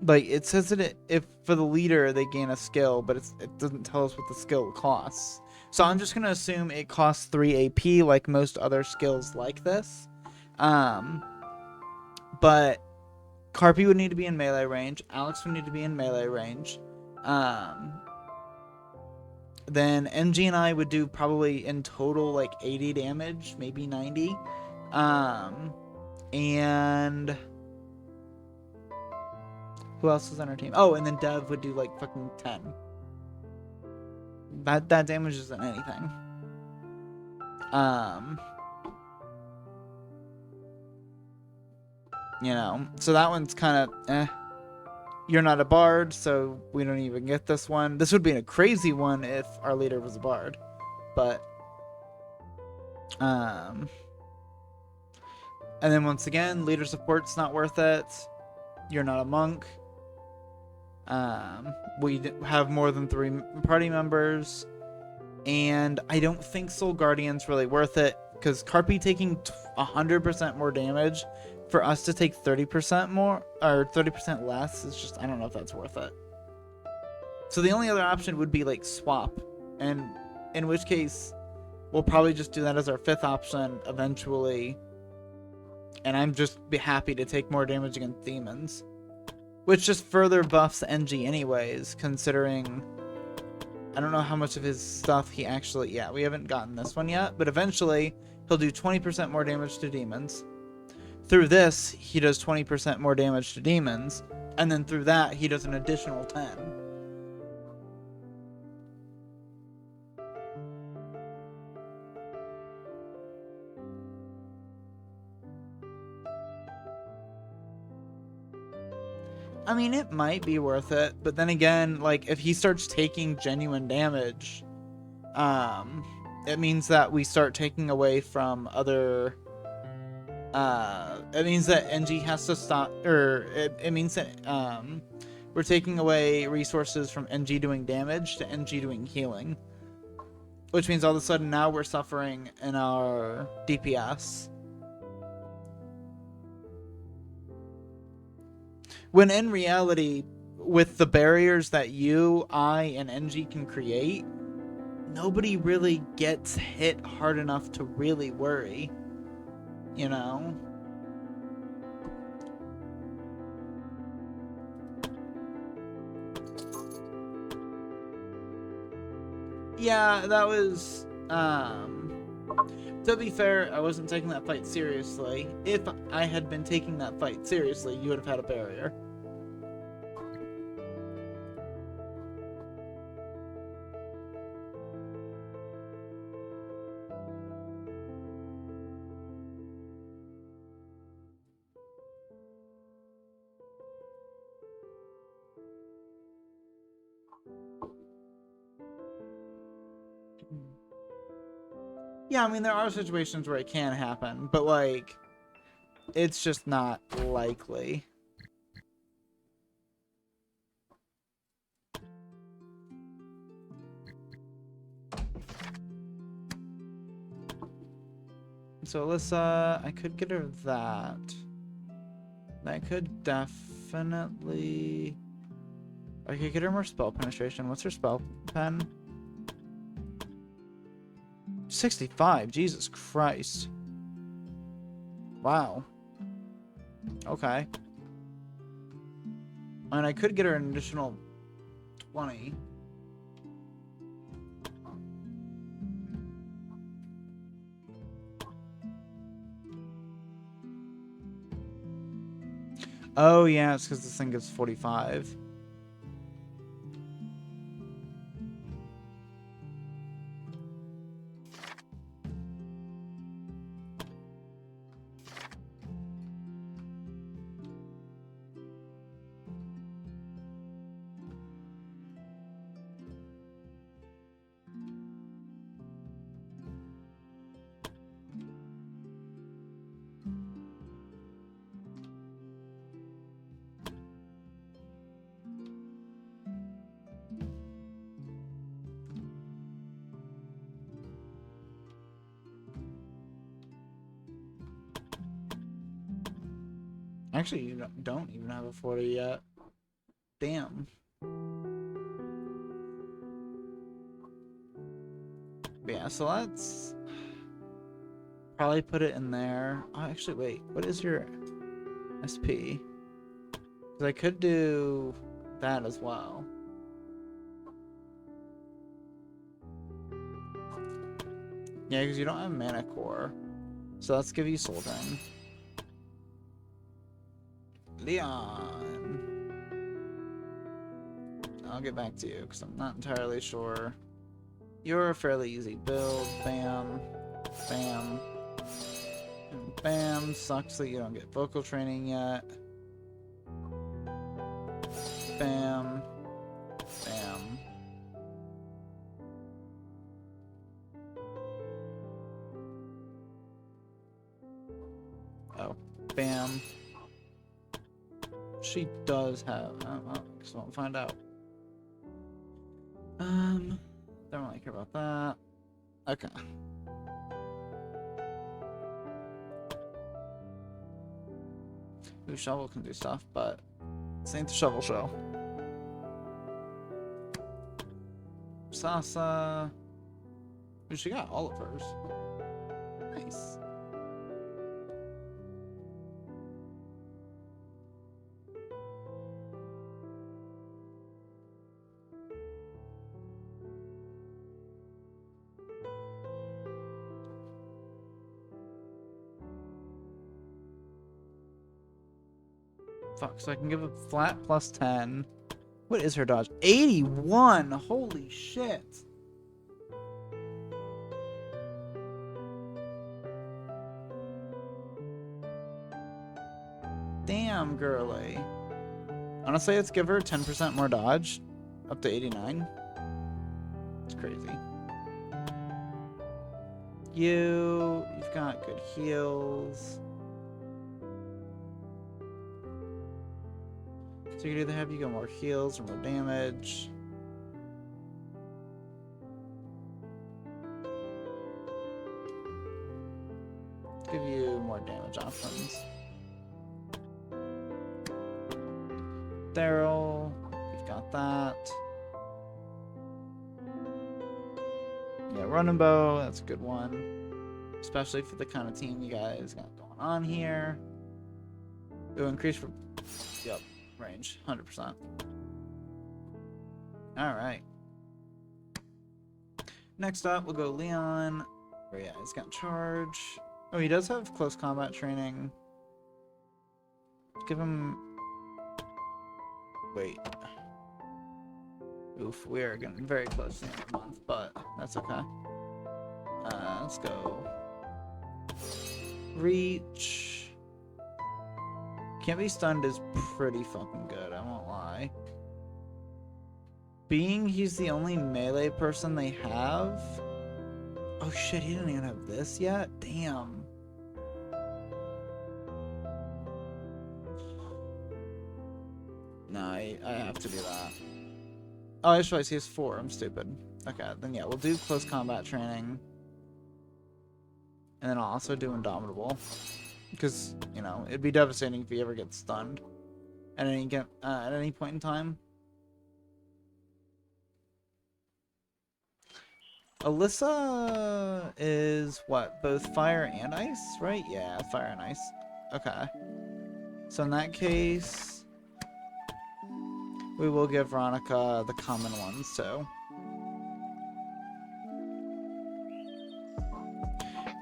Like, it says that if for the leader they gain a skill, but it doesn't tell us what the skill costs. So I'm just gonna assume it costs 3 AP like most other skills like this. But Carpi would need to be in melee range. Alex would need to be in melee range. Then MG and I would do probably in total like 80 damage, maybe 90. And who else is on our team? Oh, and then Dev would do like fucking 10. That damage isn't anything. You know, so that one's kind of You're not a bard, so we don't even get this one. This would be a crazy one if our leader was a bard, but and then once again, leader support's not worth it. You're not a monk. We have more than 3 party members, and I don't think Soul Guardian's really worth it because Carpi taking 100% more damage for us to take 30% more or 30% less is just, I don't know if that's worth it. So the only other option would be like swap, and in which case we'll probably just do that as our 5th option eventually, and I'm just be happy to take more damage against demons, which just further buffs NG anyways, considering I don't know how much of his stuff he actually, yeah, we haven't gotten this one yet, but eventually he'll do 20% more damage to demons. Through this, he does 20% more damage to demons, and then through that, he does an additional 10. I mean, it might be worth it, but then again, like, if he starts taking genuine damage, it means that we start taking away from other... it means that NG has to stop, or it means that we're taking away resources from NG doing damage to NG doing healing, which means all of a sudden now we're suffering in our DPS, when in reality, with the barriers that you, I, and NG can create, nobody really gets hit hard enough to really worry. You know? Yeah, that was, to be fair, I wasn't taking that fight seriously. If I had been taking that fight seriously, you would have had a barrier. Yeah, I mean, there are situations where it can happen, but, like, it's just not likely. So Alyssa, I could get her that. That could definitely... I could get her more spell penetration. What's her spell pen? 65. Jesus Christ. Wow. Okay. And I could get her an additional 20. Oh, yeah, it's because this thing gives 45. Actually, you don't even have a 40 yet. Damn. But yeah, so let's probably put it in there. Oh, actually, wait. What is your SP? Because I could do that as well. Yeah, because you don't have mana core. So let's give you Soul Drain. Leon. I'll get back to you because I'm not entirely sure. You're a fairly easy build. Bam. Bam. And bam. Sucks that you don't get vocal training yet. Bam. Bam. Oh. Bam. She does have... oh, guess we'll find out. Don't really care about that. Okay. Ooh, Shovel can do stuff, but this ain't the Shovel Show. Sasa. Ooh, she got all of hers. Nice. Fuck, so I can give a flat plus 10. What is her dodge? 81! Holy shit! Damn, girly. Honestly, let's give her 10% more dodge. Up to 89. It's crazy. You've got good heals. So you could either have you get more heals or more damage. Give you more damage options. Daryl, you've got that. Yeah, running bow, that's a good one. Especially for the kind of team you guys got going on here. It'll increase for... Yep. Range, 100%. Alright. Next up, we'll go Leon. Oh yeah, he's got charge. Oh, he does have close combat training. Give him... Wait. Oof, we are getting very close to the end of the month, but that's okay. Let's go. Reach. Can't be stunned is pretty fucking good, I won't lie. Being he's the only melee person they have. Oh shit, he didn't even have this yet? Damn. No, I have to do that. Oh, I just realized he has 4. I'm stupid. Okay, then yeah, we'll do close combat training. And then I'll also do Indomitable. Because, you know, it'd be devastating if he ever gets stunned at any point in time. Alyssa is what? Both fire and ice, right? Yeah, fire and ice. Okay. So in that case, we will give Veronica the common ones too.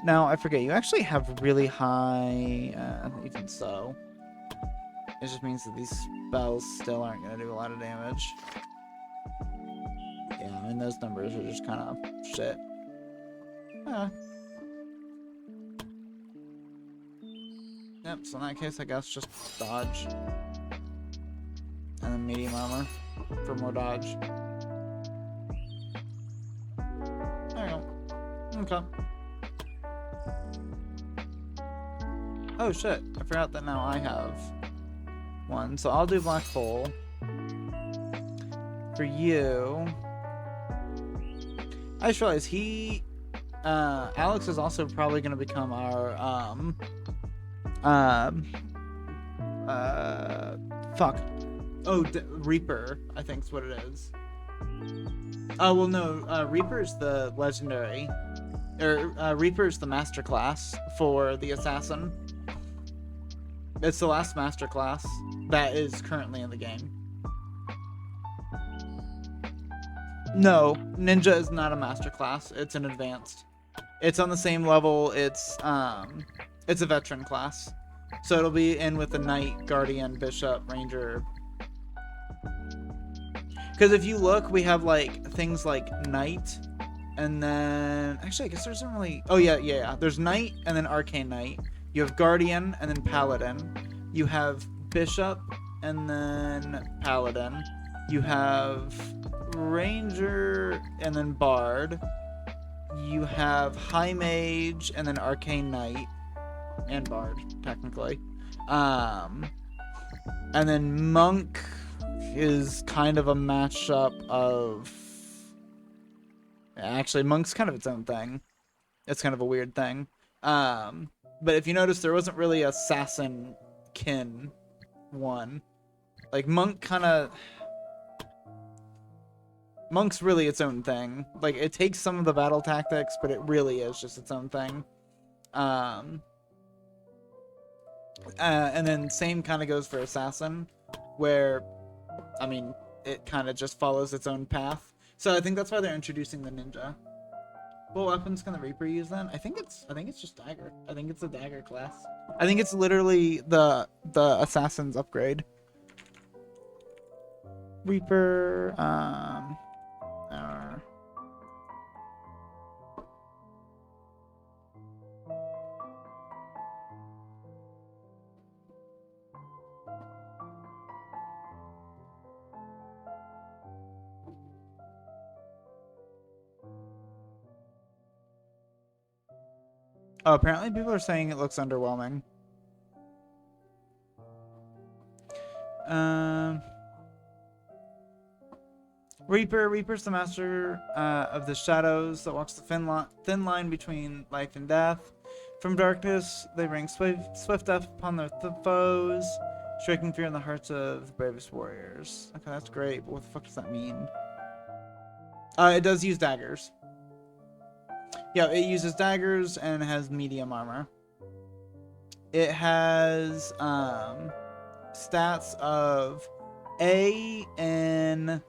Now, I forget, you actually have really high, even so. It just means that these spells still aren't going to do a lot of damage. Yeah, I mean, those numbers are just kind of shit. Yep, so in that case, I guess just dodge. And then medium armor for more dodge. There you go. Okay. Oh shit, I forgot that now I have one. So I'll do Black Hole. For you... I just realized Alex is also probably going to become our, fuck. Oh, Reaper, I think is what it is. Oh, well, no, Reaper's the legendary. Reaper's the master class for the assassin. It's the last master class that is currently in the game. No, Ninja is not a master class. It's an advanced. It's on the same level. It's a veteran class. So it'll be in with the Knight, Guardian, Bishop, Ranger. Because if you look, we have like things like Knight, and then actually I guess there isn't really. Oh yeah. There's Knight and then Arcane Knight. You have Guardian and then Paladin. You have Bishop and then Paladin. You have Ranger and then Bard. You have High Mage and then Arcane Knight and Bard, technically. And then Monk is kind of a mashup of... Actually, Monk's kind of its own thing. It's kind of a weird thing. But if you notice, there wasn't really Assassin kin one. Like, Monk kind of... Monk's really its own thing. Like, it takes some of the battle tactics, but it really is just its own thing. And then same kind of goes for Assassin, where, I mean, it kind of just follows its own path. So I think that's why they're introducing the Ninja. What weapons can the Reaper use then? I think it's just Dagger. I think it's a Dagger class. I think it's literally the Assassin's upgrade. Reaper, oh, apparently people are saying it looks underwhelming. Reaper's the master of the shadows that walks the thin line between life and death. From darkness, they bring swift death upon their foes, striking fear in the hearts of the bravest warriors. Okay, that's great, but what the fuck does that mean? It does use daggers. Yeah, it uses daggers and it has medium armor. It has stats of A in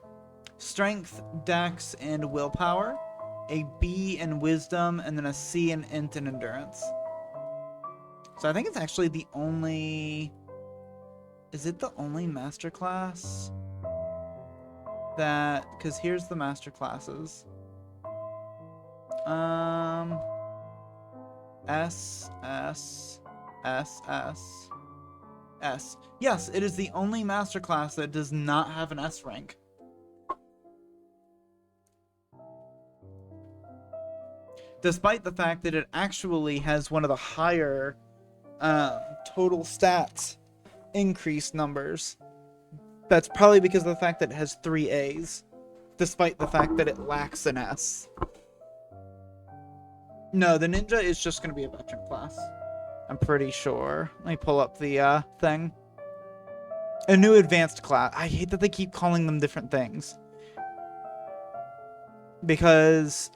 strength, dex, and willpower, a B in wisdom, and then a C in int and endurance. So I think it's actually the only... Is it the only master class that... Because here's the master classes. S, S, S, S, S. Yes, it is the only master class that does not have an S rank. Despite the fact that it actually has one of the higher total stats increase numbers. That's probably because of the fact that it has 3 A's, despite the fact that it lacks an S. No, the Ninja is just going to be a veteran class. I'm pretty sure. Let me pull up the thing. A new advanced class. I hate that they keep calling them different things. Because,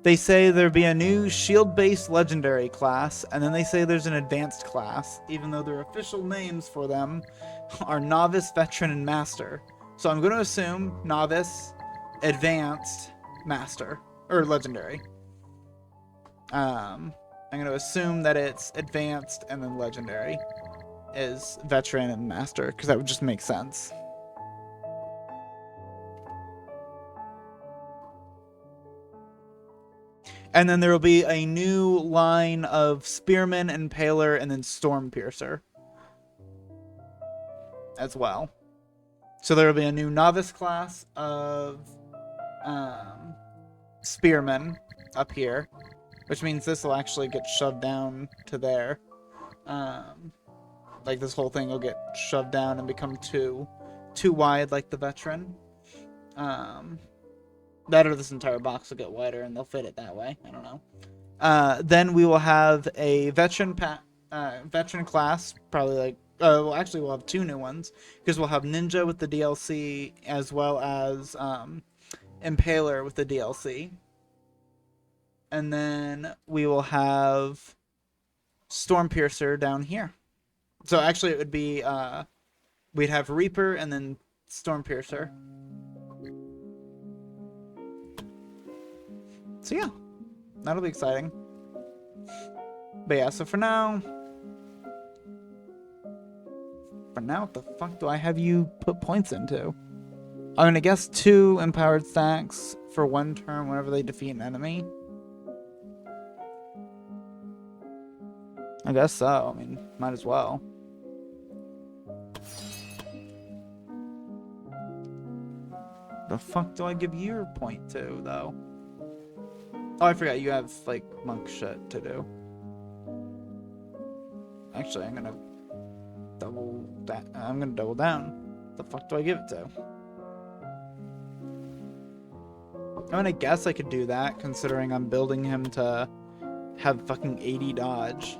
they say there'd be a new shield-based legendary class, and then they say there's an advanced class, even though their official names for them are Novice, Veteran, and Master. So I'm going to assume Novice, Advanced, Master, or Legendary. I'm going to assume that it's Advanced and then Legendary. is veteran and master, because that would just make sense. And then there will be a new line of Spearman, Impaler, and then Storm Piercer as well. So there will be a new novice class of Spearman up here, which means this will actually get shoved down to there. Like this whole thing will get shoved down and become too wide, like the veteran. That or this entire box will get wider and they'll fit it that way. I don't know. Then we will have a veteran class, probably like. Well, actually, we'll have 2 new ones because we'll have Ninja with the DLC as well as Impaler with the DLC, and then we will have Storm Piercer down here. So actually, it would be we'd have Reaper and then Storm Piercer. So yeah, that'll be exciting. But yeah, so for now, what the fuck do I have you put points into? I'm gonna guess 2 empowered stacks for 1 turn whenever they defeat an enemy. I guess so. I mean, might as well. The fuck do I give your point to, though? Oh, I forgot you have, like, monk shit to do. Actually, I'm gonna double down. The fuck do I give it to? I mean, I guess I could do that, considering I'm building him to have fucking 80 dodge.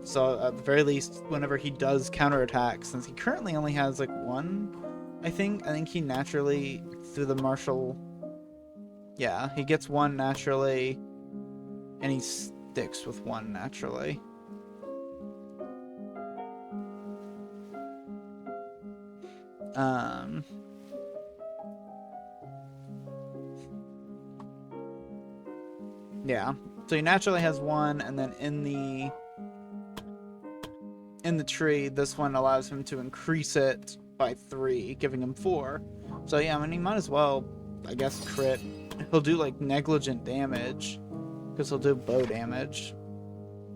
So, at the very least, whenever he does counterattack, since he currently only has, like, 1, I think he naturally, through the martial... Yeah, he gets 1 naturally, and he sticks with 1 naturally. Yeah, so he naturally has 1, and then in the tree, this one allows him to increase it by 3, giving him 4. So yeah, I mean, he might as well, I guess, crit. He'll do like negligent damage, because he'll do bow damage.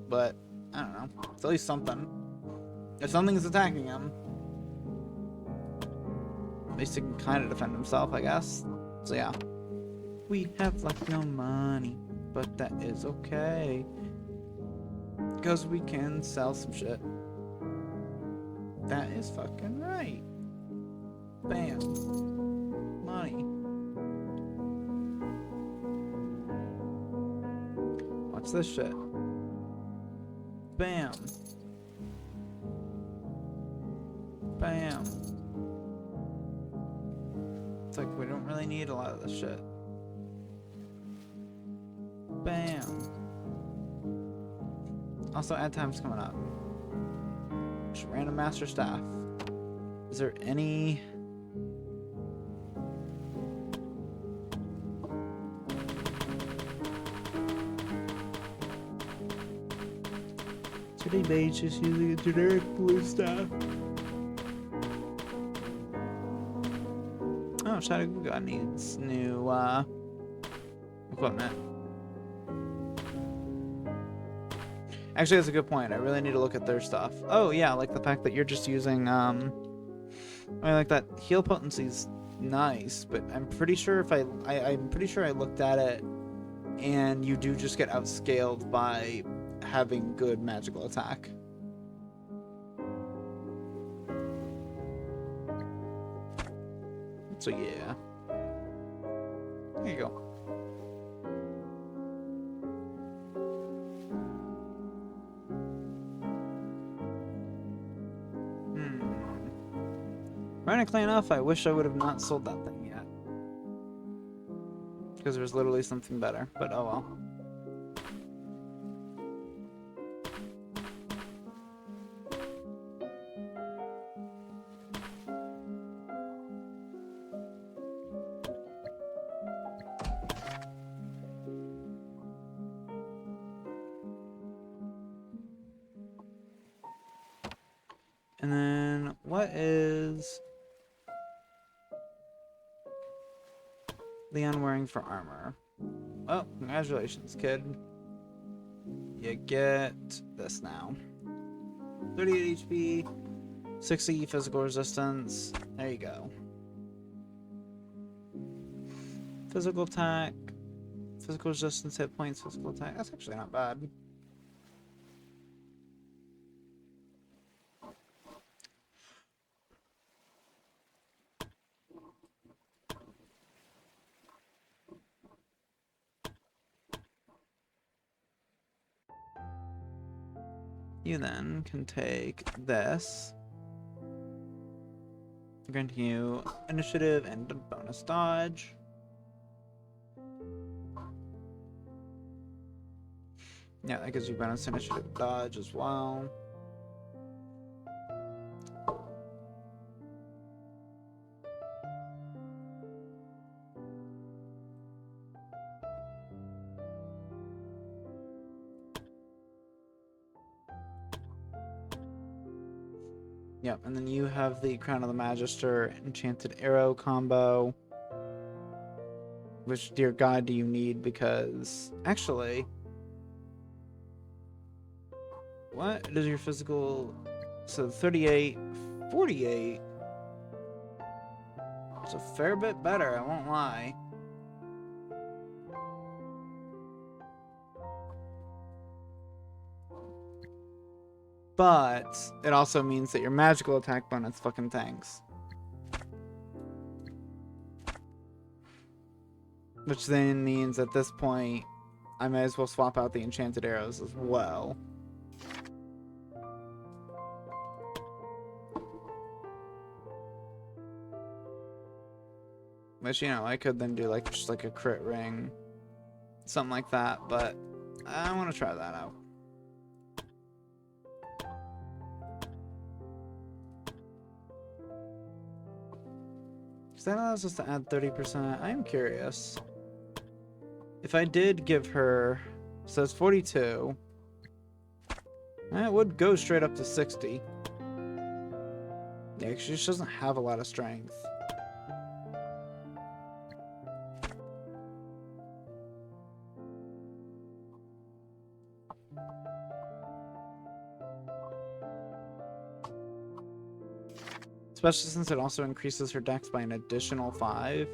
But I don't know, it's at least something. If something's attacking him, at least he can kind of defend himself, I guess. So yeah, we have like no money, but that is okay, because we can sell some shit. That is fucking right. Bam. Money. Watch this shit. Bam. Bam. It's like we don't really need a lot of this shit. Bam. Also, ad time's coming up. Just random master staff. Is there any... Today Mage is using a generic blue staff. Oh, Shadow God needs new equipment. Actually, that's a good point. I really need to look at their stuff. Oh yeah, like the fact that you're just using I mean, like that heal potency's nice, but I'm pretty sure if I'm pretty sure I looked at it, and you do just get outscaled by having good magical attack. So yeah. There you go. Ironically enough, I wish I would have not sold that thing yet, because there's literally something better, but oh well. And then, what is Leon wearing for armor? Oh, congratulations, kid. You get this now. 38 HP, 60 physical resistance. There you go. Physical attack, physical resistance, hit points, physical attack. That's actually not bad. You then can take this. Granting you initiative and a bonus dodge. Yeah, that gives you bonus initiative dodge as well. Yep, and then you have the Crown of the Magister Enchanted Arrow combo. Which, dear God, do you need? Because, actually... What is your physical... So, 38, 48... It's a fair bit better, I won't lie. But it also means that your magical attack bonus fucking tanks. Which then means at this point, I may as well swap out the enchanted arrows as well. Which, you know, I could then do like just like a crit ring. Something like that, but I want to try that out. That allows us to add 30%. I am curious. If I did give her... So it's 42. It would go straight up to 60. Yeah, she just doesn't have a lot of strength. Especially since it also increases her dex by an additional 5.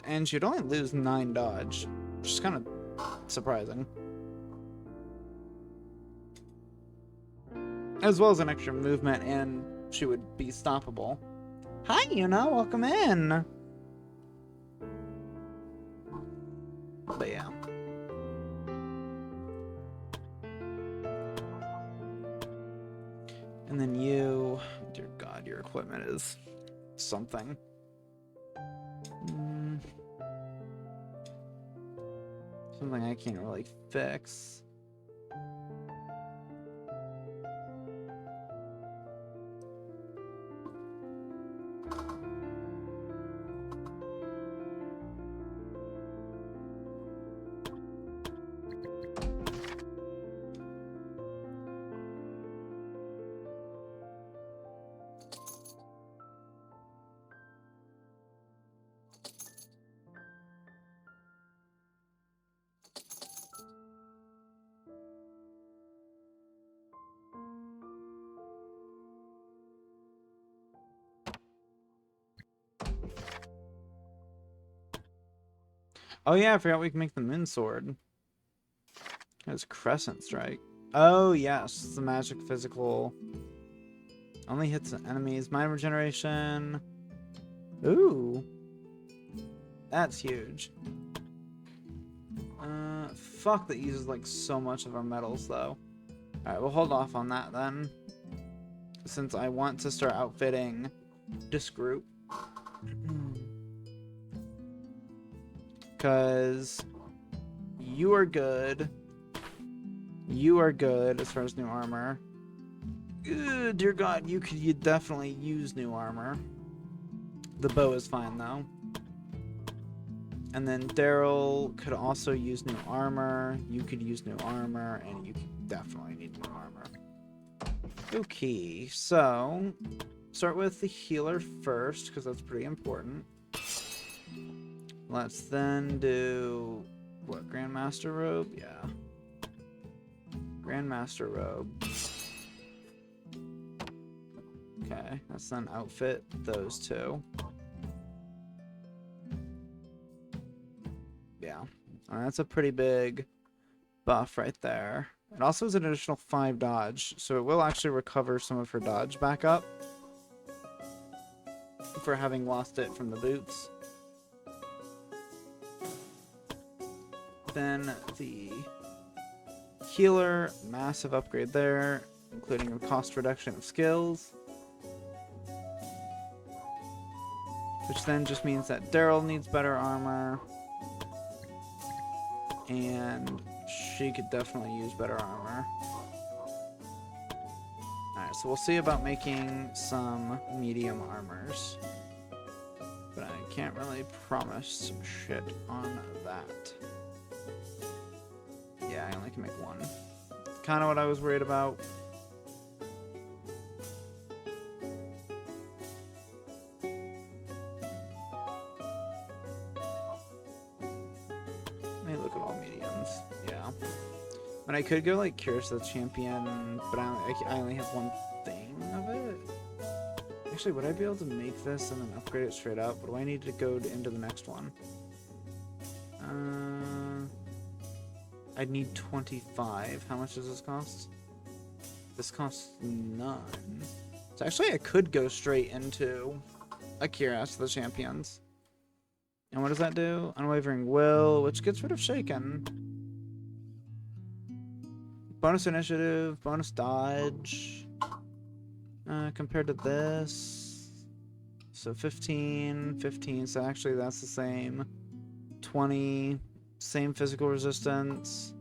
And she'd only lose 9 dodge, which is kind of surprising. As well as an extra movement, and she would be stoppable. Hi, Yuna, welcome in! But yeah. And then you, dear God, your equipment is something. Something I can't really fix. Oh yeah, I forgot we can make the moon sword. It's Crescent Strike. Oh yes, it's the magic physical. Only hits enemies. Mind regeneration. Ooh. That's huge. Fuck, that uses like so much of our metals though. Alright, we'll hold off on that then. Since I want to start outfitting this group. Because you are good. You are good as far as new armor. Dear God, you could definitely use new armor. The bow is fine though. And then Daryl could also use new armor. You could use new armor, and you could definitely need more armor. Okay, so start with the healer first, because that's pretty important. Let's then do, what, Grandmaster Robe? Yeah. Grandmaster Robe. Okay, let's then outfit those two. Yeah, that's a pretty big buff right there. It also has an additional 5 dodge, so it will actually recover some of her dodge back up for having lost it from the boots. Then the healer, massive upgrade there, including a cost reduction of skills. Which then just means that Daryl needs better armor. And she could definitely use better armor. Alright, so we'll see about making some medium armors. But I can't really promise shit on that. Yeah, I only can make one. Kind of what I was worried about. Let me look at all mediums. Yeah. And I could go like Curious the Champion, but I only have one thing of it. Actually, would I be able to make this and then upgrade it straight up? Or do I need to go into the next one? I'd need 25. How much does this cost? This costs none. So actually I could go straight into a Curious the Champions. And what does that do? Unwavering Will, which gets rid of Shaken. Bonus initiative, bonus dodge. Compared to this. So 15, 15. So actually that's the same. 20. Same physical resistance.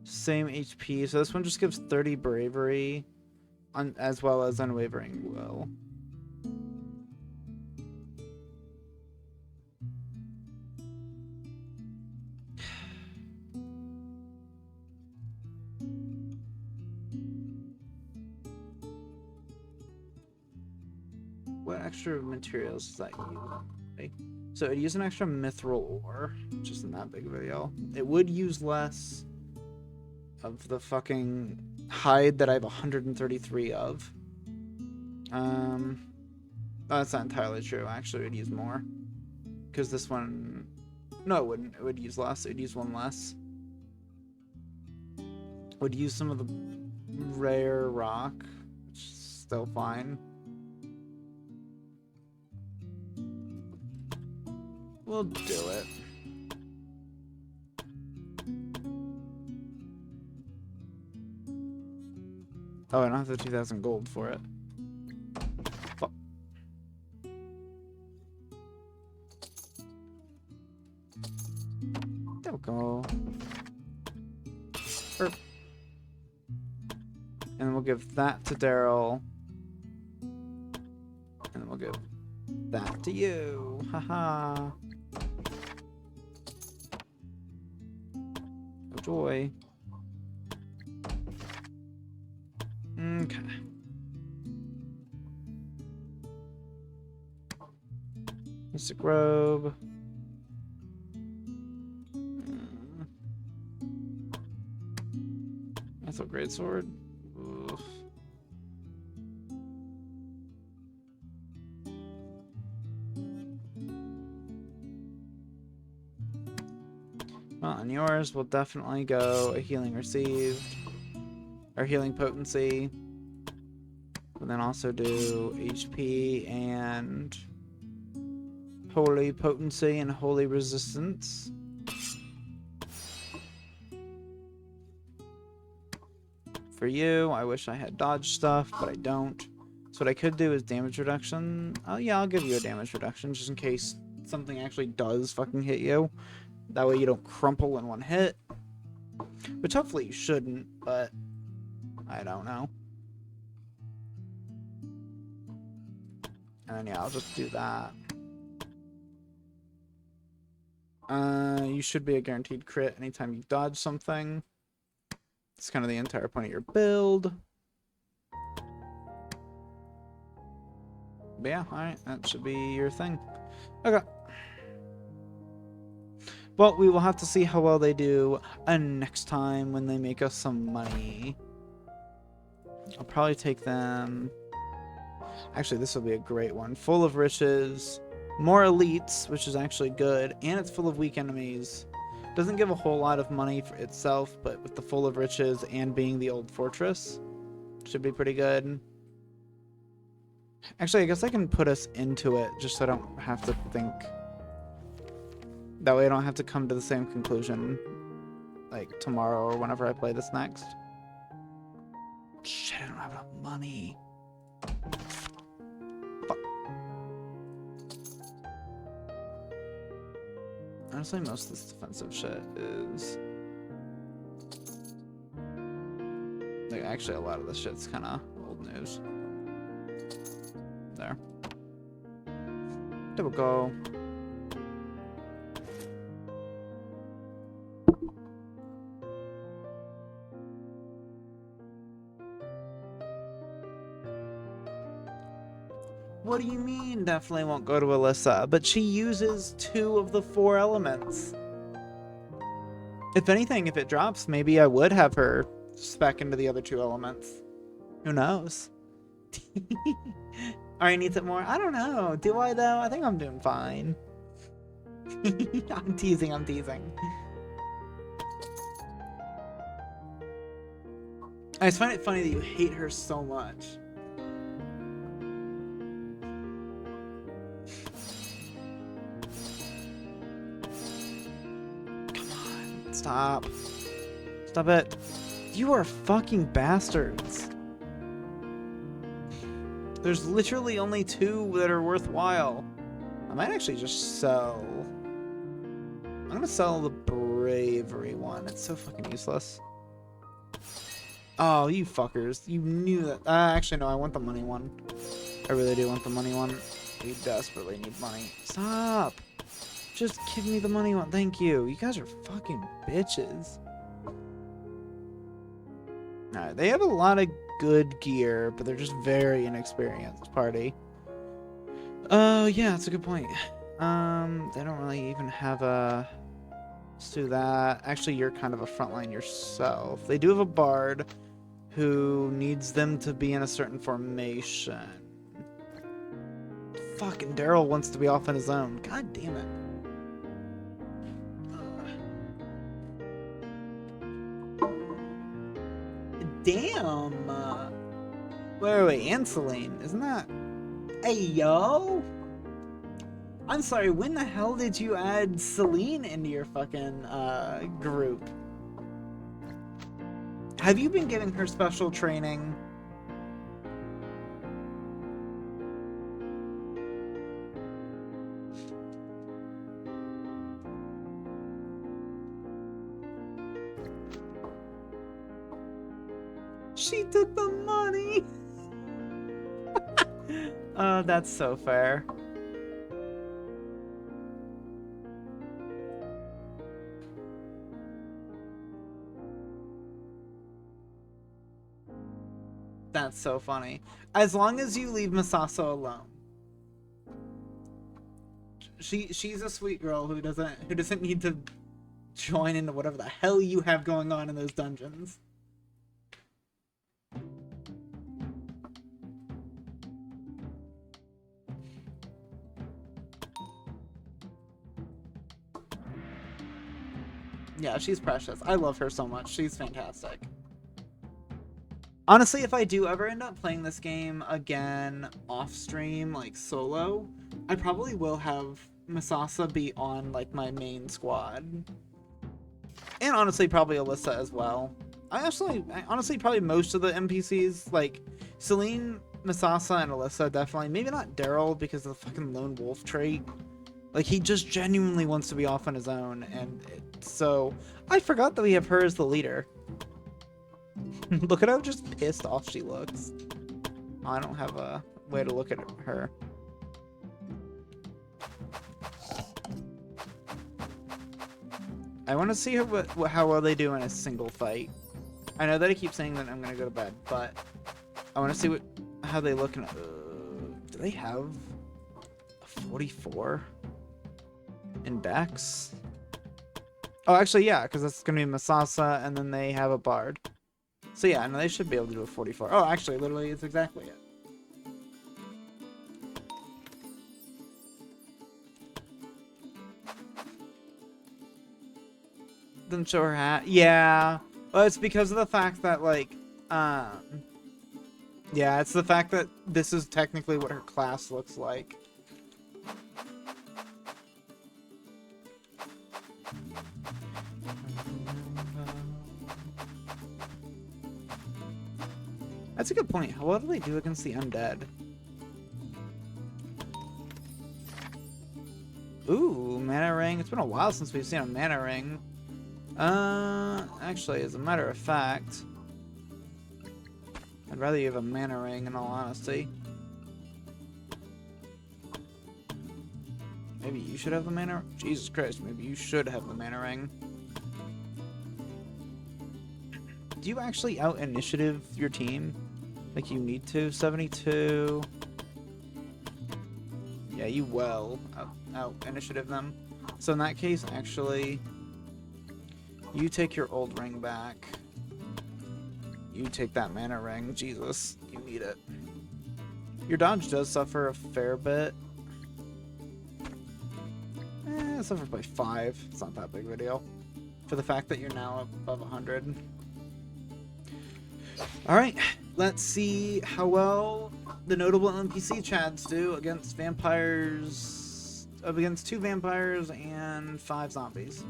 Same HP. So this one just gives 30 bravery. As well as unwavering will. What extra materials does that use? Okay. So it uses an extra mithril ore, which isn't that big of a deal. It would use less of the fucking hide that I have 133 of. Oh, that's not entirely true. Actually, it would use more. Because this one... No, it wouldn't. It would use less. It would use one less. Would use some of the rare rock, which is still fine. We'll do it. Oh, I don't have the 2,000 gold for it. Fuck. There we go. And then we'll give that to Daryl. And then we'll give that to you. Haha. Oh joy. Okay. Mystic robe. That's a great sword. Oof. Well, on yours, we'll definitely go a healing received. Or healing potency. And then also do HP and holy potency and holy resistance. For you, I wish I had dodge stuff, but I don't. So what I could do is damage reduction. Oh yeah, I'll give you a damage reduction just in case something actually does fucking hit you. That way you don't crumple in one hit. Which hopefully you shouldn't, but I don't know. And then yeah, I'll just do that. You should be a guaranteed crit anytime you dodge something. It's kind of the entire point of your build. But yeah, alright, that should be your thing. Okay. Well, we will have to see how well they do next time when they make us some money. I'll probably take them... Actually, this will be a great one. Full of riches, more elites, which is actually good, and it's full of weak enemies. Doesn't give a whole lot of money for itself, but with the full of riches and being the old fortress, should be pretty good. Actually, I guess I can put us into it just so I don't have to think. That way I don't have to come to the same conclusion like tomorrow or whenever I play this next. Shit, I don't have enough money. Fuck. Honestly, most of this defensive shit is... Like, actually, a lot of this shit's kind of old news. There. Double go. What do you mean definitely won't go to Alyssa? But she uses 2 of the 4 elements. If anything, if it drops, maybe I would have her spec into the other 2 elements. Who knows? Alright, needs it more? I don't know. Do I though? I think I'm doing fine. I'm teasing, I'm teasing. I just find it funny that you hate her so much. Stop. Stop it. You are fucking bastards. There's literally only 2 that are worthwhile. I might actually just sell. I'm gonna sell the bravery one. It's so fucking useless. Oh, you fuckers. You knew that. Actually, no, I want the money one. I really do want the money one. We desperately need money. Stop. Just give me the money one. Thank you. You guys are fucking bitches. Alright, they have a lot of good gear, but they're just very inexperienced party. Oh, yeah, that's a good point. They don't really even have a... Let's do that. Actually, you're kind of a frontline yourself. They do have a bard who needs them to be in a certain formation. Fucking Daryl wants to be off on his own. God damn it. Damn. Wait, and Celine. Isn't that... Hey, yo? I'm sorry, when the hell did you add Celine into your fucking, group? Have you been giving her special training? She took the money! That's so fair. That's so funny. As long as you leave Misasa alone. She's a sweet girl who doesn't need to join into whatever the hell you have going on in those dungeons. Yeah, she's precious. I love her so much. She's fantastic. Honestly, if I do ever end up playing this game again off stream, like solo, I probably will have Misasa be on like my main squad. And honestly, probably Alyssa as well. Honestly, probably most of the NPCs, like Celine, Misasa, and Alyssa, definitely. Maybe not Daryl because of the fucking lone wolf trait. Like, he just genuinely wants to be off on his own, and so I forgot that we have her as the leader. Look at how just pissed off she looks. Oh, I don't have a way to look at her. I want to see how well they do in a single fight. I know that I keep saying that I'm gonna go to bed, but I want to see how they look. Do they have a 44 in Dex? Oh, actually, yeah, because that's gonna be Masasa, and then they have a Bard. So yeah, no, they should be able to do a 44. Oh, actually, literally, it's exactly it. Doesn't show her hat. Yeah. Well, it's because of the fact that, like, yeah, it's the fact that this is technically what her class looks like. That's a good point. What do they do against the undead? Ooh, mana ring. It's been a while since we've seen a mana ring. Actually, as a matter of fact, I'd rather you have a mana ring, in all honesty. Maybe you should have the mana... Jesus Christ, maybe you should have the mana ring. Do you actually out-initiative your team? Like you need to? 72... Yeah, you will out-initiative them. So in that case, actually... You take your old ring back. You take that mana ring. Jesus, you need it. Your dodge does suffer a fair bit. It suffers by 5. It's not that big of a deal. For the fact that you're now above 100. Alright, let's see how well the notable NPC chads do against vampires. Against 2 vampires and 5 zombies.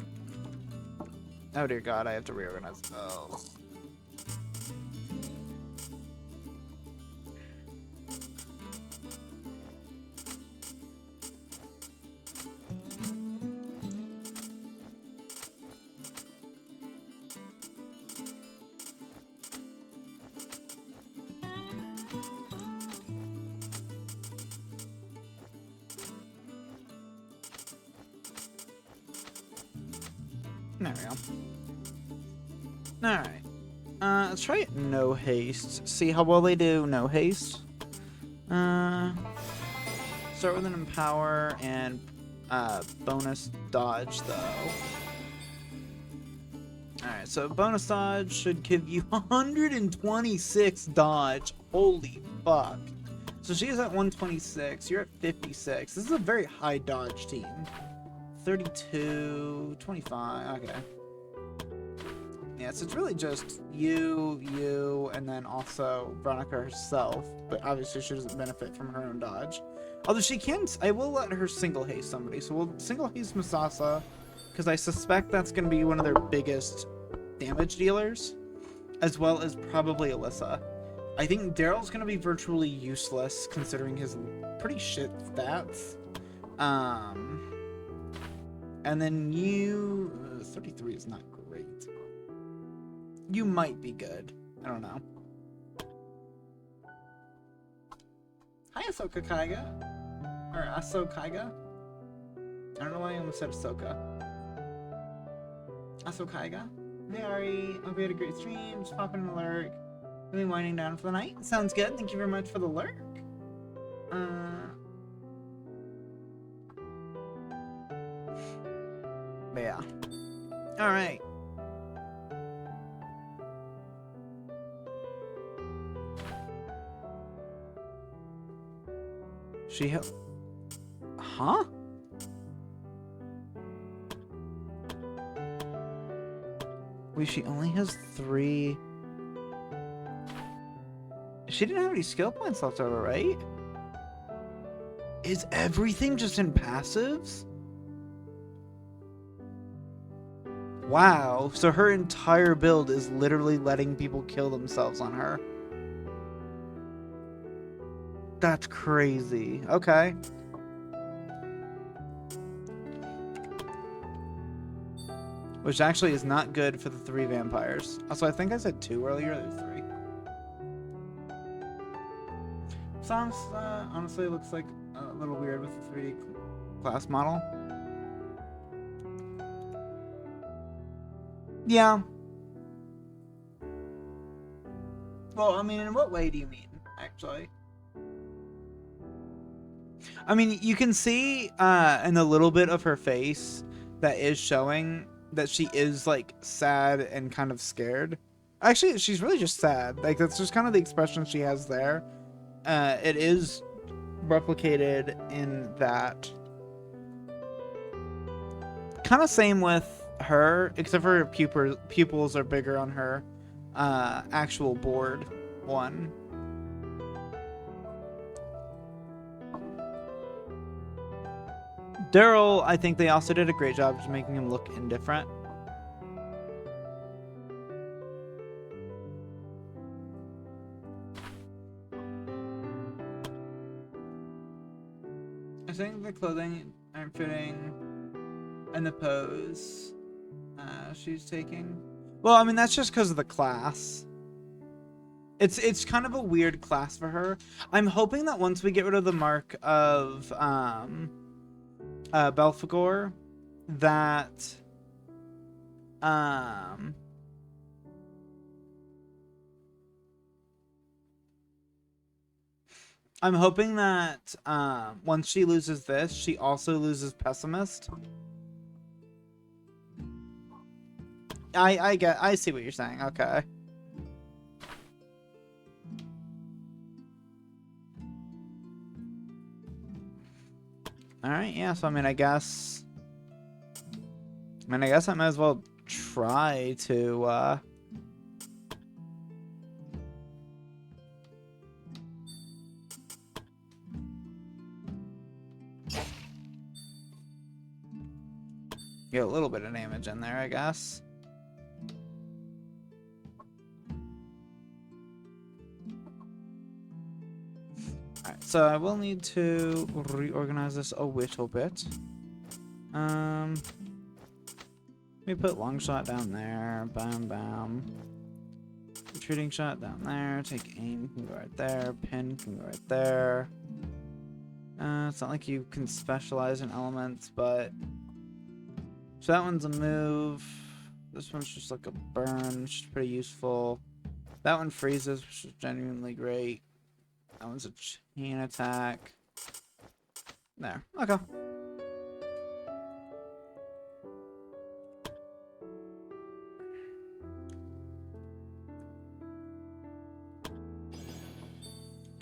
Oh dear God, I have to reorganize. Oh. There we go. Alright. Let's try it no haste. See how well they do no haste. Start with an empower and bonus dodge though. Alright, so bonus dodge should give you 126 dodge. Holy fuck. So she's at 126, you're at 56. This is a very high dodge team. 32, 25, okay. Yeah, so it's really just you, and then also Veronica herself, but obviously she doesn't benefit from her own dodge. Although she can, I will let her single haste somebody. So we'll single haste Masasa, because I suspect that's going to be one of their biggest damage dealers, as well as probably Alyssa. I think Daryl's going to be virtually useless, considering his pretty shit stats. And then you... 33 is not great. You might be good. I don't know. Hi, Ahsoka Kaiga. Or Ahsoka Kaiga. I don't know why I almost said Ahsoka. Ahsoka Kaiga. Hey, Ari. Hope you had a great stream. Just popping an alert. Really winding down for the night. Sounds good. Thank you very much for the lurk. But yeah. Alright. She huh? Wait, she only has 3. She didn't have any skill points left over, right? Is everything just in passives? Wow, so her entire build is literally letting people kill themselves on her. That's crazy. Okay. Which actually is not good for the 3 vampires. Also, I think I said 2 earlier. There's 3. Songs, honestly, looks like a little weird with the 3D class model. Yeah. Well, I mean, in what way do you mean, actually? I mean, you can see in a little bit of her face that is showing that she is, like, sad and kind of scared. Actually, she's really just sad. Like, that's just kind of the expression she has there. It is replicated in that. Kind of same with her, except for her pupils are bigger on her actual board one. Daryl, I think they also did a great job just making him look indifferent. I think the clothing aren't fitting and the pose she's taking. Well, I mean, that's just because of the class. It's kind of a weird class for her. I'm hoping that once we get rid of the mark of Belphegor, that I'm hoping that once she loses this, she also loses Pessimist. I see what you're saying. Okay. All right. Yeah. So I guess I might as well try to. Get a little bit of damage in there, I guess. Alright, so I will need to reorganize this a little bit. Let me put long shot down there. Bam, bam. Retreating shot down there. Take aim, can go right there. Pin can go right there. It's not like you can specialize in elements, but... So that one's a move. This one's just like a burn, which is pretty useful. That one freezes, which is genuinely great. That one's a chain attack. There. Okay.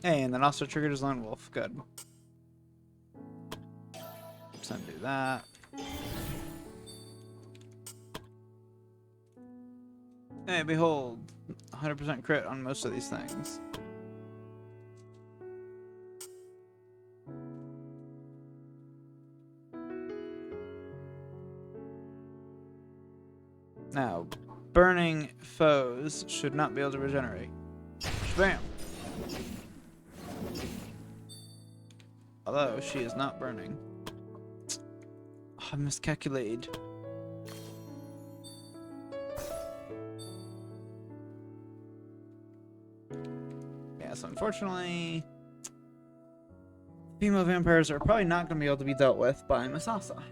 Hey, and then also triggered his lone wolf. Good. Let's undo that. Hey, behold. 100% crit on most of these things. Now, burning foes should not be able to regenerate. Bam! Although, she is not burning. Oh, I miscalculated. Yeah, so unfortunately, female vampires are probably not going to be able to be dealt with by Masasa.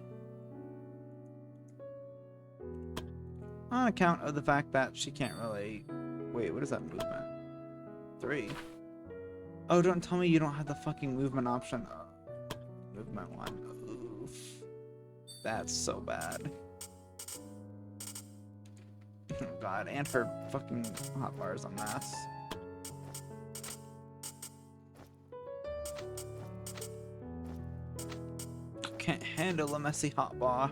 On account of the fact that she can't really... Wait, what is that movement? 3. Oh, don't tell me you don't have the fucking movement option. Oh, movement 1. Oof. That's so bad. Oh god, and her fucking hotbar is a mess. Can't handle a messy hotbar.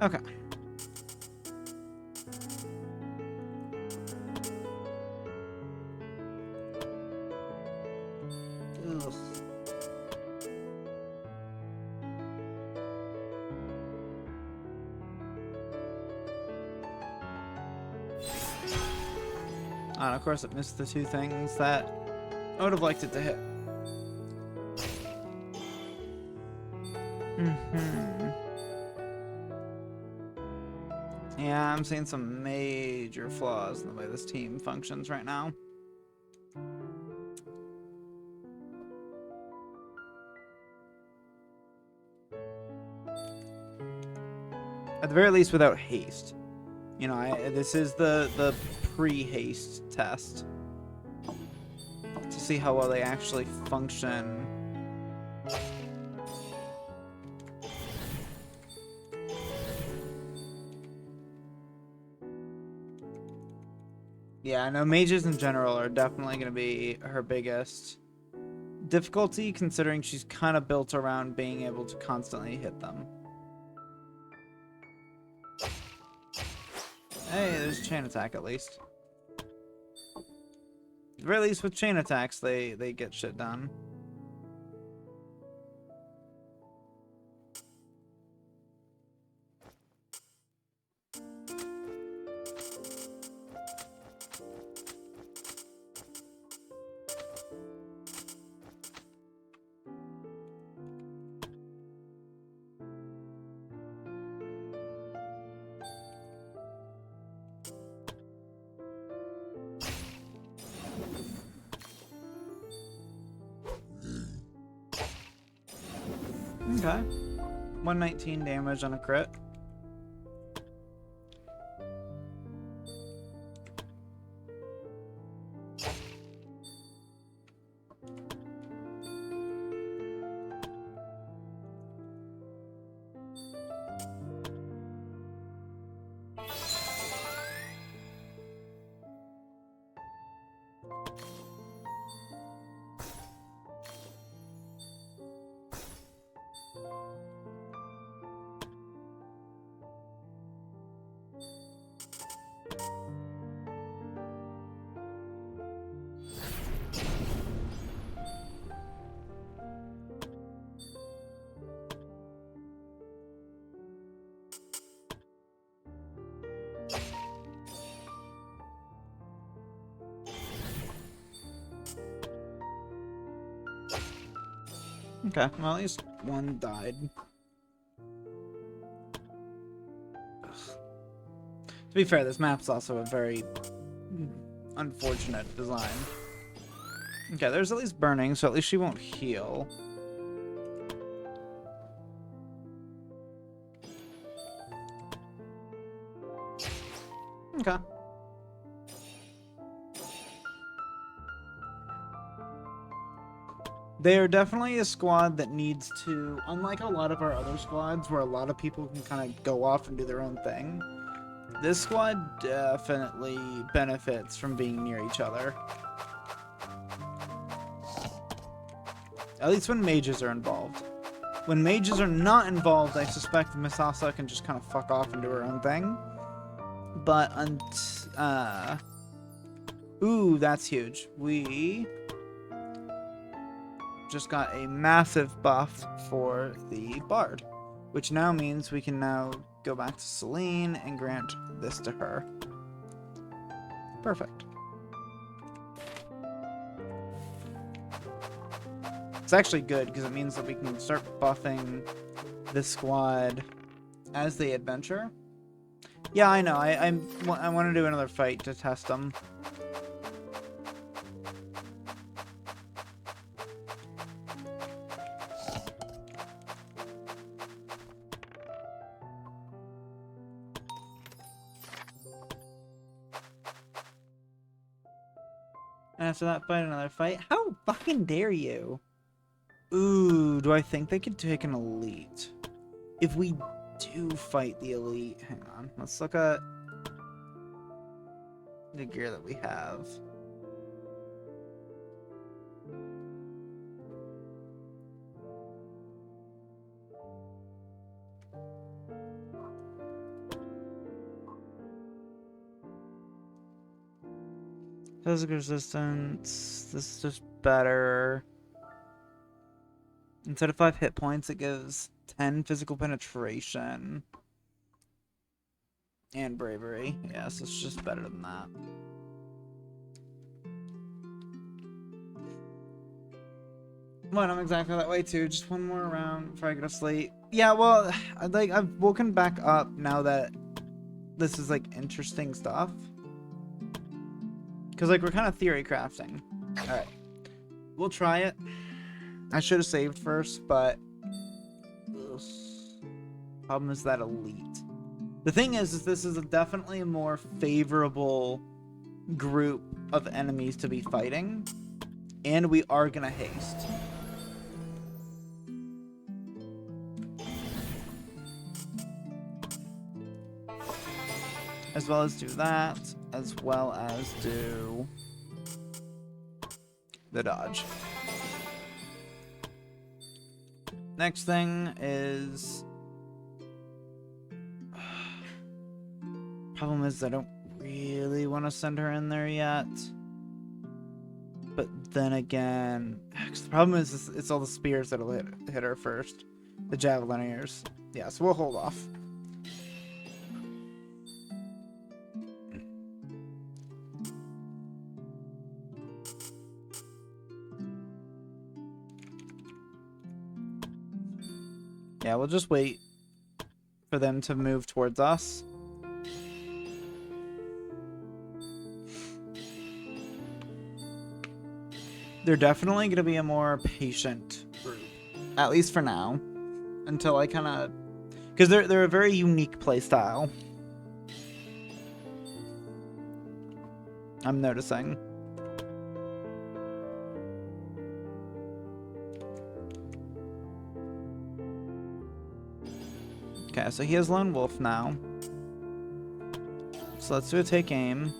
Okay. Ugh. And of course it missed the two things that I would have liked it to hit. Yeah, I'm seeing some major flaws in the way this team functions right now. At the very least, without haste. You know, this is the pre-haste test to see how well they actually function. Yeah, no, mages in general are definitely going to be her biggest difficulty, considering she's kind of built around being able to constantly hit them. Hey, there's a chain attack at least. At the very least with chain attacks, they get shit done. Okay. 119 damage on a crit. Okay, well, at least one died. Ugh. To be fair, this map's also a very unfortunate design. Okay, there's at least burning, so at least she won't heal. Okay. They are definitely a squad that needs to, unlike a lot of our other squads where a lot of people can kind of go off and do their own thing, this squad definitely benefits from being near each other. At least when mages are involved. When mages are not involved, I suspect Misasa can just kind of fuck off and do her own thing. But, ooh, that's huge. We just got a massive buff for the Bard, which now means we can now go back to Celine and grant this to her. Perfect. It's actually good because it means that we can start buffing this squad as they adventure. Yeah, I know. I want to do another fight to test them. And after that fight, another fight. How fucking dare you? Ooh, do I think they could take an elite? If we do fight the elite, hang on. Let's look at the gear that we have. Physical resistance. This is just better. Instead of 5 hit points, it gives 10 physical penetration. And bravery. Yes, it's just better than that. Well, I'm exactly that way too. Just one more round before I go to sleep. Yeah, well, like I've woken back up now that this is like interesting stuff. Cause like we're kind of theory crafting. All right, we'll try it. I should have saved first, but problem is that elite. The thing is this is definitely a more favorable group of enemies to be fighting, and we are gonna haste. As well as do that, as well as do the dodge. Next thing is... Problem is I don't really want to send her in there yet. But then again... The problem is it's all the spears that'll hit her first. The javelineers. Yeah, so we'll hold off. Yeah, we'll just wait for them to move towards us. They're definitely going to be a more patient group. At least for now. Until I kind of... Because they're a very unique playstyle. I'm noticing. Okay, so he has Lone Wolf now. So let's do a take aim.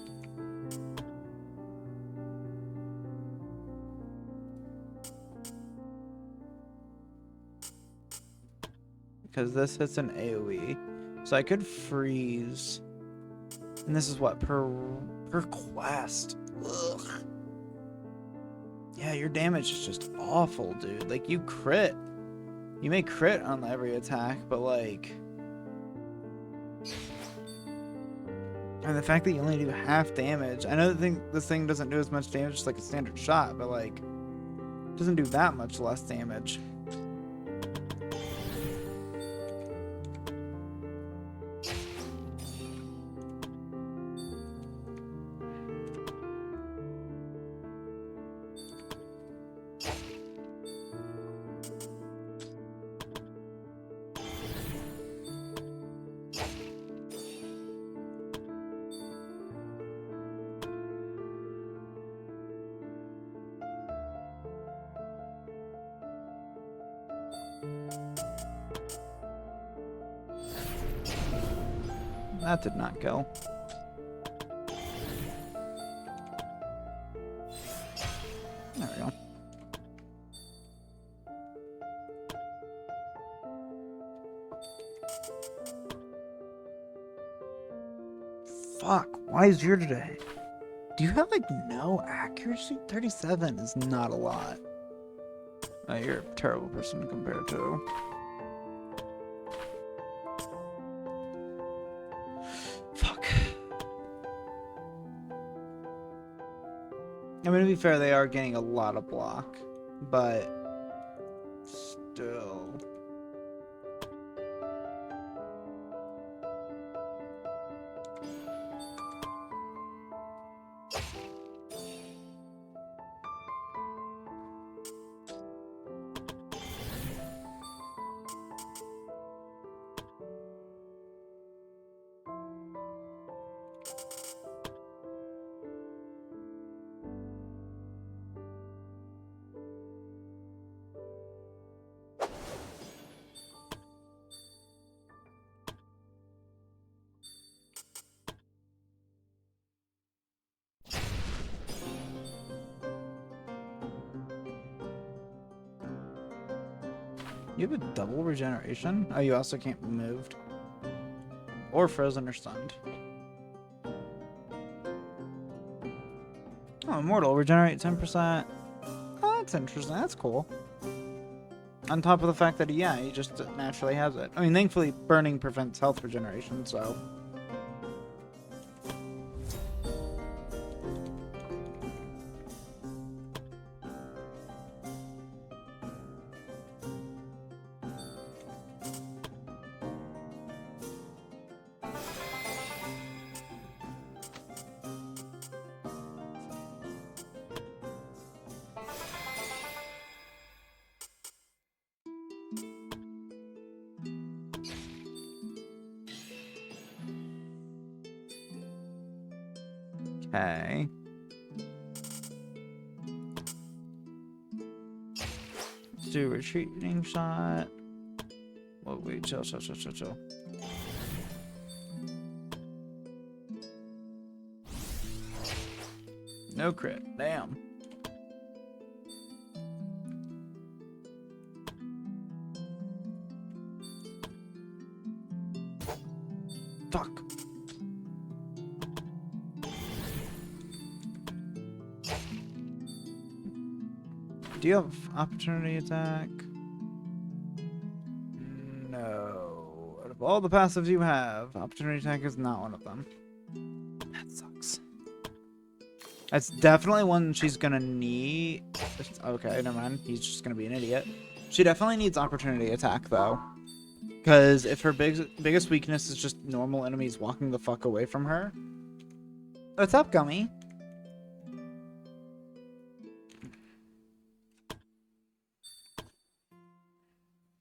Because this hits an AoE. So I could freeze. And this is what? Per quest. Ugh. Yeah, your damage is just awful, dude. Like, you crit. You may crit on every attack, but like... And the fact that you only do half damage. I know this thing doesn't do as much damage as like a standard shot, but like... It doesn't do that much less damage. That did not go. There we go. Fuck, why is your today? Do you have like no accuracy? 37 is not a lot. Oh, you're a terrible person compared to... I mean, to be fair, they are getting a lot of block, but still. You have a double regeneration? Oh, you also can't be moved. Or frozen or stunned. Oh, Immortal. Regenerate 10%. Oh, that's interesting. That's cool. On top of the fact that, yeah, he just naturally has it. I mean, thankfully, burning prevents health regeneration, so... Okay. Let's do retreating shot. Whoa, wait, chill. No crit. Damn. Fuck. Do you have opportunity attack? No. Out of all the passives you have, opportunity attack is not one of them. That sucks. That's definitely one she's gonna need. Okay, never mind. He's just gonna be an idiot. She definitely needs opportunity attack, though. Because if her biggest weakness is just normal enemies walking the fuck away from her. What's up, Gummy?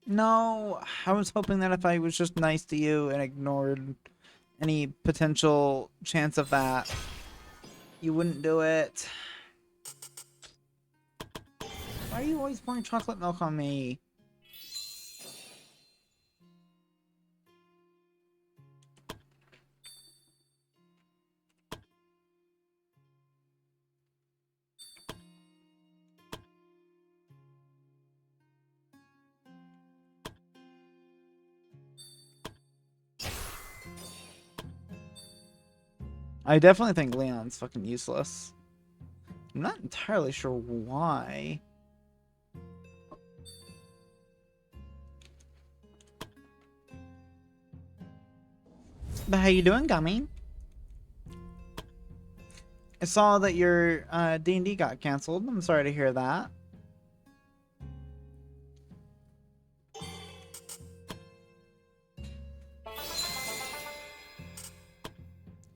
No, I was hoping that if I was just nice to you and ignored any potential chance of that, you wouldn't do it. Why are you always pouring chocolate milk on me? I definitely think Leon's fucking useless. I'm not entirely sure why. But how you doing, Gummy? I saw that your D&D got canceled. I'm sorry to hear that.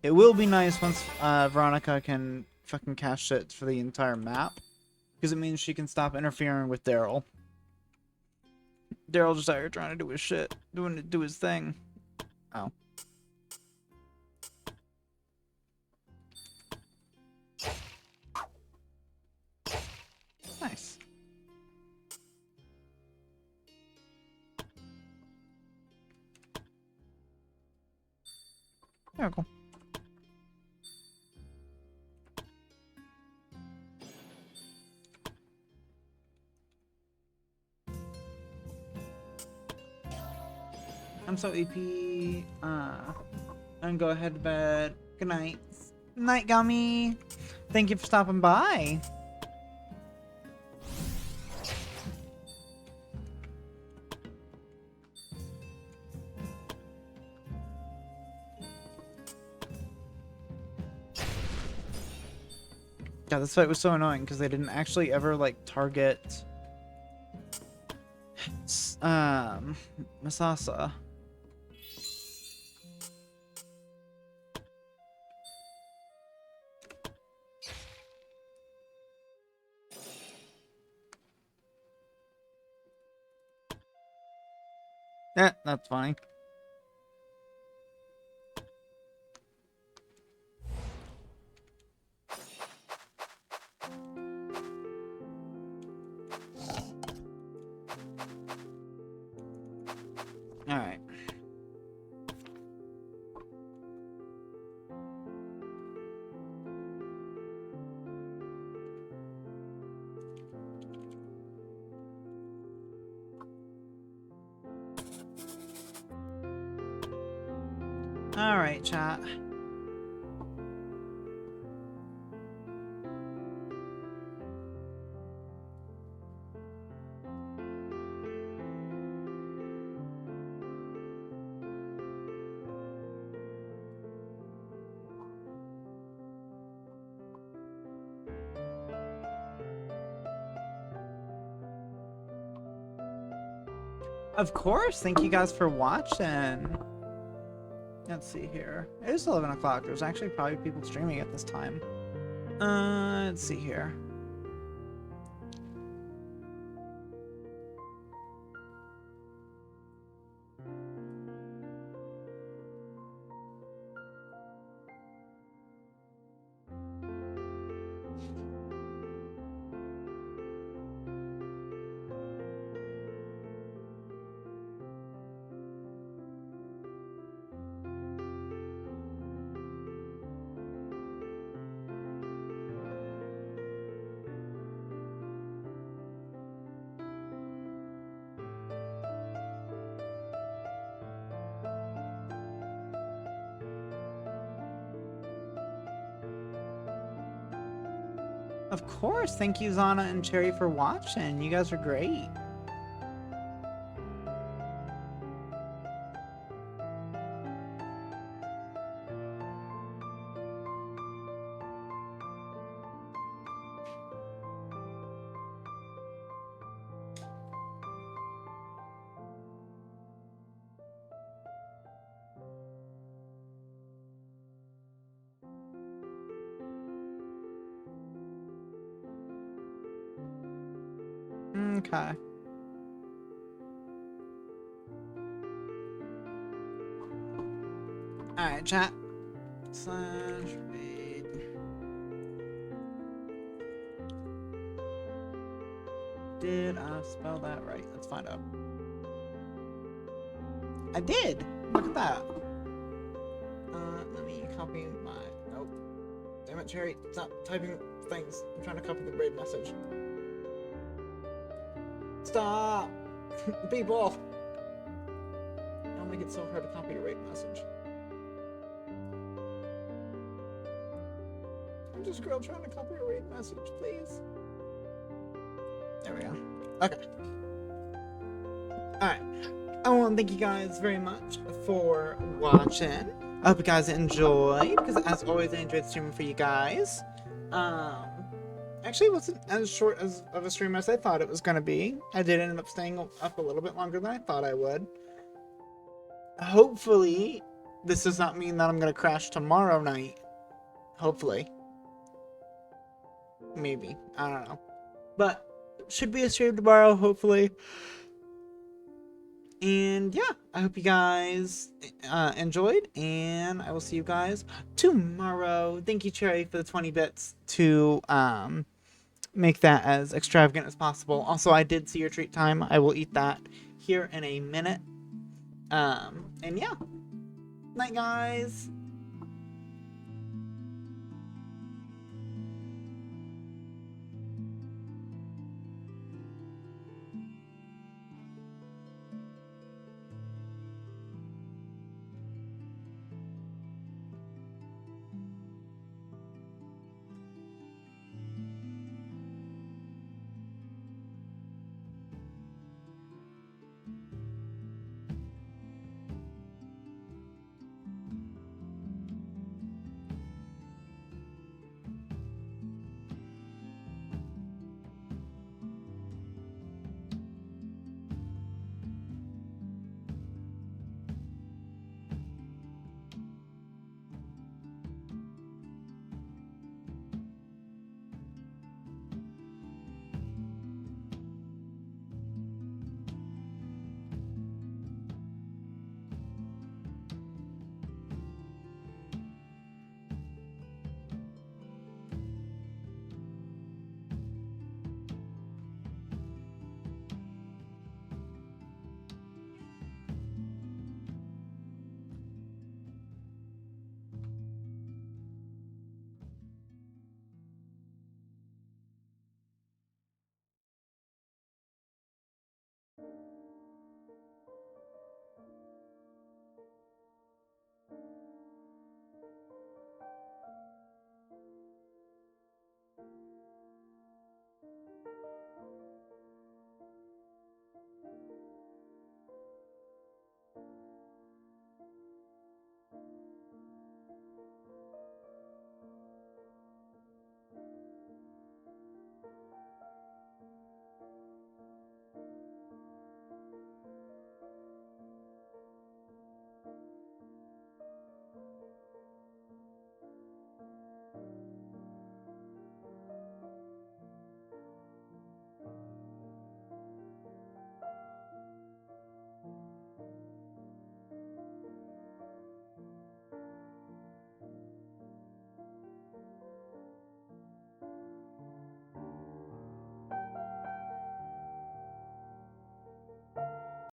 It will be nice once Veronica can fucking cast shit for the entire map. Because it means she can stop interfering with Daryl. Daryl just out here trying to do his shit. Do his thing. Oh. Nice. Very cool. I'm so AP. I'm gonna go ahead to bed. Good night. Night, Gummy. Thank you for stopping by. God, this fight was so annoying because they didn't actually ever like target Masasa. That's fine. Alright. Alright, chat. Of course. Thank you guys for watching. Let's see here. It is 11 o'clock. There's actually probably people streaming at this time. Let's see here. Of course. Thank you, Zana and Cherry, for watching. You guys are great. Okay. Alright, chat. /read. Did I spell that right? Let's find out. I did! Look at that. Let me copy my... Nope. Damn it, Cherry. Stop typing things. I'm trying to copy the raid message. Stop! People! Don't make it so hard to copy a raid message. I'm just a girl trying to copy a raid message, please. There we go. Okay. Alright. I want to thank you guys very much for watching. I hope you guys enjoyed, because as always I enjoyed streaming for you guys. Actually, it wasn't as short of a stream as I thought it was going to be. I did end up staying up a little bit longer than I thought I would. Hopefully, this does not mean that I'm going to crash tomorrow night. Hopefully. Maybe. I don't know. But, should be a stream tomorrow, hopefully. And yeah, I hope you guys enjoyed, and I will see you guys tomorrow. Thank you, Cherry, for the 20 bits to make that as extravagant as possible. Also, I did see your treat time. I will eat that here in a minute. And yeah. Night, guys.